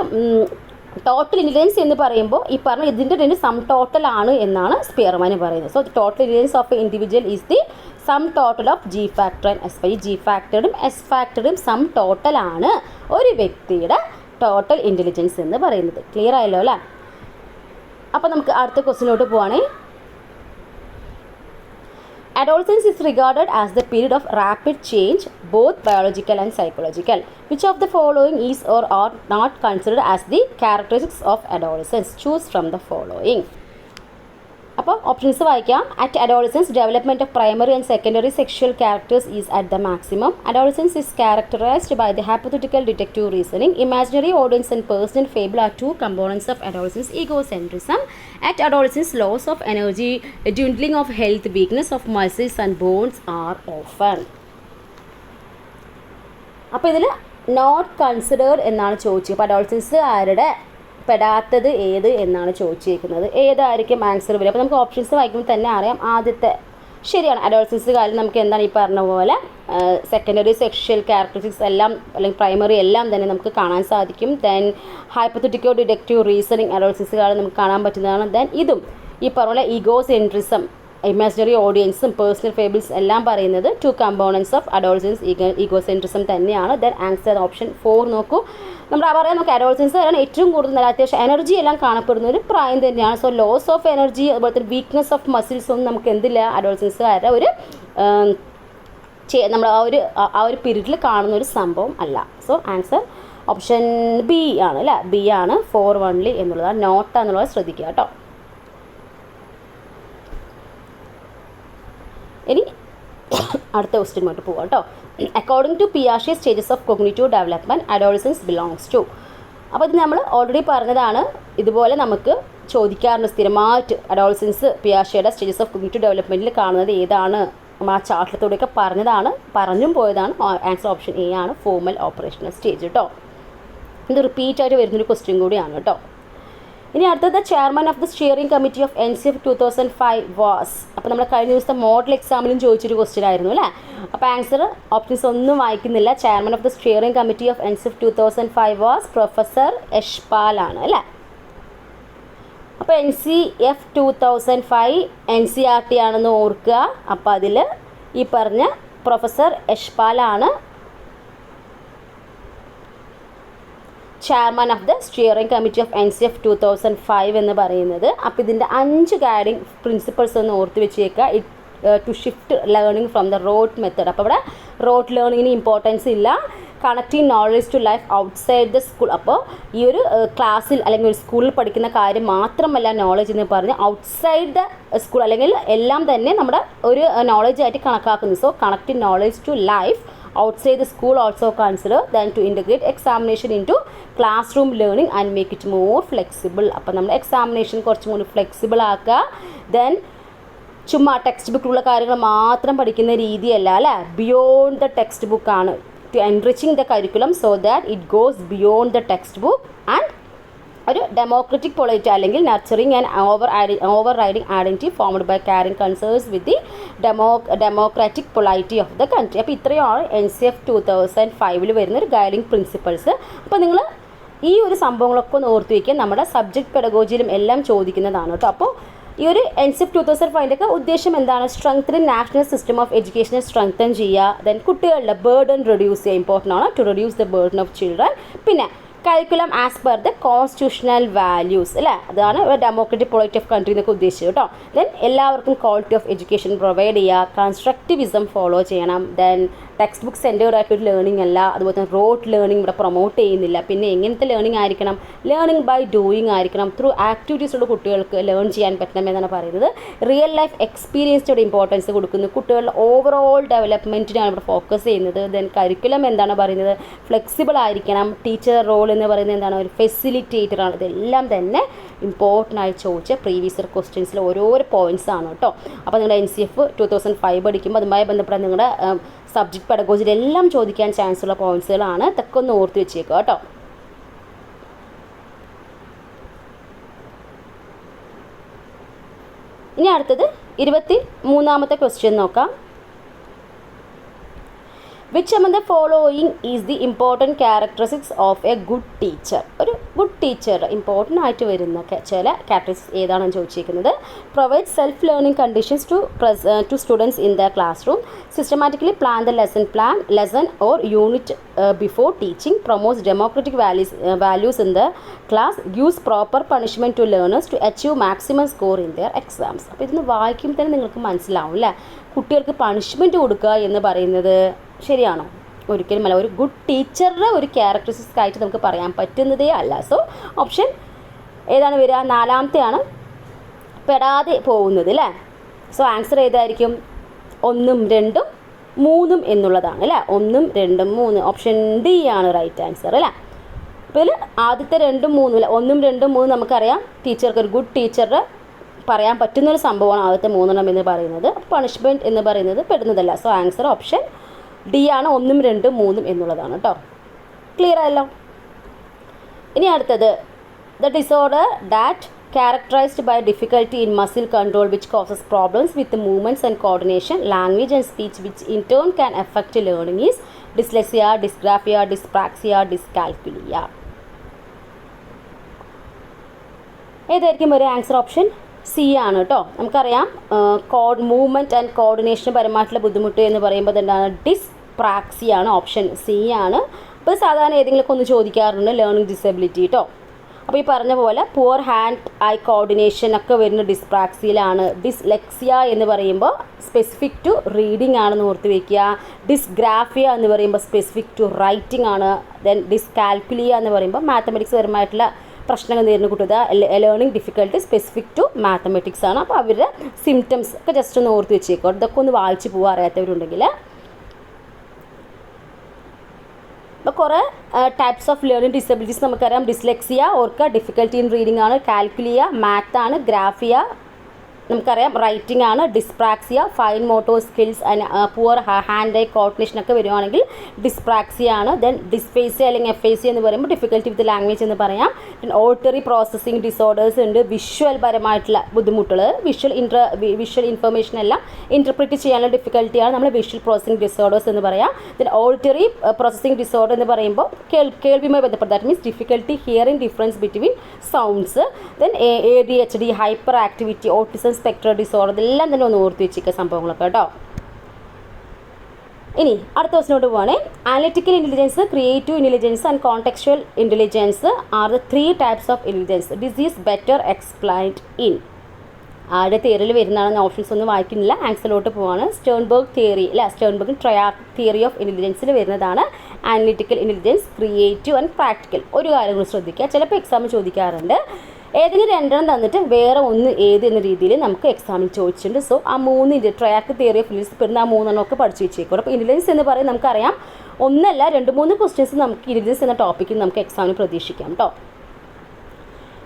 ടോട്ടൽ ഇൻ്റലിജൻസ് എന്ന് പറയുമ്പോൾ ഈ പറഞ്ഞ ഇതിൻ്റെ രണ്ട് സം ടോട്ടൽ ആണ് എന്നാണ് സ്പിയർമാൻ പറയുന്നത്. So total intelligence of A individual is the sum total of G factor and S. ഈ ജി ഫാക്ടറും എസ് ഫാക്ടറും സം ടോട്ടലാണ് ഒരു വ്യക്തിയുടെ ടോട്ടൽ ഇൻ്റലിജൻസ് എന്ന് പറയുന്നത്. ക്ലിയർ ആയല്ലോ അല്ലേ. അപ്പോൾ നമുക്ക് അടുത്ത ക്വസ്റ്റിനോട്ട് പോവാണേ. Adolescence is regarded as the period of rapid change, both biological and psychological. Which of the following is or are not considered as the characteristics of adolescence? Choose from the following. അപ്പോൾ options വായിക്കാം. At adolescence development of primary and secondary sexual characters is at the maximum. Adolescence is characterised by the hypothetical deductive reasoning. Imaginary audience and personal fable are two components of adolescence. Egocentrism. At adolescence, loss of energy, dwindling of health, weakness of muscles and bones are often. അപ്പോൾ ഇതിൽ not considered എന്നാണ് ചോദിച്ചത്. അപ്പോൾ adolescence ആരുടെ പെടാത്തത് ഏത് എന്നാണ് ചോദിച്ചിരിക്കുന്നത്. ഏതായിരിക്കും ആൻസർ വരിക? അപ്പോൾ നമുക്ക് ഓപ്ഷൻസ് വായിക്കുമ്പോൾ തന്നെ അറിയാം. ആദ്യത്തെ ശരിയാണ്. അഡോളസൻസ് കാലം നമുക്ക് എന്താണ് ഈ പറഞ്ഞ പോലെ സെക്കൻഡറി സെക്ഷൽ ക്യാരക്ടറിസ്റ്റിക്സ് എല്ലാം അല്ലെങ്കിൽ പ്രൈമറി എല്ലാം തന്നെ നമുക്ക് കാണാൻ സാധിക്കും. Then hypothetical deductive reasoning adolescence കാലം നമുക്ക് കാണാൻ പറ്റുന്നതാണ്. ദെൻ ഇതും ഈ പറഞ്ഞ പോലെ ഈഗോസെൻട്രിസം, ഇമാജിനറി ഓഡിയൻസും പേഴ്സണൽ ഫേബിൾസ് എല്ലാം പറയുന്നത് to components of adolescence egocentrism തന്നെയാണ്. ദെൻ ആൻസർ ഓപ്ഷൻ 4 നോക്കൂ. നമ്മൾ പറയാൻ നമുക്ക് അഡോളസൻസ് ആണ് ഏറ്റവും കൂടുതൽ നല്ല അത്യാവശ്യം എനർജി എല്ലാം കാണപ്പെടുന്ന ഒരു പ്രായം തന്നെയാണ്. സോ ലോസ് ഓഫ് എനർജി അതുപോലെ തന്നെ വീക്ക്നെസ് ഓഫ് മസിൽസ് ഒന്നും നമുക്ക് എന്തില്ല അഡോളസൻസുകാരുടെ ഒരു നമ്മൾ ആ ഒരു പീരീഡിൽ കാണുന്ന ഒരു സംഭവം അല്ല. സോ ആൻസർ ഓപ്ഷൻ ബി ആണ് അല്ലേ? ബി ആണ് 4 only എന്നുള്ളതാണ്. നോട്ട് എന്നുള്ളത് ശ്രദ്ധിക്കുക കേട്ടോ. ഇനി അടുത്ത ക്വസ്റ്റ്യനോട്ട് പോവാം കേട്ടോ. അക്കോർഡിംഗ് ടു പിയാഷെ stages of cognitive development adolescence belongs to. അപ്പോൾ ഇത് നമ്മൾ ഓൾറെഡി പറഞ്ഞതാണ്. ഇതുപോലെ നമുക്ക് ചോദിക്കാറുണ്ട് സ്ഥിരമായിട്ട്. അഡോളസൻസ് പിയാഷയുടെ സ്റ്റേജസ് ഓഫ് കോഗ്നിറ്റീവ് ഡെവലപ്മെൻറ്റിൽ കാണുന്നത് ഏതാണ്? ആ ചാർട്ടിലൂടെയൊക്കെ പറഞ്ഞും പോയതാണ്. ആൻസർ ഓപ്ഷൻ എ ആണ്, ഫോർമൽ ഓപ്പറേഷണൽ സ്റ്റേജ് കേട്ടോ. ഇത് റിപ്പീറ്റ് ആയിട്ട് വരുന്നൊരു ക്വസ്റ്റ്യൻ കൂടിയാണ് കേട്ടോ. ഇനി അടുത്തത് chairman of the steering committee of NCF 2005 was. അപ്പോൾ നമ്മൾ കഴിഞ്ഞ ദിവസത്തെ മോഡൽ എക്സാമിലും ചോദിച്ചൊരു ക്വസ്റ്റ്യൻ ആയിരുന്നു അല്ലേ? അപ്പോൾ ആൻസർ ഓപ്ഷൻസ് ഒന്നും വായിക്കുന്നില്ല. Chairman of the steering committee of NCF 2005 was professor Yashpal ആണ് അല്ലേ? അപ്പോൾ NCF 2005 NCERT ആണെന്ന് ഓർക്കുക. അപ്പോൾ അതിൽ ഈ പറഞ്ഞ പ്രൊഫസർ യശ്പാൽ ആണ് chairman of the steering committee of NCF 2005 എന്ന് പറയുന്നത്. അപ്പോൾ ഇതിൻ്റെ 5 ഗൈഡിങ് പ്രിൻസിപ്പിൾസ് ഒന്ന് ഓർത്ത് വെച്ചേക്കുക. To shift learning from the rote method. അപ്പോൾ ഇവിടെ റോട്ട് ലേണിങ്ങിന് ഇമ്പോർട്ടൻസ് ഇല്ല. Connecting knowledge to life outside the school. അപ്പോൾ ഈ ഒരു ക്ലാസ്സിൽ അല്ലെങ്കിൽ ഒരു സ്കൂളിൽ പഠിക്കുന്ന കാര്യം മാത്രമല്ല നോളജ് എന്ന് പറഞ്ഞ് ഔട്ട്സൈഡ് ദ സ്കൂൾ അല്ലെങ്കിൽ എല്ലാം തന്നെ നമ്മുടെ ഒരു നോളജ് ആയിട്ട് കണക്കാക്കുന്നു. So connecting knowledge to life outside the school also consider then to integrate examination into classroom learning and make it more flexible. അപ്പോൾ നമ്മൾ എക്സാമിനേഷൻ കുറച്ചും കൂടി ഫ്ലെക്സിബിൾ ആക്കുക. ദെൻ ചുമ്മാ ടെക്സ്റ്റ് ബുക്കിലുള്ള കാര്യങ്ങൾ മാത്രം പഠിക്കുന്ന രീതിയല്ല അല്ലേ? ബിയോണ്ട് ദ ടെക്സ്റ്റ് ബുക്കാണ്. To enriching the curriculum so that it goes beyond the text book and ഒരു ഡെമോക്രറ്റിക് പൊളിറ്റി അല്ലെങ്കിൽ nurturing and overriding identity formed by caring concerns with the democratic polity of the country. അപ്പോൾ ഇത്രയാണ് NCF 2005 വരുന്ന ഒരു guiding principles. അപ്പോൾ നിങ്ങൾ ഈ ഒരു സംഭവങ്ങളൊക്കെ ഒന്ന് ഓർത്ത് വയ്ക്കുക. നമ്മുടെ സബ്ജക്ട് പെഡഗോജിയിലും എല്ലാം ചോദിക്കുന്നതാണ് കേട്ടോ. അപ്പോൾ ഈ ഒരു NCF 2005 ഉദ്ദേശം എന്താണ്? സ്ട്രെങ്തൻ നാഷണൽ സിസ്റ്റം ഓഫ് എഡ്യൂക്കേഷനെ സ്ട്രെങ്തൻ ചെയ്യുക. ദെൻ കുട്ടികളുടെ ബേർഡൻ റെഡ്യൂസ് ചെയ്യുക. ഇമ്പോർട്ടൻ്റ് ആണ് to reduce the burden of children. പിന്നെ curriculum as per the constitutional values അല്ലേ? അതാണ് ഡെമോക്രറ്റിക് പൊളിറ്റി ഓഫ് കൺട്രി എന്നൊക്കെ ഉദ്ദേശിച്ചത് കേട്ടോ. ദെൻ എല്ലാവർക്കും ക്വാളിറ്റി ഓഫ് എഡ്യൂക്കേഷൻ പ്രൊവൈഡ് ചെയ്യുക. കൺസ്ട്രക്റ്റിവിസം ഫോളോ ചെയ്യണം. ദെൻ ടെക്സ്റ്റ് ബുക്ക് സെൻറ്റേർഡ് ആയിട്ടൊരു ലേണിംഗ് അല്ല. അതുപോലെ തന്നെ റോട്ട് ലേണിംഗ് ഇവിടെ പ്രൊമോട്ട് ചെയ്യുന്നില്ല. പിന്നെ എങ്ങനത്തെ ലേണിംഗ് ആയിരിക്കണം? ലേണിംഗ് ബൈ ഡൂയിങ് ആയിരിക്കണം. ത്രൂ ആക്ടിവിറ്റീസുള്ള കുട്ടികൾക്ക് ലേൺ ചെയ്യാൻ പറ്റണമെന്നാണ് പറയുന്നത്. റിയൽ ലൈഫ് എക്സ്പീരിയൻസിനോട് ഇമ്പോർട്ടൻസ് കൊടുക്കുന്നു. കുട്ടികളുടെ ഓവറോൾ ഡെവലപ്മെൻറ്റിനാണ് ഇവിടെ ഫോക്കസ് ചെയ്യുന്നത്. ദെൻ കരിക്കുലം എന്താണ് പറയുന്നത്? ഫ്ലെക്സിബിൾ ആയിരിക്കണം. ടീച്ചർ റോൾ എന്ന് പറയുന്നത് എന്താണ്? ഒരു ഫെസിലിറ്റേറ്റർ ആണ്. ഇതെല്ലാം തന്നെ ഇമ്പോർട്ടൻ്റ് ആയി ചോദിച്ച പ്രീവിയസ് ഇയർ ക്വസ്റ്റ്യൻസിൽ ഓരോരോ പോയിൻറ്റ്സ് ആണ് കേട്ടോ. അപ്പോൾ നിങ്ങളുടെ NCF 2005 പഠിക്കുമ്പോൾ അതുമായി ബന്ധപ്പെട്ട നിങ്ങളുടെ സബ്ജക്ട് പെഡഗോജിയിൽ എല്ലാം ചോദിക്കാൻ ചാൻസ് ഉള്ള പോയിൻറ്റ്സുകളാണ്. ഇതൊക്കെ ഒന്ന് ഓർത്ത് വെച്ചേക്കുക കേട്ടോ. ഇനി അടുത്തത് 23ാമത്തെ ക്വസ്റ്റ്യൻ നോക്കാം. Which among the following is the important characteristics of a good teacher? ഒരു ഗുഡ് ടീച്ചർ ഇമ്പോർട്ടൻ്റ് ആയിട്ട് വരുന്ന ചില ക്യാരക്ടറിസ്റ്റിക്സ് ഏതാണെന്ന് ചോദിച്ചിരിക്കുന്നത്. Provide self learning conditions to students in the classroom. Systematically plan the lesson or unit before teaching. Promotes democratic values in the class. Gives proper punishment to learners to achieve maximum score in their exams. അപ്പോൾ ഇതൊന്ന് വായിക്കുമ്പോൾ തന്നെ നിങ്ങൾക്ക് മനസ്സിലാവും അല്ലേ? കുട്ടികൾക്ക് punishment കൊടുക്കുക എന്ന് പറയുന്നത് ശരിയാണോ? ഒരിക്കലുമല്ല. ഒരു ഗുഡ് ടീച്ചറുടെ ഒരു ക്യാരക്ടറിസ്റ്റിക്സ് ആയിട്ട് നമുക്ക് പറയാൻ പറ്റുന്നതേ അല്ല. സോ ഓപ്ഷൻ ഏതാണ് വരിക? 4ാമത്തെയാണ്. പെടാതെ പോകുന്നത് അല്ലേ. സോ ആൻസർ ഏതായിരിക്കും? 1, 2, 3 എന്നുള്ളതാണ് അല്ലേ. 1, 2, 3 ഓപ്ഷൻ ഡി ആണ് റൈറ്റ് ആൻസർ അല്ലേ. അപ്പോൾ ഇതിൽ ആദ്യത്തെ 2, 3 അല്ല, 1, 2, 3 നമുക്കറിയാം ടീച്ചർക്ക് ഒരു ഗുഡ് ടീച്ചറുടെ പറയാൻ പറ്റുന്നൊരു സംഭവമാണ് ആദ്യത്തെ 3 എന്ന് പറയുന്നത്. പണിഷ്മെൻറ്റ് എന്ന് പറയുന്നത് പെടുന്നതല്ല. സോ ആൻസർ ഓപ്ഷൻ ഡി ആണ് 1, 2, 3 എന്നുള്ളതാണ് കേട്ടോ. ക്ലിയർ ആയല്ലോ. ഇനി അടുത്തത് the disorder that characterized by difficulty in muscle control which causes problems with the movements and coordination, language and speech which in turn can affect learning is dyslexia, dysgraphia, dyspraxia, dyscalculia. ഏതായിരിക്കും ഒരു answer? Option C ആണ് കേട്ടോ. നമുക്കറിയാം movement and കോർഡിനേഷന് പരമായിട്ടുള്ള ബുദ്ധിമുട്ട് എന്ന് പറയുമ്പോൾ എന്താണ്? ഡിസ്പ്രാക്സിയ ആണ്. ഓപ്ഷൻ സി ആണ്. അപ്പോൾ സാധാരണ ഏതെങ്കിലുമൊക്കെ ഒന്ന് ചോദിക്കാറുണ്ട് ലേണിംഗ് ഡിസബിലിറ്റി കേട്ടോ. അപ്പോൾ ഈ പറഞ്ഞ പോലെ പുവർ ഹാൻഡ് ഐ കോർഡിനേഷൻ ഒക്കെ വരുന്ന ഡിസ്പ്രാക്സിയിലാണ്. ഡിസ്ലെക്സിയ എന്ന് പറയുമ്പോൾ സ്പെസിഫിക് ടു റീഡിംഗ് ആണെന്ന് ഓർത്ത് വയ്ക്കുക. ഡിസ്ഗ്രാഫിയ എന്ന് പറയുമ്പോൾ സ്പെസിഫിക് ടു റൈറ്റിംഗ് ആണ്. ദെൻ ഡിസ്കാൽക്കുലിയ എന്ന് പറയുമ്പോൾ മാത്തമെറ്റിക്സ് പരമായിട്ടുള്ള പ്രശ്നങ്ങൾ നേരിടുന്ന കുട്ടികൾ learning difficulty specific two mathematics ആണ്. അപ്പോൾ അവരുടെ സിംറ്റംസ് ഒക്കെ ജസ്റ്റ് ഒന്ന് ഓർത്ത് വെച്ചേക്കോ. ഇതൊക്കെ ഒന്ന് വായിച്ച് പോകാൻ അറിയാത്തവരുണ്ടെങ്കിൽ. അപ്പോൾ കുറേ ടൈപ്സ് ഓഫ് ലേണിംഗ് ഡിസബിലിറ്റീസ് നമുക്കറിയാം. ഡിസ്ലെക്സിയ ഓർക്കുക, ഡിഫിക്കൽട്ടി ഇൻ റീഡിംഗ് ആണ്. കാൽക്കുലിയ മാത്താണ്. ഗ്രാഫിയ നമുക്കറിയാം റൈറ്റിംഗ് ആണ്. Dyspraxia fine motor skills and poor hand I coordination ഒക്കെ വരുവാണെങ്കിൽ ഡിസ്പ്രാക്സിയ ആണ്. ദെൻ ഡിസ്ഫേസിയ അല്ലെങ്കിൽ FAC എന്ന് പറയുമ്പോൾ ഡിഫിക്കൽട്ടി വിത്ത് ലാംഗ്വേജ് എന്ന് പറയാം. ദെൻ ഓഡിറ്ററി പ്രോസസ്സിംഗ് ഡിസോർഡേഴ്സ് ഉണ്ട്. വിഷ്വൽ പരമായിട്ടുള്ള ബുദ്ധിമുട്ടുകൾ, വിഷ്വൽ ഇൻഫർമേഷൻ എല്ലാം ഇൻ്റർപ്രിറ്റ് ചെയ്യാനുള്ള ഡിഫിക്കൽട്ടിയാണ് നമ്മൾ വിഷ്വൽ പ്രോസസ്സിംഗ് ഡിസോർഡേഴ്സ് എന്ന് പറയാം. ദെൻ ഓഡിറ്ററി പ്രോസസ്സിംഗ് ഡിസോർഡർ എന്ന് പറയുമ്പോൾ കേൾവിയുമായി ബന്ധപ്പെട്ട that means difficulty hearing difference between sounds. Then ADHD hyper activity, autism spectral disorder, ഇതെല്ലാം തന്നെ ഒന്ന് ഓർത്ത് വെച്ചിരിക്കുക സംഭവങ്ങളൊക്കെ കേട്ടോ. ഇനി അടുത്ത ക്വസ്റ്റിനോട്ട് പോവാണേ. Analytical intelligence, creative intelligence and contextual intelligence are the 3 types of intelligence. This is better explained in. ആരുടെ തിയറിയിൽ വരുന്നതാണ്? ഓപ്ഷൻസ് ഒന്നും വായിക്കുന്നില്ല, ആൻസറിലോട്ട് പോവാണ്. സ്റ്റേൺബർഗ് തിയറി അല്ല, സ്റ്റേൺബർഗ് ട്രയാർക്കിക് തിയറി ഓഫ് ഇൻ്റലിജൻസിൽ വരുന്നതാണ് analytical intelligence, creative and practical. ഒരു കാര്യം കൂടി ശ്രദ്ധിക്കുക, ചിലപ്പോൾ എക്സാമിൽ ചോദിക്കാറുണ്ട്. ഏതെങ്കിലും 2 തന്നിട്ട് വേറെ ഒന്ന് ഏത് എന്ന രീതിയിൽ നമുക്ക് എക്സാമിൽ ചോദിച്ചിട്ടുണ്ട്. സോ ആ 3 ട്രയാർക്കിക് തിയറി ഓഫ് ഇൻ്റലിജൻസ് പെടുന്ന ആ 3 ഒക്കെ പഠിച്ചു വെച്ചേക്കും. അപ്പോൾ ഇൻ്റലിജൻസ് എന്ന് പറയുന്നത് നമുക്കറിയാം ഒന്നല്ല 2-3 ക്വസ്റ്റ്യൻസ് നമുക്ക് ഇൻ്റലിജൻസ് എന്ന ടോപ്പിക്കിൽ നമുക്ക് എക്സാമിന് പ്രതീക്ഷിക്കാം കേട്ടോ.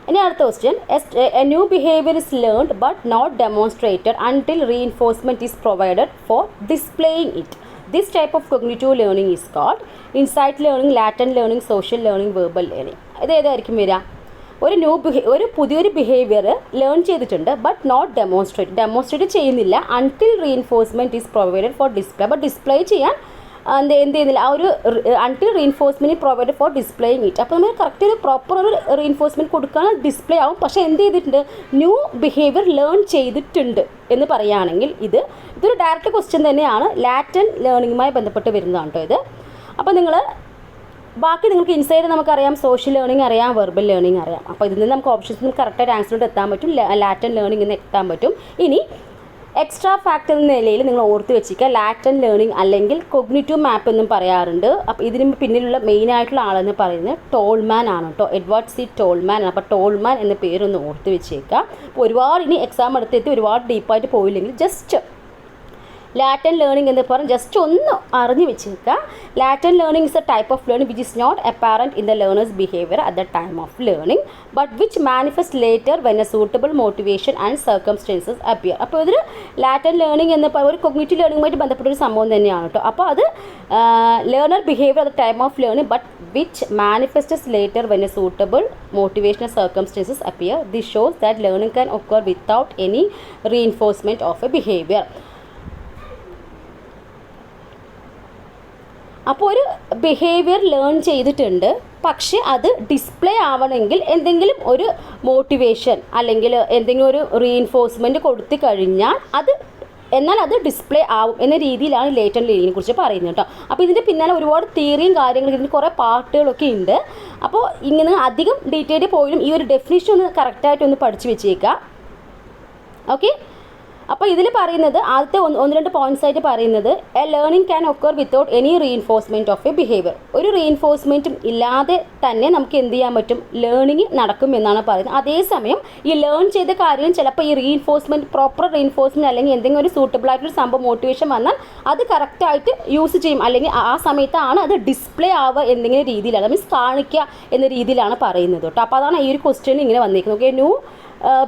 ഇനി അടുത്ത question. A new behaviour is learned but not demonstrated until reinforcement is provided for displaying it. This type of cognitive learning is called insight learning, latent learning, social learning, verbal learning. ഇത് ഏതായിരിക്കും വരിക? ഒരു പുതിയൊരു behaviour learn ചെയ്തിട്ടുണ്ട് but not demonstrate ചെയ്യുന്നില്ല until reinforcement is provided for display. അപ്പോൾ display ചെയ്യാൻ എന്ത് ചെയ്യുന്നില്ല, ആ ഒരു until reinforcement provided for displaying it. അപ്പോൾ നമ്മൾ കറക്റ്റ് ഒരു പ്രോപ്പർ ഒരു റീഇൻഫോഴ്സ്മെൻറ്റ് കൊടുക്കാൻ ഡിസ്പ്ലേ ആവും. പക്ഷേ എന്ത് ചെയ്തിട്ടുണ്ട്? ന്യൂ ബിഹേവിയർ ലേൺ ചെയ്തിട്ടുണ്ട് എന്ന് പറയുകയാണെങ്കിൽ ഇതൊരു ഡയറക്റ്റ് ക്വസ്റ്റ്യൻ തന്നെയാണ്. ലാറ്റന്റ് ലേണിങ്ങുമായി ബന്ധപ്പെട്ട് വരുന്നതാണ് കേട്ടോ ഇത്. അപ്പോൾ ബാക്കി നിങ്ങൾക്ക് ഇൻസൈഡ് നമുക്കറിയാം, സോഷ്യൽ ലേണിംഗ് അറിയാം, വെർബൽ ലേണിംഗ് അറിയാം. അപ്പോൾ ഇതിൽ നിന്ന് നമുക്ക് ഓപ്ഷൻസ് കറക്റ്റായിട്ട് ആൻസറിലോട്ട് എത്താൻ പറ്റും, ലാറ്റന്റ് ലേണിംഗ് എന്ന് എത്താൻ പറ്റും. ഇനി എക്സ്ട്രാ ഫാക്ട് എന്ന നിലയിൽ നിങ്ങൾ ഓർത്ത് വെച്ചിരിക്കുക ലാറ്റന്റ് ലേണിംഗ് അല്ലെങ്കിൽ കൊഗ്നിറ്റീവ് മാപ്പ് എന്നും പറയാറുണ്ട്. അപ്പോൾ ഇതിന് പിന്നിലുള്ള മെയിനായിട്ടുള്ള ആളെന്ന് പറയുന്നത് ടോൾമാൻ ആണ് കേട്ടോ, എഡ്വേർഡ് സി ടോൾമാൻ ആണ്. അപ്പോൾ ടോൾമാൻ എന്ന പേരൊന്ന് ഓർത്ത് വെച്ചേക്കുക. അപ്പോൾ ഒരുപാട് ഇനി എക്സാം എടുത്തെത്തി ഒരുപാട് ഡീപ്പായിട്ട് പോയില്ലെങ്കിൽ ജസ്റ്റ് ലാറ്റന്റ് ലേണിംഗ് എന്ന് പറഞ്ഞ് ജസ്റ്റ് ഒന്ന് അറിഞ്ഞു വെച്ചേക്കുക. Latent learning is a type of learning which is not apparent in the learners behaviour at the time of learning but which manifest later when a suitable motivation and circumstances appear. അപ്പോൾ ഇതൊരു latent learning എന്ന് പറയുന്ന ഒരു cognitive ലേണിംഗുമായിട്ട് ബന്ധപ്പെട്ടൊരു സംഭവം തന്നെയാണ് കേട്ടോ. അപ്പോൾ അത് learner behaviour at the time of learning but which manifests later when a suitable motivation and circumstances appear. This shows that learning can occur without any reinforcement of a behaviour. അപ്പോൾ ഒരു behaviour learn ചെയ്തിട്ടുണ്ട്, പക്ഷേ അത് display ആവണമെങ്കിൽ എന്തെങ്കിലും ഒരു motivation അല്ലെങ്കിൽ എന്തെങ്കിലും ഒരു റീഇൻഫോഴ്സ്മെൻറ്റ് കൊടുത്തു കഴിഞ്ഞാൽ എന്നാൽ അത് ഡിസ്പ്ലേ ആവും എന്ന രീതിയിലാണ് ലേറ്റന്റ് ലേണിങ്ങിനെ കുറിച്ച് പറയുന്നത് കേട്ടോ. അപ്പോൾ ഇതിൻ്റെ പിന്നാലെ ഒരുപാട് തിയറിയും കാര്യങ്ങളും ഇതിന് കുറേ പാർട്ടുകളൊക്കെ ഉണ്ട്. അപ്പോൾ ഇങ്ങനെ അധികം ഡീറ്റെയിൽ പോയാലും ഈ ഒരു ഡെഫിനിഷൻ ഒന്ന് കറക്റ്റായിട്ടൊന്ന് പഠിച്ചു വെച്ചേക്കുക. ഓക്കെ, അപ്പോൾ ഇതിൽ പറയുന്നത് ആദ്യത്തെ ഒന്ന് രണ്ട് പോയിന്റ്സ് ആയിട്ട് പറയുന്നത് A learning can occur without any reinforcement of a behaviour. ഒരു റീഇൻഫോഴ്സ്മെൻറ്റും ഇല്ലാതെ തന്നെ നമുക്ക് എന്ത് ചെയ്യാൻ പറ്റും, ലേണിംഗ് നടക്കും എന്നാണ് പറയുന്നത്. അതേസമയം ഈ ലേൺ ചെയ്ത കാര്യം ചിലപ്പോൾ ഈ റീഇൻഫോഴ്സ്മെൻറ്റ്, പ്രോപ്പർ റീഇൻഫോഴ്സ്മെൻറ്റ് അല്ലെങ്കിൽ എന്തെങ്കിലും ഒരു സൂട്ടബിൾ ആയിട്ടൊരു സംഭവം മോട്ടിവേഷൻ വന്നാൽ അത് കറക്റ്റായിട്ട് യൂസ് ചെയ്യും, അല്ലെങ്കിൽ ആ സമയത്താണ് അത് ഡിസ്പ്ലേ ആവുക എന്തെങ്കിലും രീതിയിലാണ്, മീൻസ് കാണിക്കുക എന്ന രീതിയിലാണ് പറയുന്നത് കേട്ടോ. അപ്പോൾ അതാണ് ഈ ഒരു ക്വസ്റ്റ്യൻ ഇങ്ങനെ വന്നിരിക്കുന്നത്. Okay, new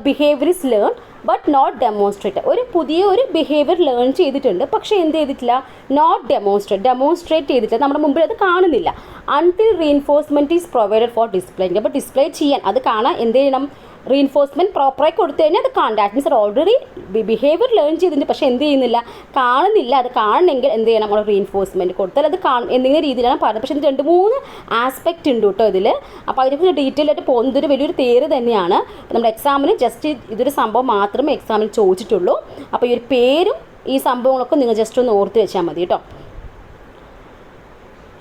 behaviour is learn but not demonstrate. ഒരു പുതിയ ഒരു ബിഹേവിയർ ലേൺ ചെയ്തിട്ടുണ്ട്, പക്ഷേ എന്ത് ചെയ്തിട്ടില്ല, നോട്ട് ഡെമോൺസ്ട്രേറ്റ് ചെയ്തിട്ടില്ല, നമ്മുടെ മുമ്പിൽ അത് കാണുന്നില്ല. Until reinforcement is provided for display. അപ്പോൾ ഡിസ്പ്ലേ ചെയ്യാൻ അത് കാണാൻ എന്ത് ചെയ്യണം, റീഇൻഫോഴ്സ്മെൻറ്റ് പ്രോപ്പറായി കൊടുത്തു കഴിഞ്ഞാൽ അത് കാണും. That means already behaviour learn ചെയ്തിട്ടുണ്ട്, പക്ഷേ എന്ത് ചെയ്യുന്നില്ല, കാണുന്നില്ല. അത് കാണണമെങ്കിൽ എന്ത് ചെയ്യണം, നമ്മൾ റീഇൻഫോഴ്സ്മെൻറ്റ് കൊടുത്താൽ അത് കാണും എന്തെങ്കിലും രീതിയിലാണ് പറയുന്നത്. പക്ഷേ ഇത് 2-3 ആസ്പെക്റ്റ് ഉണ്ട് കേട്ടോ ഇതിൽ. അപ്പോൾ അതിനെക്കുറിച്ച് ഡീറ്റെയിൽ ആയിട്ട് പോകുന്നതൊരു വലിയൊരു തിയറി തന്നെയാണ്. നമ്മുടെ എക്സാമിന് ജസ്റ്റ് ഇതൊരു സംഭവം മാത്രമേ എക്സാമിന് ചോദിച്ചിട്ടുള്ളൂ. അപ്പോൾ ഈ ഒരു പേരും ഈ സംഭവങ്ങളൊക്കെ നിങ്ങൾ ജസ്റ്റ് ഒന്ന് ഓർത്ത് വെച്ചാൽ മതി കേട്ടോ.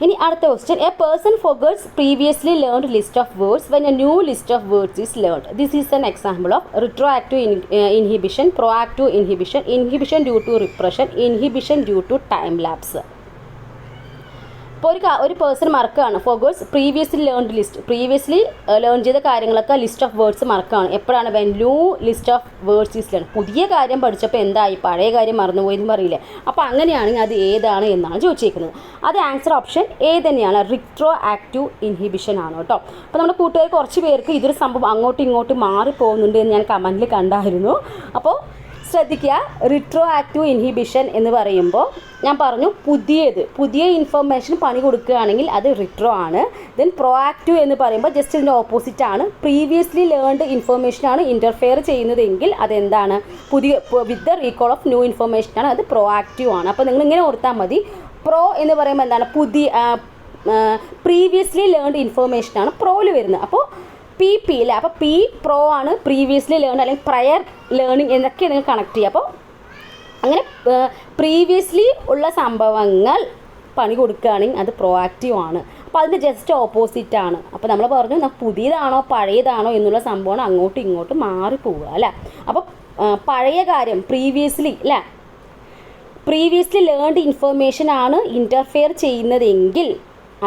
ഇനി അടുത്ത question, a person forgets previously learned list of words when a new list of words is learned. This is an example of retroactive inhibition, proactive inhibition, inhibition due to repression, inhibition due to time lapse. ഇപ്പോൾ ഒരു person മറക്കുകയാണ്, forgets previously learned list, previously learn ചെയ്ത കാര്യങ്ങളൊക്കെ list of words മറക്കുകയാണ്. എപ്പോഴാണ്, when new list of words is learn. പുതിയ കാര്യം പഠിച്ചപ്പോൾ എന്തായി, പഴയ കാര്യം മറന്നുപോയി എന്ന് പറയില്ലേ. അപ്പോൾ അങ്ങനെയാണെങ്കിൽ അത് ഏതാണ് എന്നാണ് ചോദിച്ചിരിക്കുന്നത്. അത് ആൻസർ ഓപ്ഷൻ എ തന്നെയാണ്, റിട്രോ ആക്റ്റീവ് ഇൻഹിബിഷൻ ആണ് കേട്ടോ. അപ്പോൾ നമ്മുടെ കൂട്ടുകാർ കുറച്ച് പേർക്ക് ഇതൊരു സംഭവം അങ്ങോട്ടും ഇങ്ങോട്ടും മാറിപ്പോകുന്നുണ്ട് എന്ന് ഞാൻ കമൻറ്റിൽ കണ്ടായിരുന്നു. അപ്പോൾ ശ്രദ്ധിക്കുക, റിട്രോ ആക്റ്റീവ് ഇൻഹിബിഷൻ എന്ന് പറയുമ്പോൾ ഞാൻ പറഞ്ഞു പുതിയ ഇൻഫർമേഷൻ പണി കൊടുക്കുകയാണെങ്കിൽ അത് റിട്രോ ആണ്. ദെൻ പ്രോ ആക്റ്റീവ് എന്ന് പറയുമ്പോൾ ജസ്റ്റ് ഇതിൻ്റെ ഓപ്പോസിറ്റ് ആണ്, പ്രീവിയസ്ലി ലേൺഡ് ഇൻഫർമേഷനാണ് ഇൻ്റർഫെയർ ചെയ്യുന്നതെങ്കിൽ അതെന്താണ്, with the recall of new ഇൻഫർമേഷനാണ്, അത് പ്രോ ആക്റ്റീവ് ആണ്. അപ്പോൾ നിങ്ങൾ ഇങ്ങനെ ഓർത്താൽ മതി, പ്രോ എന്ന് പറയുമ്പോൾ എന്താണ്, പ്രീവിയസ്ലി ലേൺഡ് ഇൻഫർമേഷനാണ് പ്രോയിൽ വരുന്നത്. അപ്പോൾ പി അല്ലേ, അപ്പോൾ പി പ്രോ ആണ്, പ്രീവിയസ്ലി ലേൺ അല്ലെങ്കിൽ പ്രയർ ലേണിംഗ് എന്നൊക്കെ നിങ്ങൾ കണക്ട് ചെയ്യുക. അപ്പോൾ അങ്ങനെ പ്രീവിയസ്ലി ഉള്ള സംഭവങ്ങൾ പണി കൊടുക്കുകയാണെങ്കിൽ അത് പ്രോ ആക്റ്റീവ് ആണ്. അപ്പോൾ അതിൻ്റെ ജസ്റ്റ് ഓപ്പോസിറ്റ് ആണ്. അപ്പോൾ നമ്മൾ പറഞ്ഞു പുതിയതാണോ പഴയതാണോ എന്നുള്ള സംഭവമാണ് അങ്ങോട്ടും ഇങ്ങോട്ടും മാറിപ്പോവുക അല്ലേ. അപ്പോൾ പഴയ കാര്യം പ്രീവിയസ്ലി ലേൺഡ് ഇൻഫർമേഷൻ ആണ് ഇൻ്റർഫെയർ ചെയ്യുന്നതെങ്കിൽ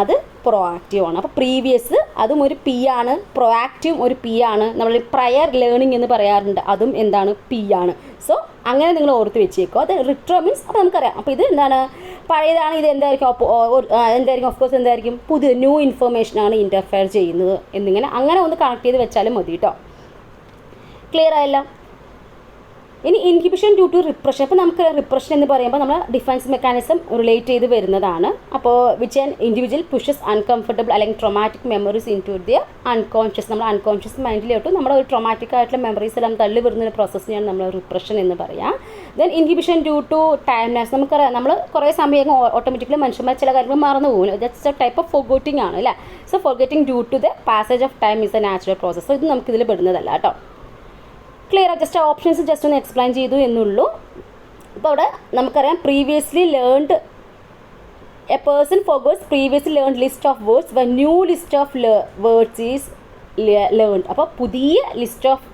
അത് പ്രോ ആക്റ്റീവ് ആണ്. അപ്പോൾ പ്രീവിയസ് അതും ഒരു പി ആണ്, പ്രോ ആക്റ്റീവും ഒരു പി ആണ്. നമ്മൾ പ്രയർ ലേണിംഗ് എന്ന് പറയാറുണ്ട്, അതും എന്താണ്, പി ആണ്. സോ അങ്ങനെ നിങ്ങൾ ഓർത്ത് വെച്ചേക്കോ. അത് റിട്രോ മീൻസ് അപ്പോൾ നമുക്കറിയാം. അപ്പോൾ ഇത് എന്താണ്, പഴയതാണ്, ഇത് എന്തായിരിക്കും, ഓഫ്കോഴ്സ് എന്തായിരിക്കും, പുതിയ ന്യൂ ഇൻഫർമേഷനാണ് ഇൻ്റർഫെയർ ചെയ്യുന്നത് എന്നിങ്ങനെ അങ്ങനെ ഒന്ന് കണക്ട് ചെയ്ത് വെച്ചാലും മതി കേട്ടോ. ക്ലിയർ ആയല്ലോ. ഇനി ഇൻഹിബിഷൻ ഡ്യൂ ടു റിപ്രഷൻ. അപ്പോൾ നമുക്ക് റിപ്രഷൻ എന്ന് പറയുമ്പോൾ നമ്മൾ ഡിഫൻസ് മെക്കാനിസം റിലേറ്റ് ചെയ്ത് വരുന്നതാണ്. അപ്പോൾ which an individual pushes uncomfortable അല്ലെങ്കിൽ traumatic memories in to the unconscious. നമ്മൾ അൺകോൺഷ്യസ് മൈൻഡിലോട്ട് നമ്മുടെ ഒരു ട്രോമാറ്റിക് ആയിട്ടുള്ള മെമ്മറീസ് എല്ലാം തള്ളി വരുന്ന ഒരു പ്രോസസ്സിനെയാണ് നമ്മൾ റിപ്രഷൻ എന്ന് പറയാം. Then inhibition due to timeness. നമുക്കറിയാം, നമ്മൾ കുറേ സമയം ഓട്ടോമാറ്റിക്കലി മനുഷ്യന്മാർ ചില കാര്യങ്ങൾ മറന്നു പോകും. That's a type of forgetting ആണ് അല്ലേ. So forgetting due to the passage of time is a natural process. ഇത് നമുക്കിതിൽ പെടുന്നതല്ല കേട്ടോ. ക്ലിയർ ആ, ജസ്റ്റ് ഓപ്ഷൻസ് ജസ്റ്റ് ഒന്ന് എക്സ്പ്ലെയിൻ ചെയ്തു എന്നുള്ളൂ. അപ്പോൾ അവിടെ നമുക്കറിയാം, previously learned, a person forgets previously learned list of words when new list of words is learned. അപ്പോൾ പുതിയ ലിസ്റ്റ് ഓഫ്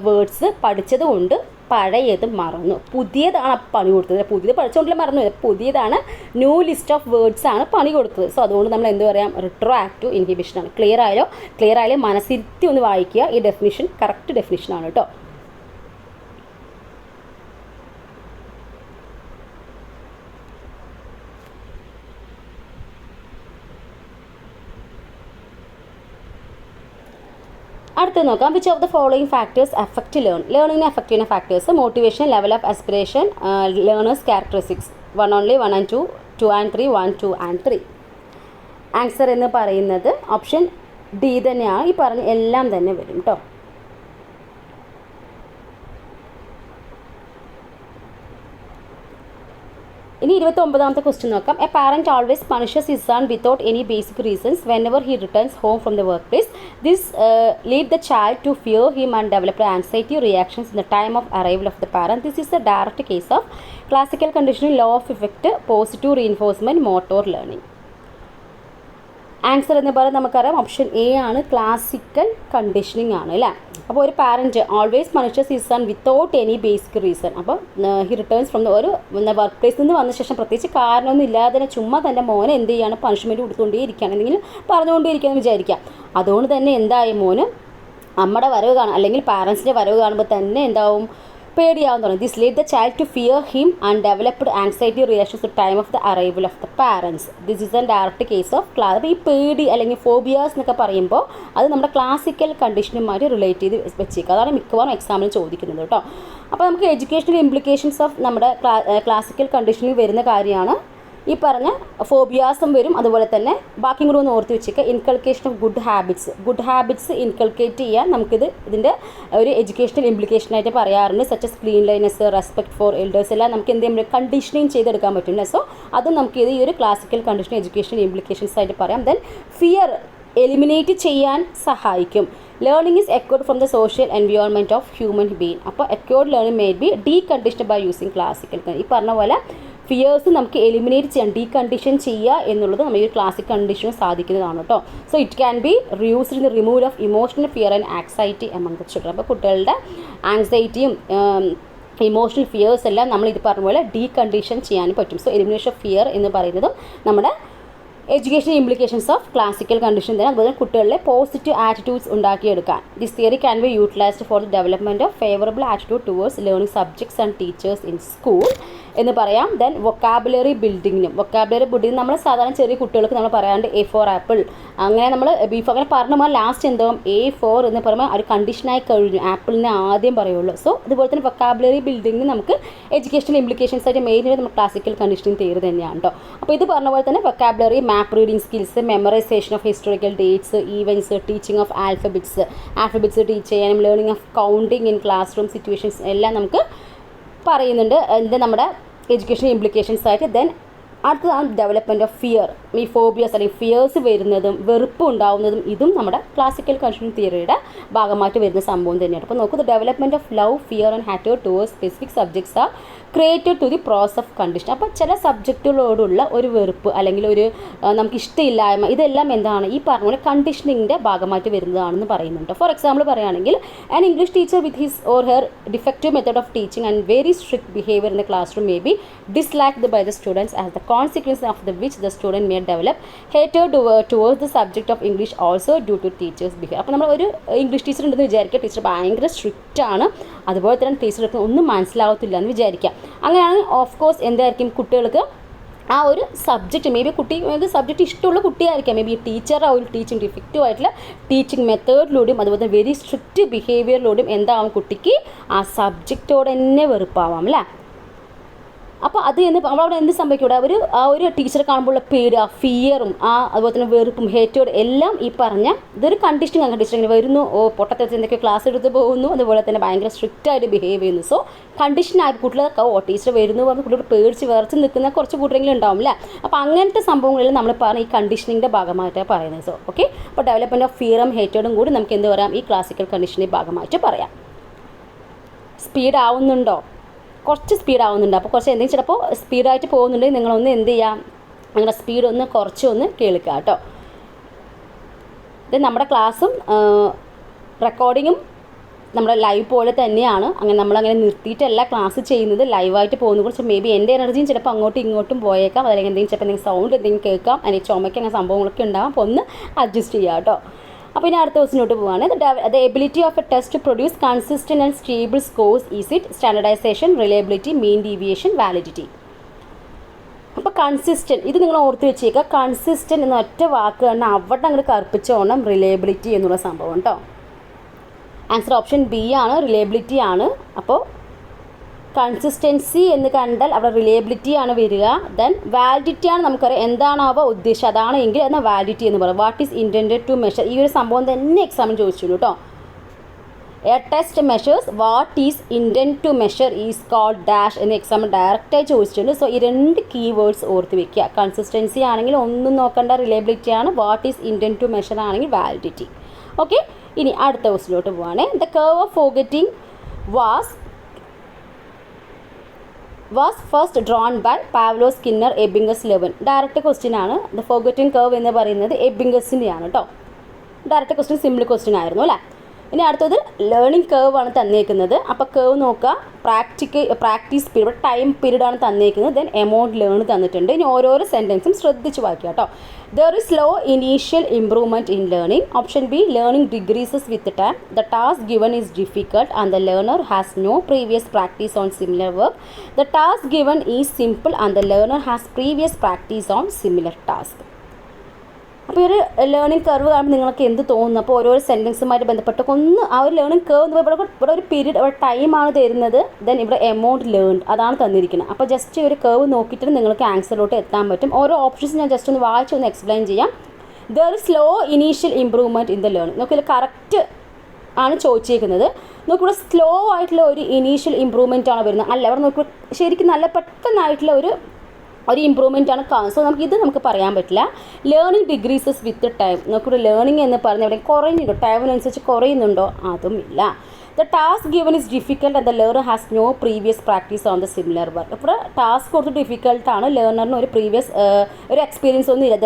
വേർഡ്സ് പഠിച്ചത് കൊണ്ട് പഴയത് മറന്നു. പുതിയതാണ് പണി കൊടുത്തത്. പുതിയത് പഠിച്ചുകൊണ്ടല്ലേ മറന്നു, പുതിയതാണ്, ന്യൂ ലിസ്റ്റ് ഓഫ് വേർഡ്സ് ആണ് പണി കൊടുത്തത്. സോ അതുകൊണ്ട് നമ്മൾ എന്ത് പറയാം, റിട്രോ ആക്റ്റീവ് ഇൻഹിബിഷനാണ്. ക്ലിയർ ആയാലും മനസ്സിരുത്തി ഒന്ന് വായിക്കുക. ഈ ഡെഫിനിഷൻ കറക്റ്റ് ഡെഫിനിഷനാണ് കേട്ടോ. അടുത്ത് നോക്കാം, which of the following factors affect ലേണിങ്ങിനെ അഫക്റ്റ് ചെയ്യുന്ന factors: motivation, level of aspiration, learners characteristics. 1 only, 1 and 2, 2 and 3, 1, 2 and 3. Answer എന്ന് പറയുന്നത് ഓപ്ഷൻ ഡി തന്നെയാണ്. ഈ പറഞ്ഞ എല്ലാം തന്നെ വരും കേട്ടോ. ഇനി 29ാമത്തെ ക്വസ്റ്റ്യൻ നോക്കാം. A parent always punishes his son without any basic reasons whenever he returns home from the work place. This lead the child to fear him and develop anxiety reactions in the time of arrival of the parent. This is a direct case of classical conditioning, law of effect, positive reinforcement, motor learning. Answer എന്ന് പറയുന്നത് നമുക്കറിയാം option A ആണ്, classical conditioning ആണ് അല്ലേ. അപ്പോൾ ഒരു parent always punishes his son without any basic reason. അപ്പോൾ he returns from ഒരു വർക്ക് പ്ലേസിൽ നിന്ന് വന്ന ശേഷം പ്രത്യേകിച്ച് കാരണമൊന്നും ഇല്ലാതെ തന്നെ ചുമ്മാ തൻ്റെ മോനെ എന്ത് ചെയ്യാണ്, പണിഷ്മെൻറ്റ് കൊടുത്തുകൊണ്ടേയിരിക്കുകയാണ്, എന്തെങ്കിലും പറഞ്ഞുകൊണ്ടേയിരിക്കുകയെന്ന് വിചാരിക്കാം. അതുകൊണ്ട് തന്നെ എന്തായി മോന് അമ്മയുടെ വരവ് കാണും അല്ലെങ്കിൽ പാരൻസിൻ്റെ വരവ് കാണുമ്പോൾ തന്നെ എന്താവും, പേടിയാവാൻ തുടങ്ങി. This led the child to fear him and developed anxiety relations to time of the arrival of the parents. This is an direct case of class. അപ്പോൾ ഈ പേടി അല്ലെങ്കിൽ ഫോബിയാസ് എന്നൊക്കെ പറയുമ്പോൾ അത് നമ്മുടെ ക്ലാസിക്കൽ കണ്ടീഷനുമായിട്ട് റിലേറ്റ് ചെയ്ത് വെച്ചേക്കുക. അതാണ് മിക്കവാറും എക്സാമിന് ചോദിക്കുന്നത് കേട്ടോ. അപ്പോൾ നമുക്ക് എഡ്യൂക്കേഷണൽ ഇംപ്ലിക്കേഷൻസ് ഓഫ് നമ്മുടെ ക്ലാസിക്കൽ കണ്ടീഷനിൽ വരുന്ന കാര്യമാണ് ഈ പറഞ്ഞ ഫോബിയാസും വരും. അതുപോലെ തന്നെ ബാക്കിയും കൂടെ ഒന്ന് ഓർത്ത് വെച്ചേക്കുക. Inculcation of good habits inculcate ചെയ്യാൻ ഇതിൻ്റെ ഒരു എഡ്യൂക്കേഷണൽ ഇംപ്ലിക്കേഷനായിട്ട് പറയാറുണ്ട്. Such as cleanliness, respect for elders എല്ലാം നമുക്ക് എന്ത് ചെയ്യുമ്പോൾ കണ്ടീഷനിങ് ചെയ്തെടുക്കാൻ പറ്റില്ല. സോ അത് നമുക്ക് ഈ ഒരു ക്ലാസിക്കൽ കണ്ടീഷൻ എഡ്യൂക്കേഷണൽ ഇംപ്ലിക്കേഷൻസ് ആയിട്ട് പറയാം. ദെൻ ഫിയർ എലിമിനേറ്റ് ചെയ്യാൻ സഹായിക്കും. Learning is acquired from the social environment of human being. അപ്പോൾ acquired learning may be deconditioned by using classical. ഈ പറഞ്ഞ പോലെ ഫിയേഴ്സ് നമുക്ക് എലിമിനേറ്റ് ചെയ്യാൻ, ഡീകണ്ടീഷൻ ചെയ്യുക എന്നുള്ളത് നമ്മൾ ഈ ക്ലാസിക് കണ്ടീഷന് സാധിക്കുന്നതാണ് കേട്ടോ. So it can B reused in the removal of emotional fear and anxiety among the children. അപ്പോൾ കുട്ടികളുടെ ആങ്സൈറ്റിയും ഇമോഷണൽ ഫിയേഴ്സ് എല്ലാം നമ്മൾ ഇത് പറഞ്ഞ പോലെ ഡീകണ്ടീഷൻ ചെയ്യാൻ പറ്റും. സോ എലിമിനേഷൻ ഓഫ് ഫിയർ എന്ന് പറയുന്നതും നമ്മുടെ education implications of classical condition തന്നെ. അതുപോലെ കുട്ടികളിലെ പോസിറ്റീവ് ആറ്റിറ്റ്യൂഡ്സ് ഉണ്ടാക്കിയെടുക്കാൻ. This theory can be utilised for the development of favourable attitude towards learning subjects and teachers in school എന്ന് പറയാം. ദെൻ വൊക്കാബുലറി ബിൽഡിങ്ങിനും നമ്മൾ സാധാരണ ചെറിയ കുട്ടികൾക്ക് നമ്മൾ പറയാണ്ട് എ ഫോർ ആപ്പിൾ, അങ്ങനെ നമ്മൾ ബീഫ് അങ്ങനെ പറഞ്ഞാൽ ലാസ്റ്റ് എന്താവും എ ഫോർ എന്ന് പറയുമ്പോൾ ഒരു കണ്ടീഷനായി കഴിഞ്ഞു, ആപ്പിളിനെ ആദ്യം പറയുള്ളൂ. സോ അതുപോലെ തന്നെ വൊക്കാബുലറി ബിൽഡിങ്ങിന് നമുക്ക് എഡ്യൂക്കേഷണൽ ഇംപ്ലിക്കേഷൻസ് ആയിട്ട് മെയിനായിട്ട് നമ്മൾ ക്ലാസിക്കൽ കണ്ടീഷനിങ് തിയറി തന്നെയാണ് കേട്ടോ. അപ്പോൾ ഇത് പറഞ്ഞ പോലെ തന്നെ vocabulary, map reading skills, memorisation of historical dates, events, teaching of alphabets teach ചെയ്യാനും, learning of counting in classroom situations എല്ലാം നമുക്ക് പറയുന്നുണ്ട് നമ്മുടെ എഡ്യൂക്കേഷൻ ഇംപ്ലിക്കേഷൻസ് ആയിട്ട്. ദെൻ അടുത്തതാണ് ഡെവലപ്മെൻറ്റ് ഓഫ് ഫിയർ. ഈ ഫോബിയസ് അല്ലെങ്കിൽ ഫിയേഴ്സ് വരുന്നതും വെറുപ്പ് ഉണ്ടാവുന്നതും ഇതും നമ്മുടെ ക്ലാസിക്കൽ കണ്ടീഷനിങ് തിയറിയുടെ ഭാഗമായിട്ട് വരുന്ന സംഭവം തന്നെയാണ്. അപ്പോൾ നോക്കൂ, the development of love, fear and hatred towards specific subjects are created to the process of condition. അപ്പോൾ ചില സബ്ജക്റ്റുകളോടുള്ള ഒരു വെറുപ്പ് അല്ലെങ്കിൽ ഒരു നമുക്ക് ഇഷ്ടമില്ലായ്മ ഇതെല്ലാം എന്താണ് ഈ പറഞ്ഞ പോലെ കണ്ടീഷനിങ്ങിൻ്റെ ഭാഗമായിട്ട് വരുന്നതാണെന്ന് പറയുന്നുണ്ട്. ഫോർ എക്സാമ്പിൾ പറയുകയാണെങ്കിൽ an English teacher with his or her defective method of teaching and very strict behaviour in the classroom may be disliked by the students as the consequence of the which the student may develop hatred towards the subject of English also due to teachers' behavior. അപ്പോൾ നമ്മൾ ഒരു English teacher ഉണ്ടെന്ന് വിചാരിക്കുക, teacher ഭയങ്കര strict ആണ്, അതുപോലെ തന്നെ ടീച്ചർക്ക് ഒന്നും മനസ്സിലാവത്തില്ല എന്ന് വിചാരിക്കുക. അങ്ങനെയാണെങ്കിൽ ഓഫ് കോഴ്സ് എന്തായിരിക്കും കുട്ടികൾക്ക് ആ ഒരു സബ്ജക്റ്റ് മേ ബി സബ്ജക്റ്റ് ഇഷ്ടമുള്ള കുട്ടിയായിരിക്കാം, മേ ബി ടീച്ചർ ആ ഒരു ടീച്ചിങ് ഡിഫക്റ്റീവ് ആയിട്ടുള്ള ടീച്ചിങ് മെത്തേഡിലൂടെയും അതുപോലെ തന്നെ വെരി സ്ട്രിക്റ്റ് ബിഹേവിയറിലൂടെയും എന്താവും കുട്ടിക്ക് ആ സബ്ജക്റ്റോട് തന്നെ വെറുപ്പാവാം അല്ലേ. അപ്പോൾ അത് അവിടെ എന്ത് സംഭവിക്കും, ആ ഒരു ടീച്ചറെ കാണുമ്പോഴുള്ള പേടി, ആ ഫിയറും അതുപോലെ തന്നെ വെറുപ്പും ഹേറ്റോട് എല്ലാം ഈ പറഞ്ഞ ഇതൊരു കണ്ടീഷനിങ് ഇങ്ങനെ വരുന്നു. പൊട്ടത്തിൽ എന്തൊക്കെ ക്ലാസ് എടുത്ത് പോകുന്നു, അതുപോലെ തന്നെ ഭയങ്കര സ്ട്രിക്റ്റ് ആയിട്ട് ബിഹേവ് ചെയ്യുന്നു. സോ കണ്ടീഷനായി കുട്ടികളൊക്കെ ടീച്ചർ വരുന്നു പറഞ്ഞ് കുട്ടികൾ പേടിച്ച് വിറച്ച് നിൽക്കുന്ന കുറച്ച് കൂട്ടരെങ്കിലും ഉണ്ടാവും അല്ലേ. അപ്പോൾ അങ്ങനത്തെ സംഭവങ്ങളിൽ നമ്മൾ പറഞ്ഞ ഈ കണ്ടീഷനിങ്ങിൻ്റെ ഭാഗമായിട്ടാണ് പറയുന്നത്. സോ ഓക്കെ, അപ്പോൾ ഡെവലപ്മെൻറ്റ് ഓഫ് ഫിയറും ഹേറ്റോടും കൂടി നമുക്ക് എന്ത് പറയാം, ഈ ക്ലാസിക്കൽ കണ്ടീഷൻ്റെ ഭാഗമായിട്ട് പറയാം. സ്പീഡ് ആവുന്നുണ്ടോ? കുറച്ച് സ്പീഡാവുന്നുണ്ട്. അപ്പോൾ കുറച്ച് എന്തെങ്കിലും ചിലപ്പോൾ സ്പീഡായിട്ട് പോകുന്നുണ്ടെങ്കിൽ നിങ്ങളൊന്ന് എന്ത് ചെയ്യാം, നിങ്ങളുടെ സ്പീഡ് ഒന്ന് കുറച്ചൊന്ന് കേൾക്കുക കേട്ടോ. ഇത് നമ്മുടെ ക്ലാസ്സും റെക്കോർഡിങ്ങും നമ്മുടെ ലൈവ് പോലെ തന്നെയാണ്. അങ്ങനെ നമ്മളങ്ങനെ നിർത്തിയിട്ടല്ല ക്ലാസ് ചെയ്യുന്നത്, ലൈവായിട്ട് പോകുന്നത്. കുറച്ച് മേ ബി എൻ്റെ എനർജിയും ചിലപ്പോൾ അങ്ങോട്ടും ഇങ്ങോട്ടും പോയേക്കാം, അല്ലെങ്കിൽ എന്തെങ്കിലും സൗണ്ട് എന്തെങ്കിലും കേൾക്കാം, അല്ലെങ്കിൽ ചുമയ്ക്ക് അങ്ങനെ സംഭവങ്ങളൊക്കെ ഉണ്ടാകും. അപ്പോൾ ഒന്ന് അഡ്ജസ്റ്റ് ചെയ്യുക കേട്ടോ. അപ്പോൾ ഇനി അടുത്ത ക്വസ്റ്റിനോട്ട് പോവുകയാണ്. The ability of a test to produce consistent and stable scores is it standardisation, reliability, mean deviation, validity. അപ്പോൾ കൺസിസ്റ്റൻറ്റ് ഇത് നിങ്ങൾ ഓർത്ത് വെച്ചേക്കുക. കൺസിസ്റ്റൻറ്റ് എന്ന ഒറ്റ വാക്ക് തന്നെ അവിടെ അങ്ങോട്ട് കറുപ്പിച്ചോണം റിലയബിലിറ്റി എന്നുള്ള സംഭവം കേട്ടോ. ആൻസർ ഓപ്ഷൻ ബി ആണ്, റിലയബിലിറ്റി ആണ്. അപ്പോൾ കൺസിസ്റ്റൻസി എന്ന് കണ്ടാൽ അവിടെ റിലയബിലിറ്റി ആണ് വരിക. ദെൻ വാലിഡിറ്റി ആണ്, നമുക്കറിയാം എന്താണാവോ ഉദ്ദേശം അതാണ് എങ്കിൽ എന്നാൽ വാലിഡിറ്റി എന്ന് പറയും. What is intended to measure, ഈ ഒരു സംഭവം തന്നെ എക്സാമിന് ചോദിച്ചുള്ളൂ കേട്ടോ. A test measures what is intend to measure is called dash എന്ന് എക്സാമിൽ ഡയറക്റ്റായി ചോദിച്ചിട്ടുണ്ട്. സോ ഈ രണ്ട് കീവേഡ്സ് ഓർത്ത് വെക്കുക. കൺസിസ്റ്റൻസി ആണെങ്കിൽ ഒന്നും നോക്കേണ്ട, റിലയബിലിറ്റി ആണ്. What is intend to measure ആണെങ്കിൽ വാലിഡിറ്റി. ഓക്കെ, ഇനി അടുത്ത ക്വസ്റ്റിലോട്ട് പോവുകയാണ്. The curve of forgetting was first drawn by Pavlov Skinner Ebbinghaus Lewin. Direct question ആണ്. ദ ഫോർഗറ്റിംഗ് കർവ് എന്ന് പറയുന്നത് എബിംഗസിൻ്റെയാണ് കേട്ടോ. ഡയറക്റ്റ് ക്വസ്റ്റ്യൻ, സിമ്പിൾ ക്വസ്റ്റ്യൻ ആയിരുന്നു അല്ലേ. ഇനി അടുത്തത് ലേണിംഗ് കർവ് ആണ് തന്നേക്കുന്നത്. അപ്പോൾ കർവ് നോക്കുക, പ്രാക്ടീസ് പീരീഡ്, ടൈം പീരീഡ് ആണ് തന്നേക്കുന്നത്. ദെൻ എമൗണ്ട് ലേൺ തന്നിട്ടുണ്ട്. ഇനി ഓരോരോ സെൻറ്റൻസും ശ്രദ്ധിച്ച് വായിക്കുക കേട്ടോ. There is slow initial improvement in learning. Option B, learning decreases with time. The task given is difficult and the learner has no previous practice on similar work. The task given is simple and the learner has previous practice on similar task. അപ്പോൾ ഒരു learning curve കാണുമ്പോൾ നിങ്ങൾക്ക് എന്ത് തോന്നുന്നു? അപ്പോൾ ഓരോ സെൻറ്റൻസുമായിട്ട് ബന്ധപ്പെട്ട് ഒന്ന് ആ ഒരു ലേണിംഗ് കർവ് എന്ന് പറയുമ്പോൾ ഇവിടെ ഒരു പീരീഡ്, ഇവിടെ ടൈമാണ് തരുന്നത്. ദെൻ ഇവിടെ എമൗണ്ട് ലേൺ അതാണ് തന്നിരിക്കുന്നത്. അപ്പോൾ ജസ്റ്റ് ഒരു കർവ് നോക്കിയിട്ട് നിങ്ങൾക്ക് ആൻസറിലോട്ട് എത്താൻ പറ്റും. ഓരോ ഓപ്ഷൻസ് ഞാൻ ജസ്റ്റ് ഒന്ന് വായിച്ചൊന്ന് എക്സ്പ്ലെയിൻ ചെയ്യാം. There is slow initial improvement in the learning. നോക്കിയാൽ കറക്റ്റ് ആണ് ചോദിച്ചേക്കുന്നത്. നോക്കിവിടെ സ്ലോ ആയിട്ടുള്ള ഒരു ഇനീഷ്യൽ ഇംപ്രൂവ്മെൻ്റ് ആണ് വരുന്നത്. അല്ല, അവിടെ നോക്കി ശരിക്കും നല്ല പെട്ടെന്നായിട്ടുള്ള ഒരു ഇമ്പ്രൂവ്മെൻ്റ് ആണ് കാണുന്നത്. സോ നമുക്ക് പറയാൻ പറ്റില്ല. Learning decreases with time. നമുക്കൊരു ലേണിംഗ് എന്ന് പറഞ്ഞാൽ ഇവിടെ കുറയുന്നുണ്ടോ, ടൈമിനനുസരിച്ച് കുറയുന്നുണ്ടോ? അതും ഇല്ല. The task given is difficult and the learner has no previous practice on the similar work. ഇപ്പോൾ ടാസ്ക് കൊടുത്ത് ഡിഫിക്കൽട്ടാണ്, ലേണറിന് ഒരു പ്രീവിയസ് ഒരു എക്സ്പീരിയൻസ് ഒന്നും ഇല്ല.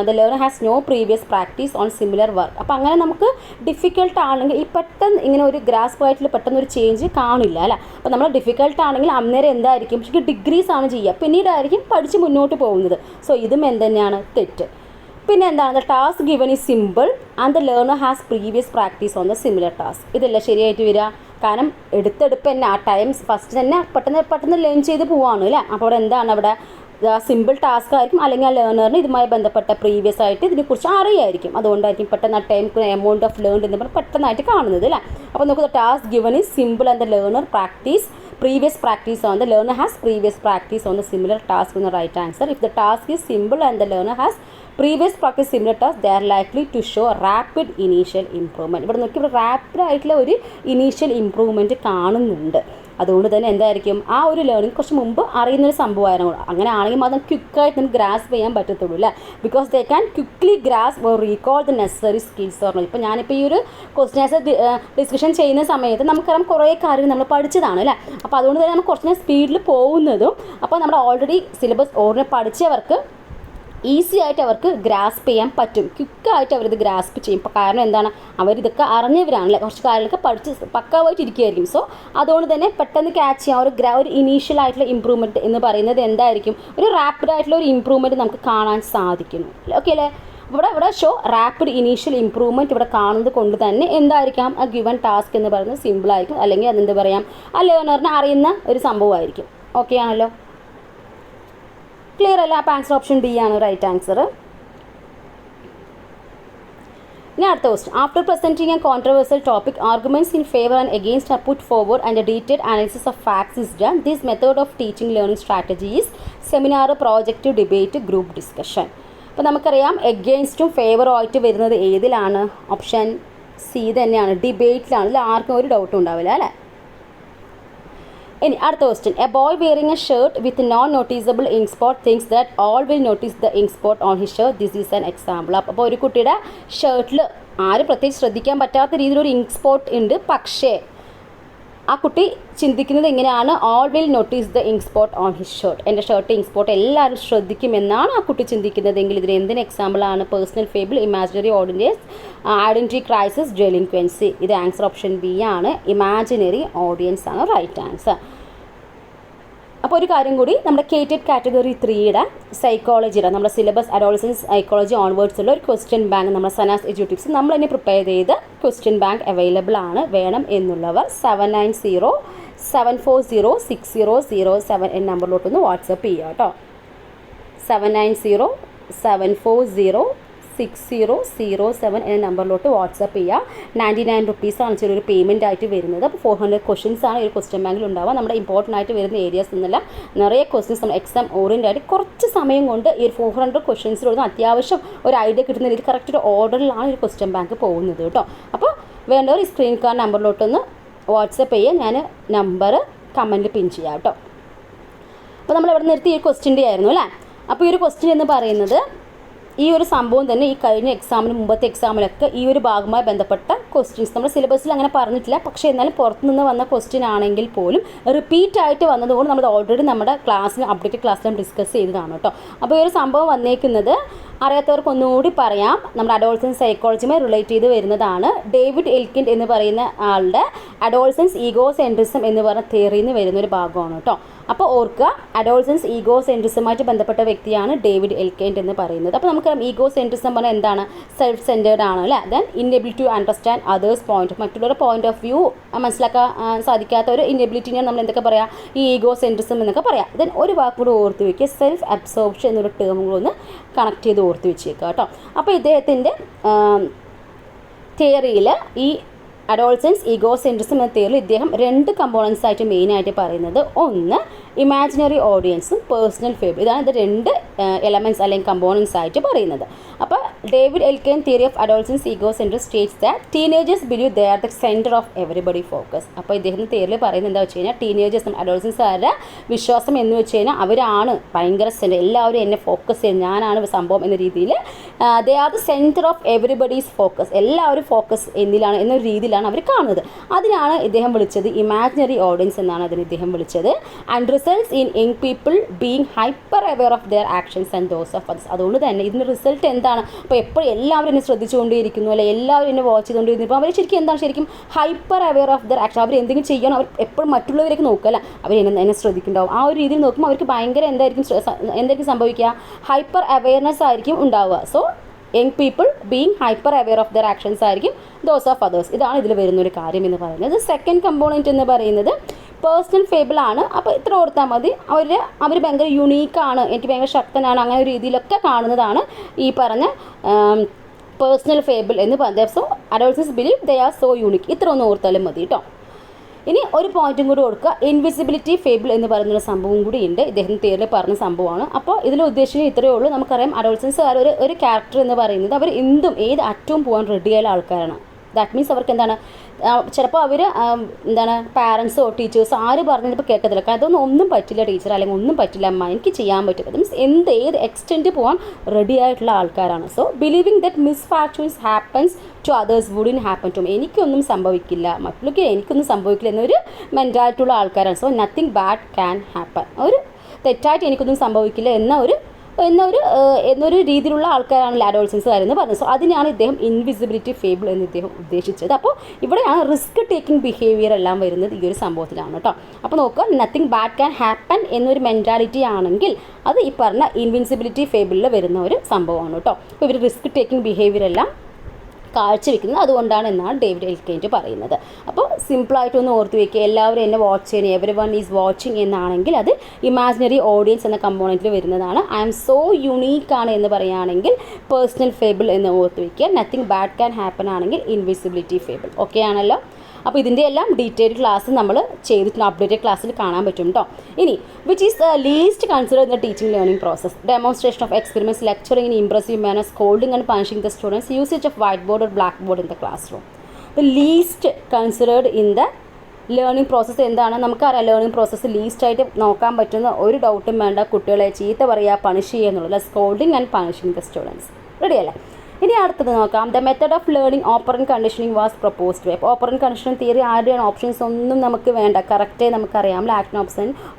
The learner has no previous practice on similar work. അപ്പോൾ അങ്ങനെ നമുക്ക് ഡിഫിക്കൽട്ട് ആണെങ്കിൽ ഈ പെട്ടെന്ന് ഇങ്ങനെ ഒരു ഗ്രാസ്പ് ആയിട്ടുള്ള പെട്ടെന്ന് ഒരു ചേഞ്ച് കാണില്ല അല്ലേ. അപ്പോൾ നമ്മൾ ഡിഫിക്കൽട്ട് ആണെങ്കിൽ അന്നേരം എന്തായിരിക്കും, പക്ഷേ ഡിഗ്രീസ് ആണ് ചെയ്യുക, പിന്നീടായിരിക്കും പഠിച്ച് മുന്നോട്ട് പോകുന്നത്. സോ ഇതും എന്തുതന്നെയാണ്, തെറ്റ്. പിന്നെ എന്താണ്, the task given is simple and the learner has previous practice on the similar task. ഇതല്ല ശരിയായിട്ട് വരിക. കാരണം എടുത്തെടുപ്പ് തന്നെ ആ ടൈം ഫസ്റ്റ് തന്നെ പെട്ടെന്ന് ലേൺ ചെയ്ത് പോവാണ് അല്ലേ. അപ്പോൾ അവിടെ എന്താണ്, അവിടെ സിമ്പിൾ ടാസ്ക് ആയിരിക്കും, അല്ലെങ്കിൽ ആ ലേണറിന് ഇതുമായി ബന്ധപ്പെട്ട പ്രീവിയസ് ആയിട്ട് ഇതിനെക്കുറിച്ച് അറിയായിരിക്കും. അതുകൊണ്ടായിരിക്കും പെട്ടെന്ന് ആ ടൈം എമൗണ്ട് ഓഫ് ലേൺ എന്ന് പറഞ്ഞാൽ പെട്ടെന്നായിട്ട് കാണുന്നത് അല്ലേ. അപ്പോൾ നമുക്ക് task given is simple and the learner previous practice on the learner has previous practice on the similar task in the right answer. If the task is simple and the learner has previous practice similar task, they are likely to show rapid initial improvement. ഇവിടെ നോക്കി, ഇവിടെ rapid ആയിട്ടുള്ള ഒരു initial improvement കാണുന്നുണ്ട്. അതുകൊണ്ട് തന്നെ എന്തായിരിക്കും, ആ ഒരു ലേണിംഗ് കുറച്ച് മുമ്പ് അറിയുന്നൊരു സംഭവമായിരുന്നു. അങ്ങനെ ആണെങ്കിൽ മാത്രം ക്വിക്കായിട്ട് നമുക്ക് ഗ്രാസ്പ് ചെയ്യാൻ പറ്റത്തുള്ളൂ അല്ലേ. Because they can quickly grasp or recall the necessary skills or. ഇപ്പോൾ ഞാനിപ്പോൾ ഈ ഒരു ക്വസ്റ്റ്യൻ ആൻസർ ഡിസ്കഷൻ ചെയ്യുന്ന സമയത്ത് നമുക്കറിയാം കുറേ കാര്യങ്ങൾ നമ്മൾ പഠിച്ചതാണ് അല്ലേ. അപ്പോൾ അതുകൊണ്ട് തന്നെ നമുക്ക് കുറച്ച് സ്പീഡിൽ പോകുന്നതും, അപ്പോൾ നമ്മൾ ഓൾറെഡി സിലബസ് ഓൾറെഡി പഠിച്ചവർക്ക് ഈസി ആയിട്ട് അവർക്ക് ഗ്രാസ്പ് ചെയ്യാൻ പറ്റും. ക്വിക്കായിട്ട് അവരിത് ഗ്രാസ്പ് ചെയ്യും. ഇപ്പോൾ കാരണം എന്താണ്, അവരിതൊക്കെ അറിഞ്ഞവരാണല്ലേ, കുറച്ച് കാര്യങ്ങളൊക്കെ പഠിച്ച് പക്കാവായിട്ട് ഇരിക്കുകയായിരിക്കും. സോ അതുകൊണ്ട് തന്നെ പെട്ടെന്ന് ക്യാച്ച് ചെയ്യാൻ ഒരു ഇനീഷ്യൽ ആയിട്ടുള്ള ഇമ്പ്രൂവ്മെൻറ്റ് എന്ന് പറയുന്നത് എന്തായിരിക്കും, ഒരു റാപ്പിഡ് ആയിട്ടുള്ള ഒരു ഇമ്പ്രൂവ്മെൻറ്റ് നമുക്ക് കാണാൻ സാധിക്കുന്നു. ഓക്കെ അല്ലേ. ഇവിടെ ഷോ റാപ്പിഡ് ഇനീഷ്യൽ ഇമ്പ്രൂവ്മെൻറ്റ് ഇവിടെ കാണുന്നത് കൊണ്ട് തന്നെ എന്തായിരിക്കാം, ആ ഗിവൺ ടാസ്ക് എന്ന് പറയുന്നത് സിമ്പിളായിരിക്കും, അല്ലെങ്കിൽ അതെന്ത് പറയാം, ആ ലേണറിനെ അറിയുന്ന ഒരു സംഭവമായിരിക്കും. ഓക്കെ ആണല്ലോ, ക്ലിയർ അല്ല. അപ്പോൾ ആൻസർ ഓപ്ഷൻ ബി ആണ് റൈറ്റ് ആൻസർ. ഇനി അടുത്ത question. After presenting A controversial topic, arguments in favour and against R put forward and A detailed analysis of facts is done. This method of teaching learning strategy is seminar, project, debate, group discussion. അപ്പോൾ നമുക്കറിയാം എഗെയിൻസ്റ്റും ഫേവറും ആയിട്ട് വരുന്നത് ഏതിലാണ്, option C തന്നെയാണ്, ഡിബേറ്റിലാണ്. ഇതിൽ ആർക്കും ഒരു ഡൗട്ടും ഉണ്ടാവില്ല അല്ലേ. ഇനി അടുത്ത question. A boy wearing a shirt with non noticeable ink spot thinks that all will notice the ink spot on his shirt. This is an example. അപ്പോൾ ഒരു കുട്ടിയുടെ ഷർട്ടിൽ ആരും പ്രത്യേകിച്ച് ശ്രദ്ധിക്കാൻ പറ്റാത്ത രീതിയിലൊരു ഇങ്ക് സ്പോട്ട് ഉണ്ട്. പക്ഷേ ആ കുട്ടി ചിന്തിക്കുന്നത് എങ്ങനെയാണ്, all will notice the ink spot on his shirt. എൻ്റെ ഷർട്ട് ഇങ്ക് സ്പോട്ട് എല്ലാവരും ശ്രദ്ധിക്കുമെന്നാണ് ആ കുട്ടി ചിന്തിക്കുന്നതെങ്കിൽ ഇതിന് എന്തിന് എക്സാമ്പിളാണ്, personal fable, imaginary audience, identity crisis, delinquency. ഇത് ആൻസർ ഓപ്ഷൻ ബി ആണ്, ഇമാജിനറി ഓഡിയൻസ് ആണ് റൈറ്റ് ആൻസർ. അപ്പോൾ ഒരു കാര്യം കൂടി, നമ്മുടെ കേറ്റഡ് കാറ്റഗറി 3യുടെ സൈക്കോളജിയുടെ നമ്മുടെ സിലബസ് അഡോളസൻസ് സൈക്കോളജി ഓൺവേർഡ്സ് ഉള്ള ഒരു ക്വസ്റ്റ്യൻ ബാങ്ക് നമ്മുടെ സനാസ് എഡ്യൂട്ടിക്സ് നമ്മൾ തന്നെ പ്രിപ്പയർ ചെയ്ത് ക്വസ്റ്റ്യൻ ബാങ്ക് അവൈലബിൾ ആണ്. വേണം എന്നുള്ളവർ 7907406007 എന്ന നമ്പറിലോട്ടൊന്ന് വാട്സപ്പ് ചെയ്യുക കേട്ടോ. 7907406007 എന്ന നമ്പറിലോട്ട് വാട്സപ്പ് ചെയ്യുക. 99 റുപ്പീസാണ് ചെറിയൊരു പേയ്മെൻ്റ് ആയിട്ട് വരുന്നത്. അപ്പോൾ 400 ക്വസ്റ്റ്യൻസ് ആണ് ഒരു ക്വസ്റ്റ്യൻ ബാങ്കിൽ ഉണ്ടാവുക. നമ്മുടെ ഇമ്പോർട്ടൻ്റ് ആയിട്ട് വരുന്ന ഏരിയാസ് എന്നല്ല, നിറയെ ക്വസ്റ്റ്യൻസ് നമ്മൾ എക്സാം ഓറിയൻ്റ് ആയിട്ട് കുറച്ച് സമയം കൊണ്ട് ഈ 400 ക്വസ്റ്റ്യൻസിലൊന്നും അത്യാവശ്യം ഒരു ഐഡിയ കിട്ടുന്ന രീതിയിൽ കറക്റ്റ് ഒരു ഓർഡറിലാണ് ഒരു ക്വസ്റ്റ്യൻ ബാങ്ക് പോകുന്നത് കേട്ടോ. അപ്പോൾ വേണ്ടവർ ഈ സ്ക്രീൻ കാർഡ് നമ്പറിലോട്ടൊന്ന് വാട്സപ്പ് ചെയ്യുക. ഞാൻ നമ്പർ കമൻറ്റിൽ പിൻ ചെയ്യാം കേട്ടോ. അപ്പോൾ നമ്മൾ ഇവിടെ നിർത്തി ഈ ക്വസ്റ്റ്യൻ്റെ ആയിരുന്നു അല്ലേ. അപ്പോൾ ഈ ഒരു ക്വസ്റ്റ്യൻ എന്ന് പറയുന്നത് ഈ ഒരു സംഭവം തന്നെ ഈ കഴിഞ്ഞ എക്സാമിന് മുമ്പത്തെ എക്സാമിലൊക്കെ ഈ ഒരു ഭാഗവുമായി ബന്ധപ്പെട്ട ക്വസ്റ്റ്യൻസ് നമ്മുടെ സിലബസിൽ അങ്ങനെ പറഞ്ഞിട്ടില്ല, പക്ഷേ എന്നാലും പുറത്തുനിന്ന് വന്ന ക്വസ്റ്റ്യൻ ആണെങ്കിൽ പോലും റിപ്പീറ്റ് ആയിട്ട് വന്നതുകൊണ്ട് നമ്മൾ ഓൾറെഡി നമ്മുടെ ക്ലാസ്സിൽ അപ്ഡേറ്റഡ് ക്ലാസ്സിലും ഡിസ്കസ് ചെയ്തതാണ് കേട്ടോ. അപ്പോൾ ഈ ഒരു സംഭവം വന്നേക്കുന്നത് അറിയാത്തവർക്ക് ഒന്നുകൂടി പറയാം, നമ്മുടെ അഡോൾസൻസ് സൈക്കോളജിയുമായി റിലേറ്റ് ചെയ്ത് വരുന്നതാണ്. ഡേവിഡ് എൽക്കിൻഡ് എന്ന് പറയുന്ന ആളുടെ അഡോൾസൻസ് ഈഗോസെൻട്രിസം എന്ന് പറഞ്ഞ തിയറിയിൽ നിന്ന് വരുന്നൊരു ഭാഗമാണ് കേട്ടോ. അപ്പോൾ ഓർക്കുക, അഡോൾസൻസ് ഈഗോസെൻട്രിസമായിട്ട് ബന്ധപ്പെട്ട വ്യക്തിയാണ് ഡേവിഡ് എൽക്കിൻഡ് എന്ന് പറയുന്നത്. അപ്പോൾ നമുക്ക് ഈഗോസെൻട്രിസം പറഞ്ഞാൽ എന്താണ്? സെൽഫ് സെൻറ്റേർഡ് ആണ് അല്ലേ. Then inability to understand others point, മറ്റുള്ളവരുടെ പോയിന്റ് ഓഫ് വ്യൂ മനസ്സിലാക്കാൻ സാധിക്കാത്ത ഒരു ഇൻഎബിലിറ്റിനെ നമ്മൾ എന്തൊക്കെ പറയാം? ഈ ഈഗോസെൻട്രിസം എന്നൊക്കെ പറയാം. ദെൻ ഒരു വാക്കുകൂടെ ഓർത്ത് വയ്ക്കുക, സെൽഫ് അബ്സോർപ്ഷൻ എന്നൊരു ടേമുകളൊന്ന് കണക്ട് ചെയ്ത് ഓർത്ത് വെച്ചേക്കുക കേട്ടോ. അപ്പോൾ ഇദ്ദേഹത്തിൻ്റെ തിയറിയിൽ ഈ അഡോൾസൻസ് ഈഗോസെൻട്രിസം എന്ന തിയറിയിൽ ഇദ്ദേഹം 2 കമ്പോണൻസ് ആയിട്ട് മെയിനായിട്ട് പറയുന്നത്, ഒന്ന് ഇമാജിനറി ഓഡിയൻസും പേഴ്സണൽ ഫേബിൾ. ഇതാണ് ഇത് 2 എലമെൻറ്റ്സ് അല്ലെങ്കിൽ കമ്പോണൻസ് ആയിട്ട് പറയുന്നത്. അപ്പോൾ David Elkind theory of adolescence egocentrism states that teenagers believe they are the centre of everybody focus. അപ്പോൾ ഇദ്ദേഹത്തിൻ്റെ തിയറിയിൽ പറയുന്നത് എന്താ വെച്ച് കഴിഞ്ഞാൽ, ടീനേജേഴ്സ് അഡോൾസൻസുകാരുടെ വിശ്വാസം എന്ന് വെച്ച് കഴിഞ്ഞാൽ അവരാണ് ഭയങ്കര സെൻറ്റർ, എല്ലാവരും എന്നെ ഫോക്കസ് ചെയ്യുന്നത്, ഞാനാണ് സംഭവം എന്ന രീതിയിൽ ദേ are the centre of everybody's focus, എല്ലാവരും ഫോക്കസ് എന്നിലാണ് എന്നൊരു രീതിയിലാണ് അവർ കാണുന്നത്. അതിനാണ് ഇദ്ദേഹം വിളിച്ചത് ഇമാജിനറി ഓഡിയൻസ് എന്നാണ് അതിന് ഇദ്ദേഹം വിളിച്ചത്. And results in young people being hyper aware of there actions and those of others. അതുകൊണ്ട് തന്നെ ഇതിന് റിസൾട്ട് എന്താണ്? അപ്പോൾ എപ്പോഴും എല്ലാവരും എന്നെ ശ്രദ്ധിച്ചുകൊണ്ടിരിക്കുന്നു, അല്ലെ എല്ലാവരും എന്നെ വാച്ച് ചെയ്തുകൊണ്ടിരിക്കുന്നു. അപ്പോൾ അവർ ശരിക്കും എന്താണ് ശരിക്കും hyper aware of their action. അവർ എന്തെങ്കിലും ചെയ്യണം, അവർ എപ്പോഴും മറ്റുള്ളവരേക്ക് നോക്കുകയല്ല, അവർ എന്നെ ശ്രദ്ധിക്കുന്നുണ്ടാവും. ആ ഒരു രീതിയിൽ നോക്കുമ്പോൾ അവർക്ക് ഭയങ്കര എന്തായിരിക്കും സംഭവിക്കുക? ഹൈപ്പർ അവെയർനെസ് ആയിരിക്കും ഉണ്ടാവുക. So young people being hyper aware of there actions ആയിരിക്കും ദോസ് ഓഫ് അതേഴ്സ്. ഇതാണ് ഇതിൽ വരുന്നൊരു കാര്യം എന്ന് പറയുന്നത്. സെക്കൻഡ് കമ്പോണൻറ്റ് എന്ന് പറയുന്നത് പേഴ്സണൽ ഫേബിൾ ആണ്. അപ്പോൾ ഇത്ര ഓർത്താൽ മതി, അവർ ഭയങ്കര യുണീക്കാണ്, എനിക്ക് ഭയങ്കര ശക്തനാണ്, അങ്ങനെ ഒരു രീതിയിലൊക്കെ കാണുന്നതാണ് ഈ പറഞ്ഞ പേഴ്സണൽ ഫേബിൾ എന്ന് പറയുന്നത്. So adolescence believe they are so unique. ഇത്ര ഒന്ന് ഓർത്താലും മതി കേട്ടോ. ഇനി ഒരു പോയിന്റും കൂടി കൊടുക്കുക, ഇൻവിസിബിലിറ്റി ഫേബിൾ എന്ന് പറയുന്നൊരു സംഭവം കൂടി ഉണ്ട്. ഇദ്ദേഹം തിയറിയിൽ പറഞ്ഞ സംഭവമാണ്. അപ്പോൾ ഇതിൽ ഉദ്ദേശിക്കുന്നത് ഇത്രയേ ഉള്ളൂ. നമുക്കറിയാം അഡോൾസൻസുകാർ ഒരു ക്യാരക്ടർ എന്ന് പറയുന്നത് അവർ ഏത് അറ്റവും പോകാൻ റെഡിയായ ആൾക്കാരാണ്. ദാറ്റ് മീൻസ് അവർക്ക് എന്താണ്, ചിലപ്പോൾ അവർ പാരൻസോ ടീച്ചേഴ്സോ ആര് പറഞ്ഞതിപ്പോൾ കേൾക്കത്തില്ല, കാരണം അതൊന്നും ഒന്നും പറ്റില്ല ടീച്ചർ, അല്ലെങ്കിൽ ഒന്നും പറ്റില്ല അമ്മ, എനിക്ക് ചെയ്യാൻ പറ്റും. അത് മീൻസ് ഏത് എക്സ്റ്റെൻറ്റ് പോകാൻ റെഡി ആയിട്ടുള്ള ആൾക്കാരാണ്. So believing that misfortunes happens to others wouldn't happen to me, എനിക്കൊന്നും സംഭവിക്കില്ല, മറ്റുള്ളവർക്ക് എനിക്കൊന്നും സംഭവിക്കില്ല എന്നൊരു മെൻറ്റാലിറ്റി ഉള്ള ആൾക്കാരാണ്. So nothing bad can happen, ഒരു തെറ്റായിട്ട് എനിക്കൊന്നും സംഭവിക്കില്ല എന്നൊരു രീതിയിലുള്ള ആൾക്കാരാണ് അഡോൾസൻസുകാർ എന്ന് പറഞ്ഞത്. സോ അതിനാണ് ഇദ്ദേഹം ഇൻവിസിബിലിറ്റി ഫേബിൾ എന്ന് ഇദ്ദേഹം ഉദ്ദേശിച്ചത്. അപ്പോൾ ഇവിടെയാണ് റിസ്ക് ടേക്കിംഗ് ബിഹേവിയർ എല്ലാം വരുന്നത് ഈ ഒരു സംഭവത്തിലാണ് കേട്ടോ. അപ്പോൾ നോക്കുക, നത്തിങ് ബാഡ് ക്യാൻ ഹാപ്പൻ എന്നൊരു മെൻറ്റാലിറ്റി ആണെങ്കിൽ അത് ഈ പറഞ്ഞ ഇൻവിൻസിബിലിറ്റി ഫേബിളിൽ വരുന്ന ഒരു സംഭവമാണ് കേട്ടോ. അപ്പോൾ ഇവർ റിസ്ക് ടേക്കിംഗ് ബിഹേവിയർ എല്ലാം കാഴ്ചവെക്കുന്നത് അതുകൊണ്ടാണ് എന്നാണ് ഡേവിഡ് എൽക്കിൻഡ് പറയുന്നത്. അപ്പോൾ സിമ്പിളായിട്ടൊന്ന് ഓർത്ത് വയ്ക്കുക, എല്ലാവരും എന്നെ വാച്ച് ചെയ്യണം, എവരി വൺ ഈസ് വാച്ചിങ് എന്നാണെങ്കിൽ അത് ഇമാജിനറി ഓഡിയൻസ് എന്ന കമ്പോണൻറ്റിൽ വരുന്നതാണ്. ഐ ആം സോ യുണീക്കാണ് എന്ന് പറയുകയാണെങ്കിൽ പേഴ്സണൽ ഫേബിൾ എന്ന് ഓർത്ത് വയ്ക്കുക. നത്തിങ് ബാഡ് ക്യാൻ ഹാപ്പൻ ആണെങ്കിൽ ഇൻവിസിബിലിറ്റി ഫേബിൾ. ഓക്കെ ആണല്ലോ. അപ്പോൾ ഇതിൻ്റെ എല്ലാം ഡീറ്റെയിൽഡ് ക്ലാസ് നമ്മൾ ചെയ്തിട്ടുണ്ട്, അപ്ഡേറ്റഡ് ക്ലാസ്സിൽ കാണാൻ പറ്റും കേട്ടോ. ഇനി which is the least consider in the teaching learning process? Demonstration of experiments, lecturing in impressive manner, scolding and punishing the students, usage of whiteboard or blackboard in the classroom. The least considered in the learning process എന്താണ്? നമുക്കറിയാം, learning process ലീസ്റ്റായിട്ട് നോക്കാൻ പറ്റുന്ന ഒരു ഡൗട്ടും വേണ്ട, കുട്ടികളെ ചീത്ത പറയുക, പണിഷ് ചെയ്യുക എന്നുള്ളത്. Scolding and punishing the students. റെഡിയല്ലേ? ഇനി അടുത്തത് നോക്കാം. The method of learning operant conditioning was proposed. അപ്പോൾ ഓപ്പറന്റ് കണ്ടീഷനിങ് തിയറി ആരുടെയാണ്? ഓപ്ഷൻസ് ഒന്നും നമുക്ക് വേണ്ട, കറക്റ്റേ നമുക്കറിയാം. ആക്ടിൻ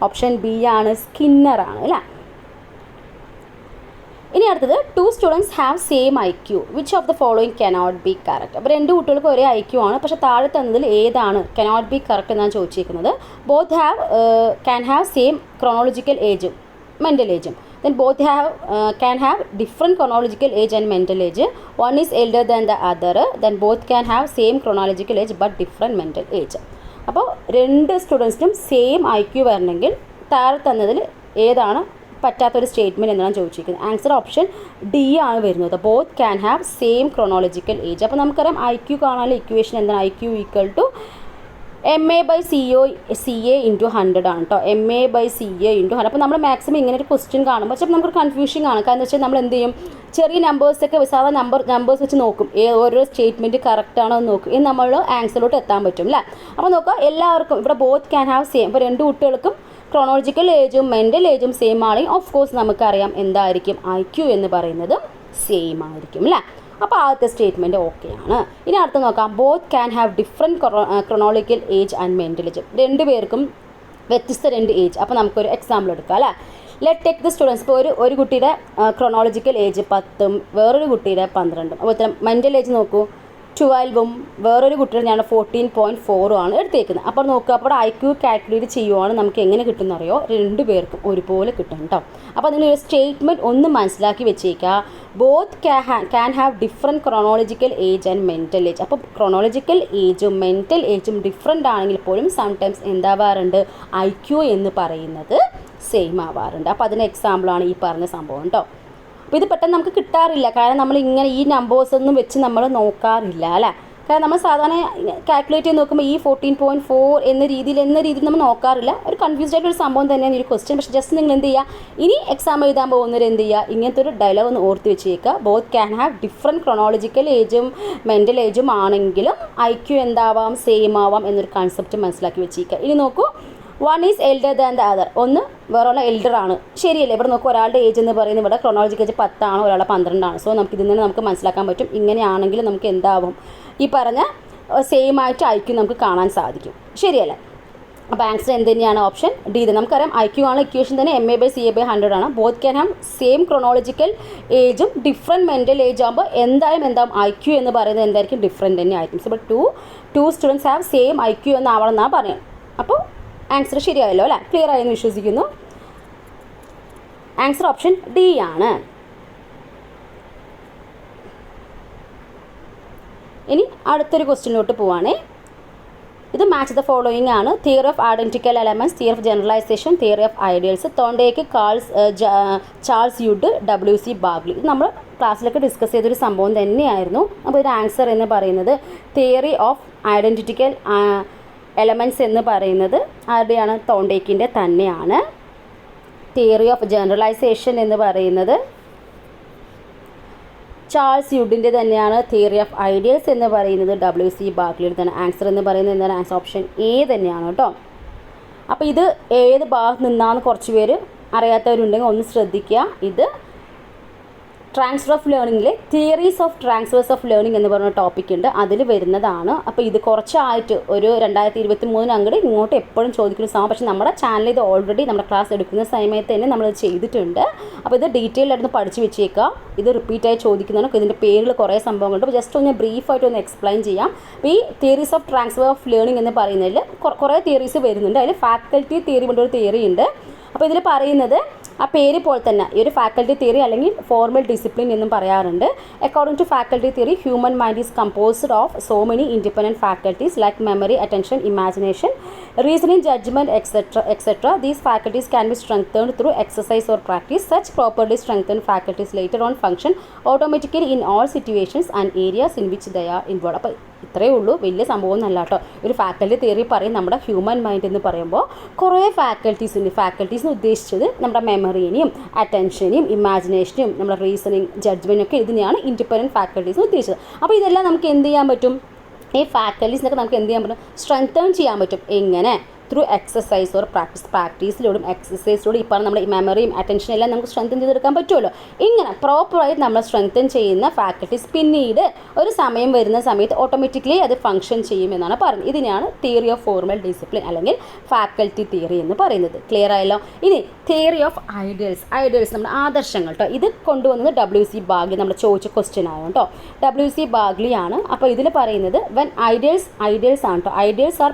ഓപ്ഷൻ ബി ആണ്, സ്കിന്നർ ആണ് അല്ലേ. ഇനി അടുത്തത്, 2 students have same IQ, which of the following cannot be correct. അപ്പോൾ 2 കുട്ടികൾക്ക് ഒരേ IQ ആണ്, പക്ഷേ താഴെ തന്നതിൽ ഏതാണ് കനോട്ട് ബി കറക്റ്റ് എന്നാണ് ചോദിച്ചിരിക്കുന്നത്. Both can have same chronological ഏജും മെൻ്റൽ ഏജും. Then both can have different chronological age and mental age. One is elder than the other. Then both can have same chronological age but different mental age. അപ്പോൾ 2 സ്റ്റുഡൻസിനും same IQ വരണമെങ്കിൽ താഴെ തന്നതിൽ ഏതാണ് പറ്റാത്തൊരു statement എന്നാണ് ചോദിച്ചിരിക്കുന്നത്. Answer option D ആണ് വരുന്നത്. Both can have same chronological age. അപ്പോൾ നമുക്കറിയാം IQ കാണാനുള്ള ഇക്വേഷൻ എന്താണ്? IQ = MA/CA into 100 ആണ് കേട്ടോ. MA/CA into 100. അപ്പോൾ നമ്മൾ മാക്സിമം ഇങ്ങനെ ഒരു ക്വസ്റ്റ്യൻ കാണുമ്പോൾ ചിലപ്പോൾ നമുക്ക് കൺഫ്യൂഷൻ കാണും. കാരണം വെച്ചാൽ നമ്മൾ എന്ത് ചെയ്യും, ചെറിയ നമ്പേഴ്സൊക്കെ സാധാരണ നമ്പേഴ്സ് വെച്ച് നോക്കും, ഓരോ സ്റ്റേറ്റ്മെൻറ്റ് കറക്റ്റ് ആണോ എന്ന് നോക്കും, ഇനി നമ്മൾ ആൻസറിലോട്ട് എത്താൻ പറ്റും അല്ലേ. അപ്പോൾ നോക്കുക, എല്ലാവർക്കും ഇവിടെ ബോത്ത് ക്യാൻ ഹാവ് സെയിം. ഇപ്പോൾ 2 കുട്ടികൾക്കും ക്രോണോളജിക്കൽ ഏജും മെൻ്റൽ ഏജും സെയിം ആണെങ്കിൽ ഓഫ് കോഴ്സ് നമുക്കറിയാം എന്തായിരിക്കും IQ എന്ന് പറയുന്നത് സെയിം ആയിരിക്കും അല്ലേ. അപ്പോൾ ആദ്യത്തെ സ്റ്റേറ്റ്മെൻറ്റ് ഓക്കെ ആണ്. ഇനി അടുത്ത് നോക്കാം. Both can have different chronological age and mental age. രണ്ടുപേർക്കും വ്യത്യസ്ത 2 ഏജ്. അപ്പോൾ നമുക്കൊരു എക്സാമ്പിൾ എടുക്കാം അല്ലേ. Let take the students. ഇപ്പോൾ ഒരു കുട്ടിയുടെ ക്രൊണോളജിക്കൽ ഏജ് 10ഉം വേറൊരു കുട്ടിയുടെ 12ഉം. അപ്പോൾ ഇത്തരം മെൻ്റൽ ഏജ് നോക്കൂ 12ഉം വേറൊരു കുട്ടിയുടെ ഞാൻ 14.4 ആണ് എടുത്തേക്കുന്നത്. അപ്പോൾ നോക്കുക, അപ്പോൾ IQ കാൽക്കുലേറ്റ് ചെയ്യുവാണ് നമുക്ക് എങ്ങനെ കിട്ടുമെന്ന് അറിയോ, 2 പേർക്കും ഒരുപോലെ കിട്ടും കേട്ടോ. അപ്പോൾ നിങ്ങൾ ഒരു സ്റ്റേറ്റ്മെൻറ്റ് ഒന്ന് മനസ്സിലാക്കി വെച്ചേക്കുക. Both can have different chronological age and mental age. അപ്പോൾ ക്രോണോളജിക്കൽ ഏജും മെൻ്റൽ ഏജും ഡിഫറെൻ്റ് ആണെങ്കിൽ പോലും സംടൈംസ് എന്താവാറുണ്ട്, IQ എന്ന് പറയുന്നത് സെയിം ആവാറുണ്ട്. അപ്പോൾ അതിന് എക്സാമ്പിളാണ് ഈ പറഞ്ഞ സംഭവം കേട്ടോ. അപ്പോൾ ഇത് പെട്ടെന്ന് നമുക്ക് കിട്ടാറില്ല, കാരണം നമ്മൾ ഇങ്ങനെ ഈ നമ്പേഴ്സ് ഒന്നും വെച്ച് നമ്മൾ നോക്കാറില്ല അല്ലേ. കാരണം നമ്മൾ സാധാരണ കാൽക്കുലേറ്റ് ചെയ്ത് നോക്കുമ്പോൾ ഈ 14.4 എന്ന രീതിയിൽ നമ്മൾ നോക്കാറില്ല. ഒരു കൺഫ്യൂസ്ഡ് ആയിട്ടൊരു സംഭവം തന്നെയാണ് ഈ ഒരു ക്വസ്റ്റ്യൻ. പക്ഷേ ജസ്റ്റ് നിങ്ങൾ എന്ത് ചെയ്യുക, ഇനി എക്സാം എഴുതാൻ പോകുന്നവർ എന്ത് ചെയ്യുക, ഇങ്ങനത്തെ ഒരു ഡയലോഗ് ഒന്ന് ഓർത്ത് വെച്ചേക്കുക. Both can have different chronological ഏജും മെൻ്റൽ ഏജും ആണെങ്കിലും IQ എന്താവാം, സെയിം ആവാം എന്നൊരു കൺസെപ്റ്റ് മനസ്സിലാക്കി വെച്ചേക്കുക. ഇനി നോക്കൂ, 1 is elder than the other. ഒന്ന് വേറൊരാളെ എൽഡറാണ്, ശരിയല്ലേ. ഇവിടെ നോക്കുക, ഒരാളുടെ ഏജ് എന്ന് പറയുന്നത് ഇവിടെ ക്രൊണോളജിക്കൽ ഏജ് 10 ആണ്, ഒരാളെ 12 ആണ്. സോ നമുക്ക് ഇതിൽ നിന്ന് നമുക്ക് മനസ്സിലാക്കാൻ പറ്റും, ഇങ്ങനെയാണെങ്കിൽ നമുക്ക് എന്താവും, ഈ പറഞ്ഞ സെയിം ആയിട്ട് IQ നമുക്ക് കാണാൻ സാധിക്കും, ശരിയല്ലേ. അപ്പോൾ ആൻസർ എന്ത് തന്നെയാണ്, ഓപ്ഷൻ ഡി. നമുക്കറിയാം IQ ആണ് ഇക്വേഷൻ തന്നെ MA/CA/100 ആണ്. Both can have same chronological ഏജും ഡിഫറെൻറ്റ് മെൻ്റൽ ഏജ് ആകുമ്പോൾ എന്താവും IQ എന്ന് പറയുന്നത് എന്തായിരിക്കും, ഡിഫറെൻറ്റ് തന്നെ ആയിരിക്കും. സോ ഇപ്പോൾ two students have same IQ എന്നാവണം എന്നാണ് പറയുന്നത്. അപ്പോൾ ആൻസർ ശരിയായല്ലോ അല്ലേ, ക്ലിയർ ആയെന്ന് വിശ്വസിക്കുന്നു. ആൻസർ ഓപ്ഷൻ ഡി ആണ്. ഇനി അടുത്തൊരു ക്വസ്റ്റ്യനിലോട്ട് പോവാണേ. ഇത് മാച്ച് ദ ഫോളോയിങ് ആണ്. Theory of identical elements, theory of generalization, theory of ideals. Thorndike, Charles Judd, WC Bagley. ഇത് നമ്മൾ ക്ലാസ്സിലൊക്കെ ഡിസ്കസ് ചെയ്തൊരു സംഭവം തന്നെയായിരുന്നു. അപ്പോൾ ഒരു ആൻസർ എന്ന് പറയുന്നത് തിയറി ഓഫ് ഐഡൻറ്റിക്കൽ എലമെൻറ്റ്സ് എന്ന് പറയുന്നത് ആരുടെയാണ്, തോണ്ടേക്കിൻ്റെ തന്നെയാണ്. തിയറി ഓഫ് ജനറലൈസേഷൻ എന്ന് പറയുന്നത് ചാൾസ് യുഡിൻ്റെ തന്നെയാണ്. തിയറി ഓഫ് ഐഡിയൽസ് എന്ന് പറയുന്നത് WC ബാഗ്ലിയുടെ തന്നെ. ആൻസർ എന്ന് പറയുന്നത് എന്താണ്, ആൻസർ ഓപ്ഷൻ എ തന്നെയാണ് കേട്ടോ. അപ്പോൾ ഇത് ഏത് ഭാഗത്ത് നിന്നാന്ന് കുറച്ച് പേര് അറിയാത്തവരുണ്ടെങ്കിൽ ഒന്ന് ശ്രദ്ധിക്കുക. ഇത് ട്രാൻസ്ഫർ ഓഫ് ലേണിങ്ങിലെ theories of transfers of learning എന്ന് പറഞ്ഞ ടോപ്പിക് ഉണ്ട്, അതിൽ വരുന്നതാണ്. അപ്പോൾ ഇത് കുറച്ചായിട്ട് ഒരു 2023 അങ്ങോട്ട് ഇങ്ങോട്ട് എപ്പോഴും ചോദിക്കുന്ന സമയം. പക്ഷേ നമ്മുടെ ചാനലിൽ ഇത് ഓൾറെഡി നമ്മുടെ ക്ലാസ് എടുക്കുന്ന സമയത്ത് തന്നെ നമ്മളിത് ചെയ്തിട്ടുണ്ട്. അപ്പോൾ ഇത് ഡീറ്റെയിൽ ആയിട്ട് പഠിച്ച് വെച്ചേക്കുക. ഇത് റിപ്പീറ്റായി ചോദിക്കുന്നതാണ്. ഇതിൻ്റെ പേരിൽ കുറേ സംഭവങ്ങളുണ്ട്. അപ്പോൾ ജസ്റ്റ് ഒന്ന് ബ്രീഫായിട്ട് ഒന്ന് എക്സ്പ്ലെയിൻ ചെയ്യാം. അപ്പോൾ ഈ theories of transfer of learning എന്ന് പറയുന്നതിൽ കുറേ തിയറീസ് വരുന്നുണ്ട്. അതിൽ ഫാക്കൽറ്റി തിയറി കൊണ്ടൊരു തിയറി ഉണ്ട്. അപ്പോൾ ഇതിൽ പറയുന്നത് ആ പേര് പോലെ തന്നെ ഈ ഒരു ഫാക്കൽറ്റി തിയറി അല്ലെങ്കിൽ ഫോർമൽ ഡിസിപ്ലിൻ എന്നും പറയാറുണ്ട്. According to faculty theory, human mind is composed of so many independent faculties like memory, attention, imagination, reasoning, judgement, etcetera. These faculties can be strengthened through exercise or practice. Such properly strengthened faculties later on function automatically in all situations and areas in which they are involve. അപ്പോൾ ഇത്രയേ ഉള്ളൂ, വലിയ സംഭവം എന്നല്ല കേട്ടോ. ഒരു faculty theory പറയും നമ്മുടെ ഹ്യൂമൻ മൈൻഡ് എന്ന് പറയുമ്പോൾ കുറേ ഫാക്കൽറ്റീസ് ഉണ്ട്. ഫാക്കൽറ്റീസ് എന്ന് ഉദ്ദേശിച്ചത് നമ്മുടെ മെമ്മറിനെയും അറ്റൻഷനെയും ഇമാജിനേഷനെയും നമ്മുടെ റീസണിങ്, ജഡ്ജ്മെൻറ്റും ഒക്കെ ഇതിനെയാണ് ഇൻഡിപെൻഡൻറ്റ് ഫാക്കൽറ്റീസ് എന്ന് ഉദ്ദേശിച്ചത്. അപ്പോൾ ഇതെല്ലാം നമുക്ക് എന്ത് ചെയ്യാൻ പറ്റും, ഈ ഫാക്കൽറ്റീസിനൊക്കെ നമുക്ക് എന്ത് ചെയ്യാൻ പറ്റും, സ്ട്രെങ്തേൺ ചെയ്യാൻ പറ്റും. എങ്ങനെ, ത്രൂ എക്സസൈസ് ഓർ പ്രാക്ടീസിലൂടെ എക്സസൈസിലൂടെ ഈ പറഞ്ഞ നമ്മുടെ മെമ്മറിയും അറ്റൻഷനും എല്ലാം നമുക്ക് സ്ട്രെങ്തൻ ചെയ്തെടുക്കാൻ പറ്റുമല്ലോ. ഇങ്ങനെ പ്രോപ്പറായിട്ട് നമ്മൾ സ്ട്രെങ്തൻ ചെയ്യുന്ന ഫാക്കൽറ്റീസ് പിന്നീട് ഒരു സമയം വരുന്ന സമയത്ത് ഓട്ടോമാറ്റിക്കലി അത് ഫംഗ്ഷൻ ചെയ്യുമെന്നാണ് പറയുന്നത്. ഇതിനെയാണ് തിയറി ഓഫ് ഫോർമൽ ഡിസിപ്ലിൻ അല്ലെങ്കിൽ ഫാക്കൽറ്റി തിയറി എന്ന് പറയുന്നത്. ക്ലിയർ ആയല്ലോ. ഇനി തിയറി ഓഫ് ഐഡിയൽസ് നമ്മുടെ ആദർശങ്ങൾ കേട്ടോ. ഇത് കൊണ്ടുവന്നത് WC ബാഗ്ലി, നമ്മൾ ചോദിച്ച ക്വസ്റ്റ്യൻ ആയോ കേട്ടോ. WC ബാഗ്ലി ആണ്. അപ്പോൾ ഇതിൽ പറയുന്നത് വെൻ ഐഡിയൽസ് ആണ് കേട്ടോ. Ideals R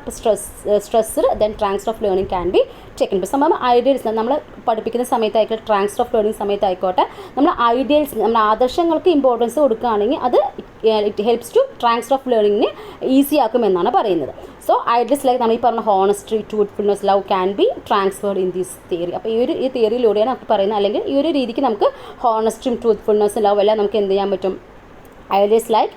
stressed then transfer of learning can be taken. ഇപ്പോൾ സംഭവം ഐഡിയൽസ് നമ്മൾ പഠിപ്പിക്കുന്ന സമയത്തായിക്കോട്ടെ, ട്രാൻസ്ഫർ ഓഫ് ലേണിംഗ് സമയത്തായിക്കോട്ടെ, നമ്മൾ ഐഡിയൽസ് നമ്മുടെ ആദർശങ്ങൾക്ക് ഇമ്പോർട്ടൻസ് കൊടുക്കുകയാണെങ്കിൽ അത് it helps to transfer of ലേണിങ്ങിനെ ഈസി ആക്കുമെന്നാണ് പറയുന്നത്. സോ ഐഡിയൽസ് ലൈക്ക് നമ്മൾ ഈ പറഞ്ഞ honesty, truthfulness, love can be transferred in this theory. അപ്പോൾ ഈ തിയറിയിലൂടെയാണ് നമുക്ക് പറയുന്നത്, അല്ലെങ്കിൽ ഈ ഒരു രീതിക്ക് നമുക്ക് ഹോണസ്റ്റിയും ട്രൂത്ത്ഫുൾനെസ്സും ലവ് എല്ലാം നമുക്ക് എന്ത് ചെയ്യാൻ പറ്റും, ideals like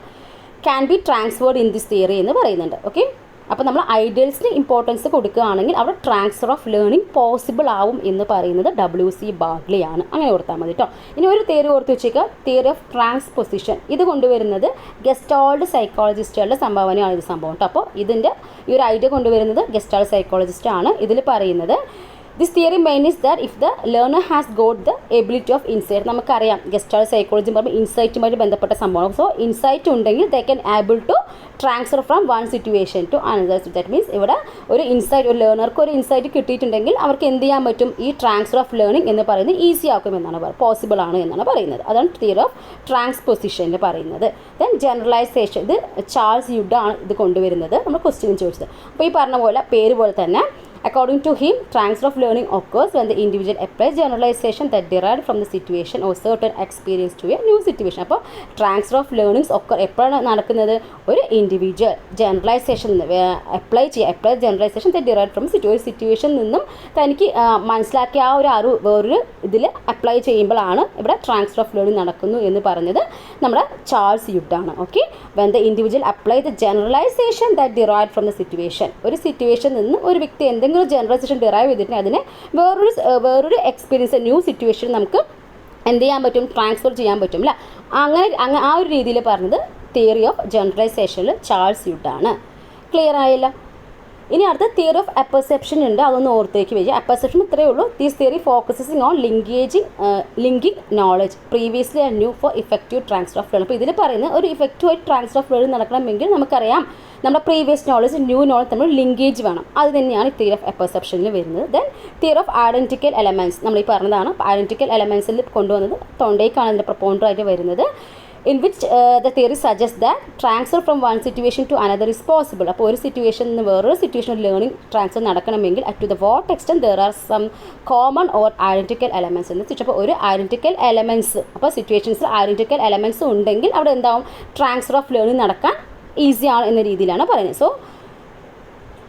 can be transferred in this theory എന്ന് പറയുന്നുണ്ട്. ഓക്കെ, അപ്പോൾ നമ്മൾ ഐഡിയൽസിന് ഇമ്പോർട്ടൻസ് കൊടുക്കുകയാണെങ്കിൽ അവിടെ ട്രാൻസ്ഫർ ഓഫ് ലേണിംഗ് പോസിബിൾ ആവും എന്ന് പറയുന്നത് WC ബാഗ്ലിയാണ്. അങ്ങനെ ഓർത്താൽ മതി കേട്ടോ. ഇനി ഒരു തിയറി ഓർത്ത് വെച്ചേക്കുക, തിയറി ഓഫ് ട്രാൻസ്പൊസിഷൻ. ഇത് കൊണ്ടുവരുന്നത് ഗസ്റ്റാൾഡ് സൈക്കോളജിസ്റ്റുകളുടെ സംഭാവനയാണ് ഇത് സംഭവം കേട്ടോ. അപ്പോൾ ഈ ഒരു ഐഡിയ കൊണ്ടുവരുന്നത് ഗസ്റ്റാൾഡ് സൈക്കോളജിസ്റ്റ് ആണ്. ഇതിൽ പറയുന്നത് this theory main is that if the learner has got the ability of insight. നമുക്കറിയാം ഗസ്റ്റാൾട്ട് സൈക്കോളജി പറയുമ്പോൾ ഇൻസൈറ്റുമായിട്ട് ബന്ധപ്പെട്ട സംഭവമാണ്. സോ ഇൻസൈറ്റ് ഉണ്ടെങ്കിൽ they can able to transfer from one situation to another. That means ഇവിടെ ഒരു ഇൻസൈറ്റ്, ഒരു ലേണർക്ക് ഒരു ഇൻസൈറ്റ് കിട്ടിയിട്ടുണ്ടെങ്കിൽ അവർക്ക് എന്ത് ചെയ്യാൻ പറ്റും, ഈ ട്രാൻസ്ഫർ ഓഫ് ലേണിംഗ് എന്ന് പറയുന്നത് ഈസി ആക്കുമെന്നാണ് പോസിബിൾ ആണ് എന്നാണ് പറയുന്നത്. അതാണ് തിയറി ഓഫ് ട്രാൻസ്പൊസിഷനിൽ പറയുന്നത്. ദെൻ ജനറലൈസേഷൻ, ഇത് ചാൾസ് യുഡ് ആണ് ഇത് കൊണ്ടുവരുന്നത്. നമ്മൾ ക്വസ്റ്റ്യൻ ചോദിച്ചത്. അപ്പോൾ ഈ പറഞ്ഞ പോലെ പേര് പോലെ തന്നെ according to him, transfer of learning occurs when the individual applies generalization that derived from the situation or certain experience to a new situation. അപ്പോൾ ട്രാൻസ്ഫർ ഓഫ് ലേണിങ്സ് ഒക്കെ എപ്പോഴാണ് നടക്കുന്നത്, ഒരു individual generalisation apply generalisation that derived from ഒരു സിറ്റുവേഷനിൽ നിന്നും തനിക്ക് മനസ്സിലാക്കിയ ആ ഒരു അറിവ് വേറൊരു ഇതിൽ അപ്ലൈ ചെയ്യുമ്പോഴാണ് ഇവിടെ ട്രാൻസ്ഫർ ഓഫ് ലേണിംഗ് നടക്കുന്നു എന്ന് പറഞ്ഞത് നമ്മുടെ ചാൾസ് യുഡാണ്. Okay, when the individual apply the generalization that derived from the situation, ഒരു സിറ്റുവേഷനിൽ നിന്ന് ഒരു വ്യക്തി എന്തെങ്കിലും ജനറലൈസേഷൻ ഡിറൈവ് ചെയ്തിട്ട് അതിനെ വേറൊരു എക്സ്പീരിയൻസ്, ന്യൂ സിറ്റുവേഷൻ നമുക്ക് എന്ത് ചെയ്യാൻ പറ്റും, ട്രാൻസ്ഫർ ചെയ്യാൻ പറ്റും അല്ല. അങ്ങനെ ആ ഒരു രീതിയിൽ പറഞ്ഞത് തിയറി ഓഫ് ജനറലൈസേഷനിൽ ചാൾസ് യുഡാണ്. ക്ലിയർ ആയല്ലോ. ഇനി അടുത്ത തിയറി ഓഫ് അപ്പർസെപ്ഷൻ ഉണ്ട്, അതൊന്ന് ഓർത്തേക്ക് വരിക. അപ്പർസെപ്ഷൻ ഇത്രയേ ഉള്ളൂ. These theory focusing on linking knowledge previously and new for effective transfer of learning. അപ്പോൾ ഇതിൽ പറയുന്നത് ഒരു ഇഫക്റ്റീവ് ട്രാൻസ്ഫർ ഓഫ് ലേണിംഗ് നടക്കണമെങ്കിൽ നമുക്കറിയാം നമ്മുടെ പ്രീവിയസ് നോളജ് ന്യൂ നോളജ് തമ്മിൽ ലിങ്കേജ് വേണം. അത് തന്നെയാണ് തിയറി ഓഫ് അപ്പർസെപ്ഷനിൽ വരുന്നത്. Then theory of identical elements, നമ്മൾ ഈ പറഞ്ഞതാണ്. ഐഡൻറ്റിക്കൽ എലമെൻറ്റ്സിൽ കൊണ്ടുവന്നത് തോണ്ടേക്കാണ് ഇതിൻ്റെ പ്രൊപ്പോണ്ടറായിട്ട് വരുന്നത്. in which the theory suggests that transfer from one situation to another is possible. അപ്പോൾ ഒരു സിറ്റുവേഷനിൽ നിന്ന് വേറൊരു സിറ്റുവേഷൻ ലേണിംഗ് ട്രാൻസ്ഫർ നടക്കണമെങ്കിൽ to the what extent there are some common or identical elements എന്ന് വെച്ചാൽ അപ്പോൾ ഒരു ഐഡൻറ്റിക്കൽ എലമെൻറ്റ്സ്, അപ്പോൾ സിറ്റുവേഷൻസിൽ ഐഡൻറ്റിക്കൽ എലമെൻറ്റ്സ് ഉണ്ടെങ്കിൽ അവിടെ എന്താവും, ട്രാൻസ്ഫർ ഓഫ് ലേണിംഗ് നടക്കാൻ ഈസിയാണ് എന്ന രീതിയിലാണ് പറയുന്നത്. So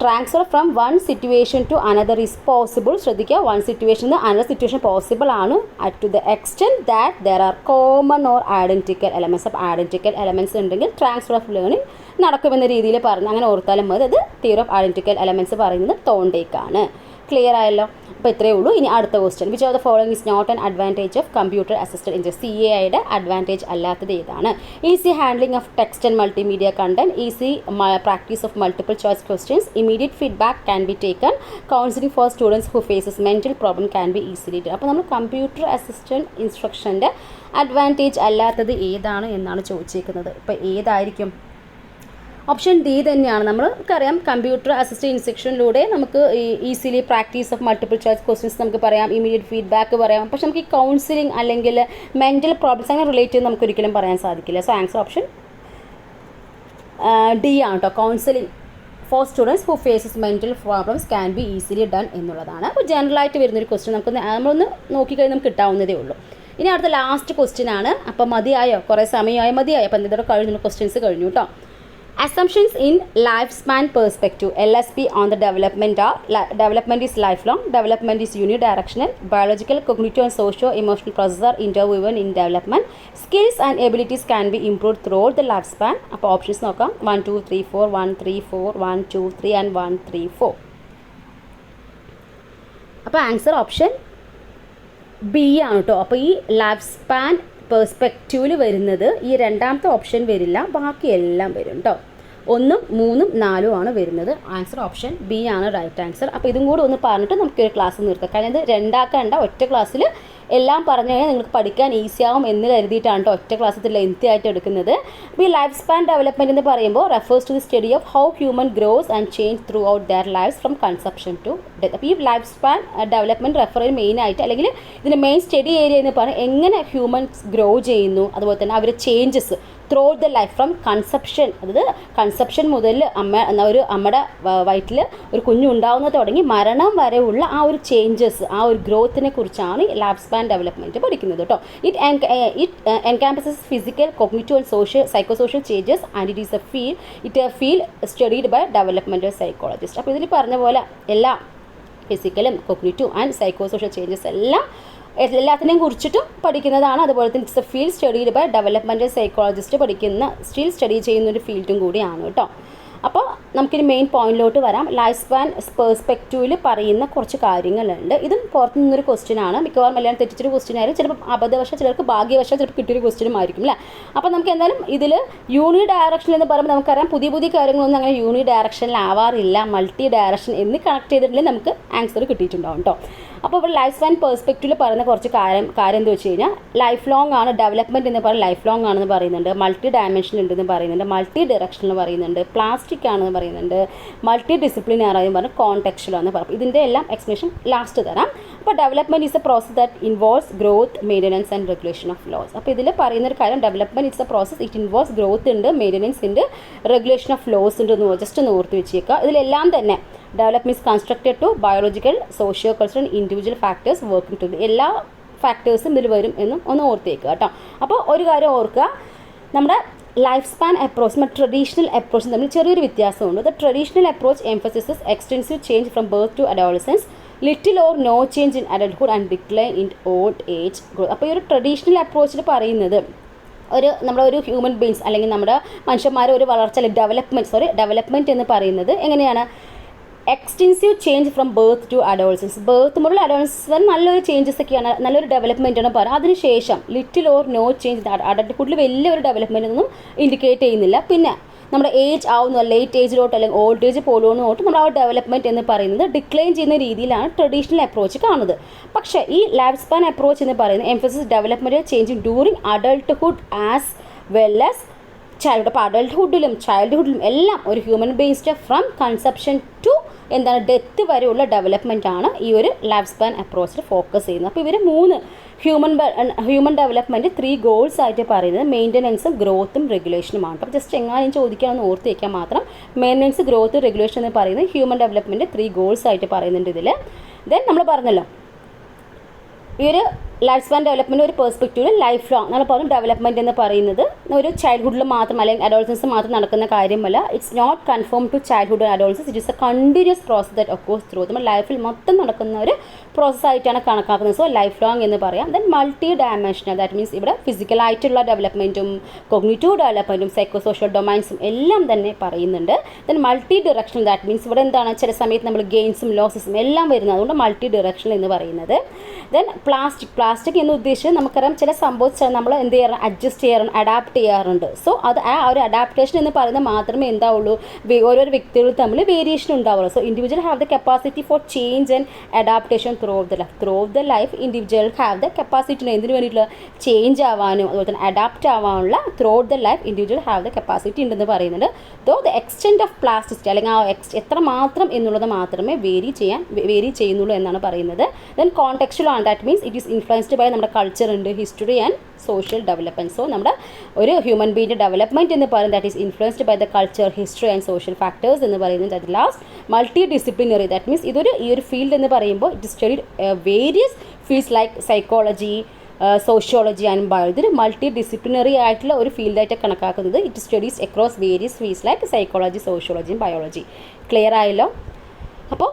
transfer from one situation to another is possible. ശ്രദ്ധിക്കുക, വൺ സിറ്റുവേഷൻ നിന്ന് അനദർ സിറ്റുവേഷൻ പോസിബിൾ ആണ് to the extent that there are common or identical elements. അപ്പോൾ ഐഡൻറ്റിക്കൽ എലമെൻറ്റ്സ് ഉണ്ടെങ്കിൽ ട്രാൻസ്ഫർ ഓഫ് ലേണിംഗ് നടക്കുമെന്ന രീതിയിൽ പറഞ്ഞു. അങ്ങനെ ഓർത്താലും മതി. അത് തിയറി ഓഫ് ഐഡൻറ്റിക്കൽ എലമെൻറ്റ്സ് പറയുന്നത് തോണ്ടേക്കാണ്. ക്ലിയർ ആയല്ലോ. അപ്പോൾ ഇത്രയേ ഉള്ളൂ. ഇനി അടുത്ത question, which of the following is not an advantage of computer assisted intelligence. CAIയുടെ അഡ്വാൻറ്റേജ് അല്ലാത്തത് ഏതാണ്? Easy handling of text and multimedia content, easy practice of multiple choice questions, immediate feedback can be taken, counselling for students who faces mental problem can be easily. അപ്പോൾ നമ്മൾ computer assistant ഇൻസ്ട്രക്ഷൻ്റെ advantage അല്ലാത്തത് ഏതാണ് എന്നാണ് ചോദിച്ചേക്കുന്നത്. ഇപ്പോൾ ഏതായിരിക്കും? Option D തന്നെയാണ്. നമുക്കറിയാം computer assisted ഇൻസ്ട്രക്ഷനിലൂടെ നമുക്ക് easily practice of multiple choice questions നമുക്ക് പറയാം, ഇമീഡിയറ്റ് ഫീഡ്ബാക്ക് പറയാം. പക്ഷെ നമുക്ക് ഈ കൗൺസിലിംഗ് അല്ലെങ്കിൽ മെൻ്റൽ പ്രോബ്ലംസ് അങ്ങനെ റിലേറ്റ് ചെയ്ത് നമുക്ക് ഒരിക്കലും പറയാൻ സാധിക്കില്ല. സോ ആൻസർ ഓപ്ഷൻ ഡി ആണ് കേട്ടോ. Counselling for students who faces mental problems can be easily done എന്നുള്ളതാണ്. അപ്പോൾ ജനറലായിട്ട് വരുന്നൊരു ക്വസ്റ്റ്യൻ നമ്മളൊന്ന് നോക്കിക്കഴിഞ്ഞാൽ നമുക്ക് കിട്ടാവുന്നതേ ഉള്ളൂ. ഇനി അടുത്ത ലാസ്റ്റ് ക്വസ്റ്റ്യൻ ആണ്. അപ്പോൾ മതിയായോ? കുറേ സമയമായോ? മതിയായോ? അപ്പോൾ എന്തെങ്കിലും കഴിഞ്ഞു, ക്വസ്റ്റ്യൻസ് കഴിഞ്ഞു കേട്ടോ. Assumptions in lifespan perspective, LSP on the development are development is lifelong, development is unidirectional, biological, cognitive and socio-emotional processes are interwoven in development, skills and abilities can be improved throughout the lifespan. അപ്പോൾ options നോക്കാം. 1 2 3 4 1 3 4 1 2 3 and 1 3 4. അപ്പോൾ answer option B ആണ് കേട്ടോ. അപ്പോൾ ഈ life span പെർസ്പെക്റ്റീവിൽ വരുന്നത് ഈ രണ്ടാമത്തെ ഓപ്ഷൻ വരില്ല, ബാക്കിയെല്ലാം വരും കേട്ടോ. 1 3 4 ആണ് വരുന്നത്. ആൻസർ ഓപ്ഷൻ ബി ആണ് റൈറ്റ് ആൻസർ. അപ്പോൾ ഇതും കൂടി ഒന്ന് പറഞ്ഞിട്ട് നമുക്കൊരു ക്ലാസ് നിർത്താം. കാരണം ഇത് രണ്ടാക്കണ്ട, ഒറ്റ ക്ലാസ്സിൽ എല്ലാം പറഞ്ഞു കഴിഞ്ഞാൽ നിങ്ങൾക്ക് പഠിക്കാൻ ഈസിയാവും എന്ന് കരുതിയിട്ടാണ് കേട്ടോ ഒറ്റ ക്ലാസ്സിൽ ലെങ്തി ആയിട്ട് എടുക്കുന്നത്. അപ്പോൾ ഈ ലൈഫ് സ്പാൻ ഡെവലപ്മെൻറ്റ് എന്ന് പറയുമ്പോൾ refers to the study of how human grows and change throughout their lives from conception to death. അപ്പോൾ ഈ ലൈഫ് സ്പാൻ ഡെവലപ്മെൻറ്റ് റെഫർ ചെയ്യുന്ന മെയിനായിട്ട് അല്ലെങ്കിൽ ഇതിൻ്റെ മെയിൻ സ്റ്റഡി ഏരിയ എന്ന് പറഞ്ഞാൽ എങ്ങനെ ഹ്യൂമൻസ് ഗ്രോ ചെയ്യുന്നു, അതുപോലെ തന്നെ അവരുടെ changes through out the life from conception, അതായത് കൺസെപ്ഷൻ മുതൽ അമ്മയുടെ വയറ്റിൽ ഒരു കുഞ്ഞുണ്ടാവുന്നത് തുടങ്ങി മരണം വരെയുള്ള ആ ഒരു ചേഞ്ചസ്, ആ ഒരു ഗ്രോത്തിനെ കുറിച്ചാണ് ലൈഫ് സ്പാൻ ഡെവലപ്മെൻറ്റ് പഠിക്കുന്നത് കേട്ടോ. It encompasses physical, cognitive and psychosocial changes and it a field studied by developmental psychologist. അപ്പോൾ ഇതിൽ പറഞ്ഞ പോലെ എല്ലാ ഫിസിക്കലും കോഗ്നിറ്റീവ് ആൻഡ് സൈക്കോസോഷ്യൽ ചേഞ്ചസ് എല്ലാത്തിനെയും കുറിച്ചിട്ടും പഠിക്കുന്നതാണ്. അതുപോലെ തന്നെ it's a field studied by developmental psychologist study ചെയ്യുന്ന ഒരു ഫീൽഡും കൂടിയാണ് കേട്ടോ. അപ്പോൾ നമുക്കിനി മെയിൻ പോയിന്റിലോട്ട് വരാം. ലൈഫ് സ്പാൻ പെർസ്പെക്റ്റീവിൽ പറയുന്ന കുറച്ച് കാര്യങ്ങളുണ്ട്. ഇതും പുറത്തു നിന്നൊരു ക്വസ്റ്റ്യൻ ആണ്. മിക്കവാറും എല്ലാം തെറ്റിച്ചൊരു ക്വസ്റ്റ്യൻ ആയാലും ചിലപ്പോൾ അബദ്ധവശം, ചിലർക്ക് ഭാഗ്യവശം ചിലപ്പോൾ കിട്ടിയൊരു ക്വസ്റ്റ്യനും ആയിരിക്കും അല്ലേ. അപ്പോൾ നമുക്ക് എന്തായാലും ഇതിൽ യൂണി ഡയറക്ഷൻ എന്ന് പറയുമ്പോൾ നമുക്കറിയാം പുതിയ പുതിയ കാര്യങ്ങളൊന്നും അങ്ങനെ യൂണി ഡയറക്ഷനിലാവാറില്ല. മൾട്ടി ഡയറക്ഷൻ എന്ന് കണക്ട് ചെയ്തിട്ടുണ്ടെങ്കിൽ നമുക്ക് ആൻസർ കിട്ടിയിട്ടുണ്ടാവും കേട്ടോ. അപ്പോൾ ഇവിടെ ലൈഫ് സ്പാൻ പെർസ്പെക്റ്റീവിൽ പറയുന്ന കുറച്ച് കാര്യം എന്താ വെച്ച് കഴിഞ്ഞാൽ ലൈഫ് ലോങ് ആണ് ഡെവലപ്മെൻറ്റ് എന്ന് പറയുന്നത്. ലൈഫ് ലോങ് ആണെന്ന് പറയുന്നുണ്ട്. മൾട്ടി ഡയമെൻഷൻ ഉണ്ടെന്ന് പറയുന്നുണ്ട്. മൾട്ടി ഡയറക്ഷനിൽ പറയുന്നുണ്ട്. പ്ലാസ്റ്റിക് ആണെന്ന് പറയുന്നുണ്ട്. മൾട്ടി ഡിസിപ്ലിനറി എന്ന് പറഞ്ഞാൽ കോൺടെക്സ്ച്വൽ ആണെന്ന് പറയും. ഇതിൻ്റെ എല്ലാം എക്സ്പ്ലനേഷൻ ലാസ്റ്റ് തരാം. അപ്പോൾ development is a process that involves growth, maintenance and regulation of loss. അപ്പോൾ ഇതിൽ പറയുന്ന ഒരു കാര്യം development is a process, it involves growth ഉണ്ട്, മെയിൻ്റനൻസ് ഉണ്ട്, റെഗുലേഷൻ ഓഫ് ലോസ് ഉണ്ട് എന്ന് ജസ്റ്റ് ഒന്ന് ഓർത്ത് വെച്ചേക്കുക. ഇതിലെല്ലാം തന്നെ development is constructed to biological, socio cultural, individual factors working to എല്ലാ ഫാക്ടേഴ്സും ഇതിൽ വരും എന്നും ഒന്ന് ഓർത്തേക്കുക കേട്ടോ. അപ്പോൾ ഒരു കാര്യം ഓർക്കുക, നമ്മുടെ life span approach traditional approach തമ്മിൽ ചെറിയൊരു വ്യത്യാസമുണ്ട്. The traditional approach emphasises extensive change from birth to adolescence, little or no change in adulthood and decline in old age growth. അപ്പോൾ ഈ ഒരു ട്രഡീഷണൽ അപ്രോച്ചിൽ പറയുന്നത് നമ്മുടെ ഒരു ഹ്യൂമൻ ബീങ്സ് അല്ലെങ്കിൽ നമ്മുടെ മനുഷ്യന്മാരെ ഒരു വളർച്ച ഡെവലപ്മെൻറ്റ് എന്ന് പറയുന്നത് എങ്ങനെയാണ്? Extensive change from birth to adolescence. Birth മുതൽ അഡോളസൻസ് വരെ നല്ലൊരു ചേഞ്ചസ് ഒക്കെയാണ്, നല്ലൊരു ഡെവലപ്മെൻ്റ് ആണ് പറയുക. അതിനുശേഷം ലിറ്റിൽ ഓർ നോ ചേഞ്ച്, അഡൽട്ട്ഹുഡിൽ വലിയൊരു ഡെവലപ്മെൻ്റ് ഒന്നും ഇൻഡിക്കേറ്റ് ചെയ്യുന്നില്ല. പിന്നെ നമ്മുടെ ഏജ് ആവുന്ന ലേറ്റ് ഏജിലോട്ട് അല്ലെങ്കിൽ ഓൾഡ് ഏജ് പോലോട്ട് നമ്മുടെ ആ ഡെവലപ്മെൻറ്റ് എന്ന് പറയുന്നത് ഡിക്ലൈൻ ചെയ്യുന്ന രീതിയിലാണ് ട്രഡീഷണൽ അപ്രോച്ച് കാണുന്നത്. പക്ഷേ ഈ ലൈഫ് സ്പാൻ അപ്രോച്ച് എന്ന് പറയുന്നത് emphasis development changing during adulthood as well as child. അപ്പോൾ അഡൾട്ട്ഹുഡിലും ചൈൽഡ്ഹുഡിലും എല്ലാം ഒരു ഹ്യൂമൻ ബീങ്സിൻ്റെ ഫ്രം കൺസെപ്ഷൻ ടു ഡെത്ത് വരെയുള്ള ഡെവലപ്മെൻ്റ് ആണ് ഈ ഒരു ലൈഫ് സ്പാൻ അപ്രോച്ചിൽ ഫോക്കസ് ചെയ്യുന്നത്. അപ്പോൾ ഇവർ 3 ഹ്യൂമൻ ഡെവലപ്മെൻറ്റ് 3 ഗോൾസ് ആയിട്ട് പറയുന്നത് മെയിൻ്റനൻസും ഗ്രോത്തും റെഗുലേഷനുമാണ്. അപ്പോൾ ജസ്റ്റ് എങ്ങനെ ചോദിക്കാമെന്ന് ഓർത്ത് വയ്ക്കാൻ മാത്രം. മെയിൻ്റനൻസ്, ഗ്രോത്ത്, റെഗുലേഷൻ എന്ന് പറയുന്നത് ഹ്യൂമൻ ഡെവലപ്മെൻറ്റ് 3 ഗോൾസ് ആയിട്ട് പറയുന്നുണ്ട് ഇതിൽ. ദെൻ നമ്മൾ പറഞ്ഞല്ലോ ഈ ഒരു ലൈഫ് സ്പാൻ ഡെവലപ്മെൻറ്റ് ഒരു പെർസ്പെക്റ്റീവിൽ ലൈഫ് ലോങ് നമ്മൾ പറഞ്ഞു. ഡെവലപ്മെൻറ്റ് എന്ന് പറയുന്നത് ഒരു ചൈൽഡ്ഹുഡിൽ മാത്രം അല്ലെങ്കിൽ അഡോളസൻസ് മാത്രം നടക്കുന്ന കാര്യമല്ല. It's not confirm to childhood and adolescence. It is a continuous process that occurs through. നമ്മൾ ലൈഫിൽ മൊത്തം നടക്കുന്ന ഒരു പ്രോസസ്സായിട്ടാണ് കണക്കാക്കുന്നത്. സോ ലൈഫ് ലോങ് എന്ന് പറയാം. Then multi dimensional, that means ഇവിടെ ഫിസിക്കലായിട്ടുള്ള ഡെവലപ്മെൻറ്റും കോഗ്നിറ്റീവ് ഡെവലപ്മെൻറ്റും സൈക്കോ സോഷ്യൽ ഡൊമൈൻസും എല്ലാം തന്നെ പറയുന്നുണ്ട്. Then multi directional, that means ഇവിടെ എന്താണ് ചില സമയത്ത് നമ്മൾ ഗെയിൻസും ലോസസും എല്ലാം വരുന്നത്, അതുകൊണ്ട് മൾട്ടി ഡിറക്ഷണൽ എന്ന് പറയുന്നത്. ദെൻ പ്ലാസ്റ്റിക് എന്ന് ഉദ്ദേശിച്ച് നമുക്കറിയാം ചില സംഭവിച്ചാൽ നമ്മൾ എന്ത് ചെയ്യാറ്, അഡ്ജസ്റ്റ് ചെയ്യാറുണ്ട്, അഡാപ്റ്റ് ചെയ്യാറുണ്ട്. സോ അത് ആ ഒരു അഡാപ്റ്റേഷൻ എന്ന് പറയുന്നത് മാത്രമേ എന്താവുള്ളൂ, ഓരോരോ വ്യക്തികൾ തമ്മിൽ വേരിയേഷൻ ഉണ്ടാവുള്ളൂ. So individual have the capacity for change and adaptation through of the life. Individual have the capacity എന്തിനു വേണ്ടിയിട്ടുള്ള ചേഞ്ച് ആവാനും അതുപോലെ തന്നെ അഡാപ്റ്റ് ആവാനുള്ള throughout the life individual have the capacity ഉണ്ടെന്ന് പറയുന്നുണ്ട്. Though the extent of plasticity അല്ലെങ്കിൽ ആ എത്ര മാത്രം എന്നുള്ളത് മാത്രമേ വേരി ചെയ്യുന്നുള്ളൂ എന്നാണ് പറയുന്നത്. ദെൻ കോൺടെക്സ്ച്വൽ ആണ്, that means it is influenced by നമ്മുടെ കൾച്ചർ ഉണ്ട്, history and social development. So നമ്മുടെ ഒരു ഹ്യൂമൻ ബീയിൻ്റെ ഡെവലപ്മെൻറ്റ് എന്ന് പറയുന്നത് that is influenced by the culture, history and social factors എന്ന് പറയുന്നത്. That last multidisciplinary, that means ഈ ഒരു ഫീൽഡ് എന്ന് പറയുമ്പോൾ it study various fields like psychology, sociology and biology. ഇതൊരു മൾട്ടി ഡിസിപ്ലിനറി ആയിട്ടുള്ള ഒരു ഫീൽഡായിട്ട് കണക്കാക്കുന്നത്. It studies across various fields like psychology, sociology, biology. Clear ആയല്ലോ? അപ്പോൾ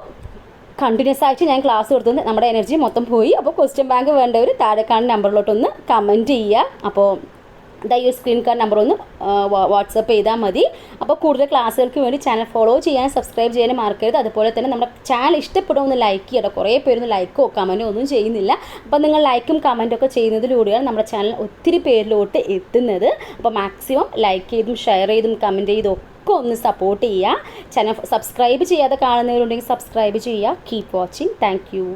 കണ്ടിന്യൂസ് ആയിട്ട് ഞാൻ ക്ലാസ് കൊടുത്തത് നമ്മുടെ എനർജി മൊത്തം പോയി. അപ്പോൾ ക്വസ്റ്റ്യൻ ബാങ്ക് വേണ്ടവർ താഴെ കാണുന്ന നമ്പറിലോട്ടൊന്ന് കമൻറ്റ് ചെയ്യുക. അപ്പോൾ ഈ സ്ക്രീൻ കാർഡ് നമ്പർ ഒന്ന് വാട്സപ്പ് ചെയ്താൽ മതി. അപ്പോൾ കൂടുതൽ ക്ലാസ്സുകൾക്ക് വേണ്ടി ചാനൽ ഫോളോ ചെയ്യാൻ, സബ്സ്ക്രൈബ് ചെയ്യാനും മറക്കരുത്. അതുപോലെ തന്നെ നമ്മുടെ ചാനൽ ഇഷ്ടപ്പെടുമെന്ന് ലൈക്ക് ചെയ്യട്ടോ. കുറേ പേരൊന്നും ലൈക്കോ കമൻറ്റോ ഒന്നും ചെയ്യുന്നില്ല. അപ്പോൾ നിങ്ങൾ ലൈക്കും കമൻറ്റൊക്കെ ചെയ്യുന്നതിലൂടെയാണ് നമ്മുടെ ചാനൽ ഒത്തിരി പേരിലോട്ട് എത്തുന്നത്. അപ്പോൾ മാക്സിമം ലൈക്ക് ചെയ്തും ഷെയർ ചെയ്തും കമൻറ്റ് ചെയ്തും ഒക്കെ ഒന്ന് സപ്പോർട്ട് ചെയ്യുക. ചാനൽ സബ്സ്ക്രൈബ് ചെയ്യാതെ കാണുന്നവരുണ്ടെങ്കിൽ സബ്സ്ക്രൈബ് ചെയ്യുക. Keep watching. Thank you.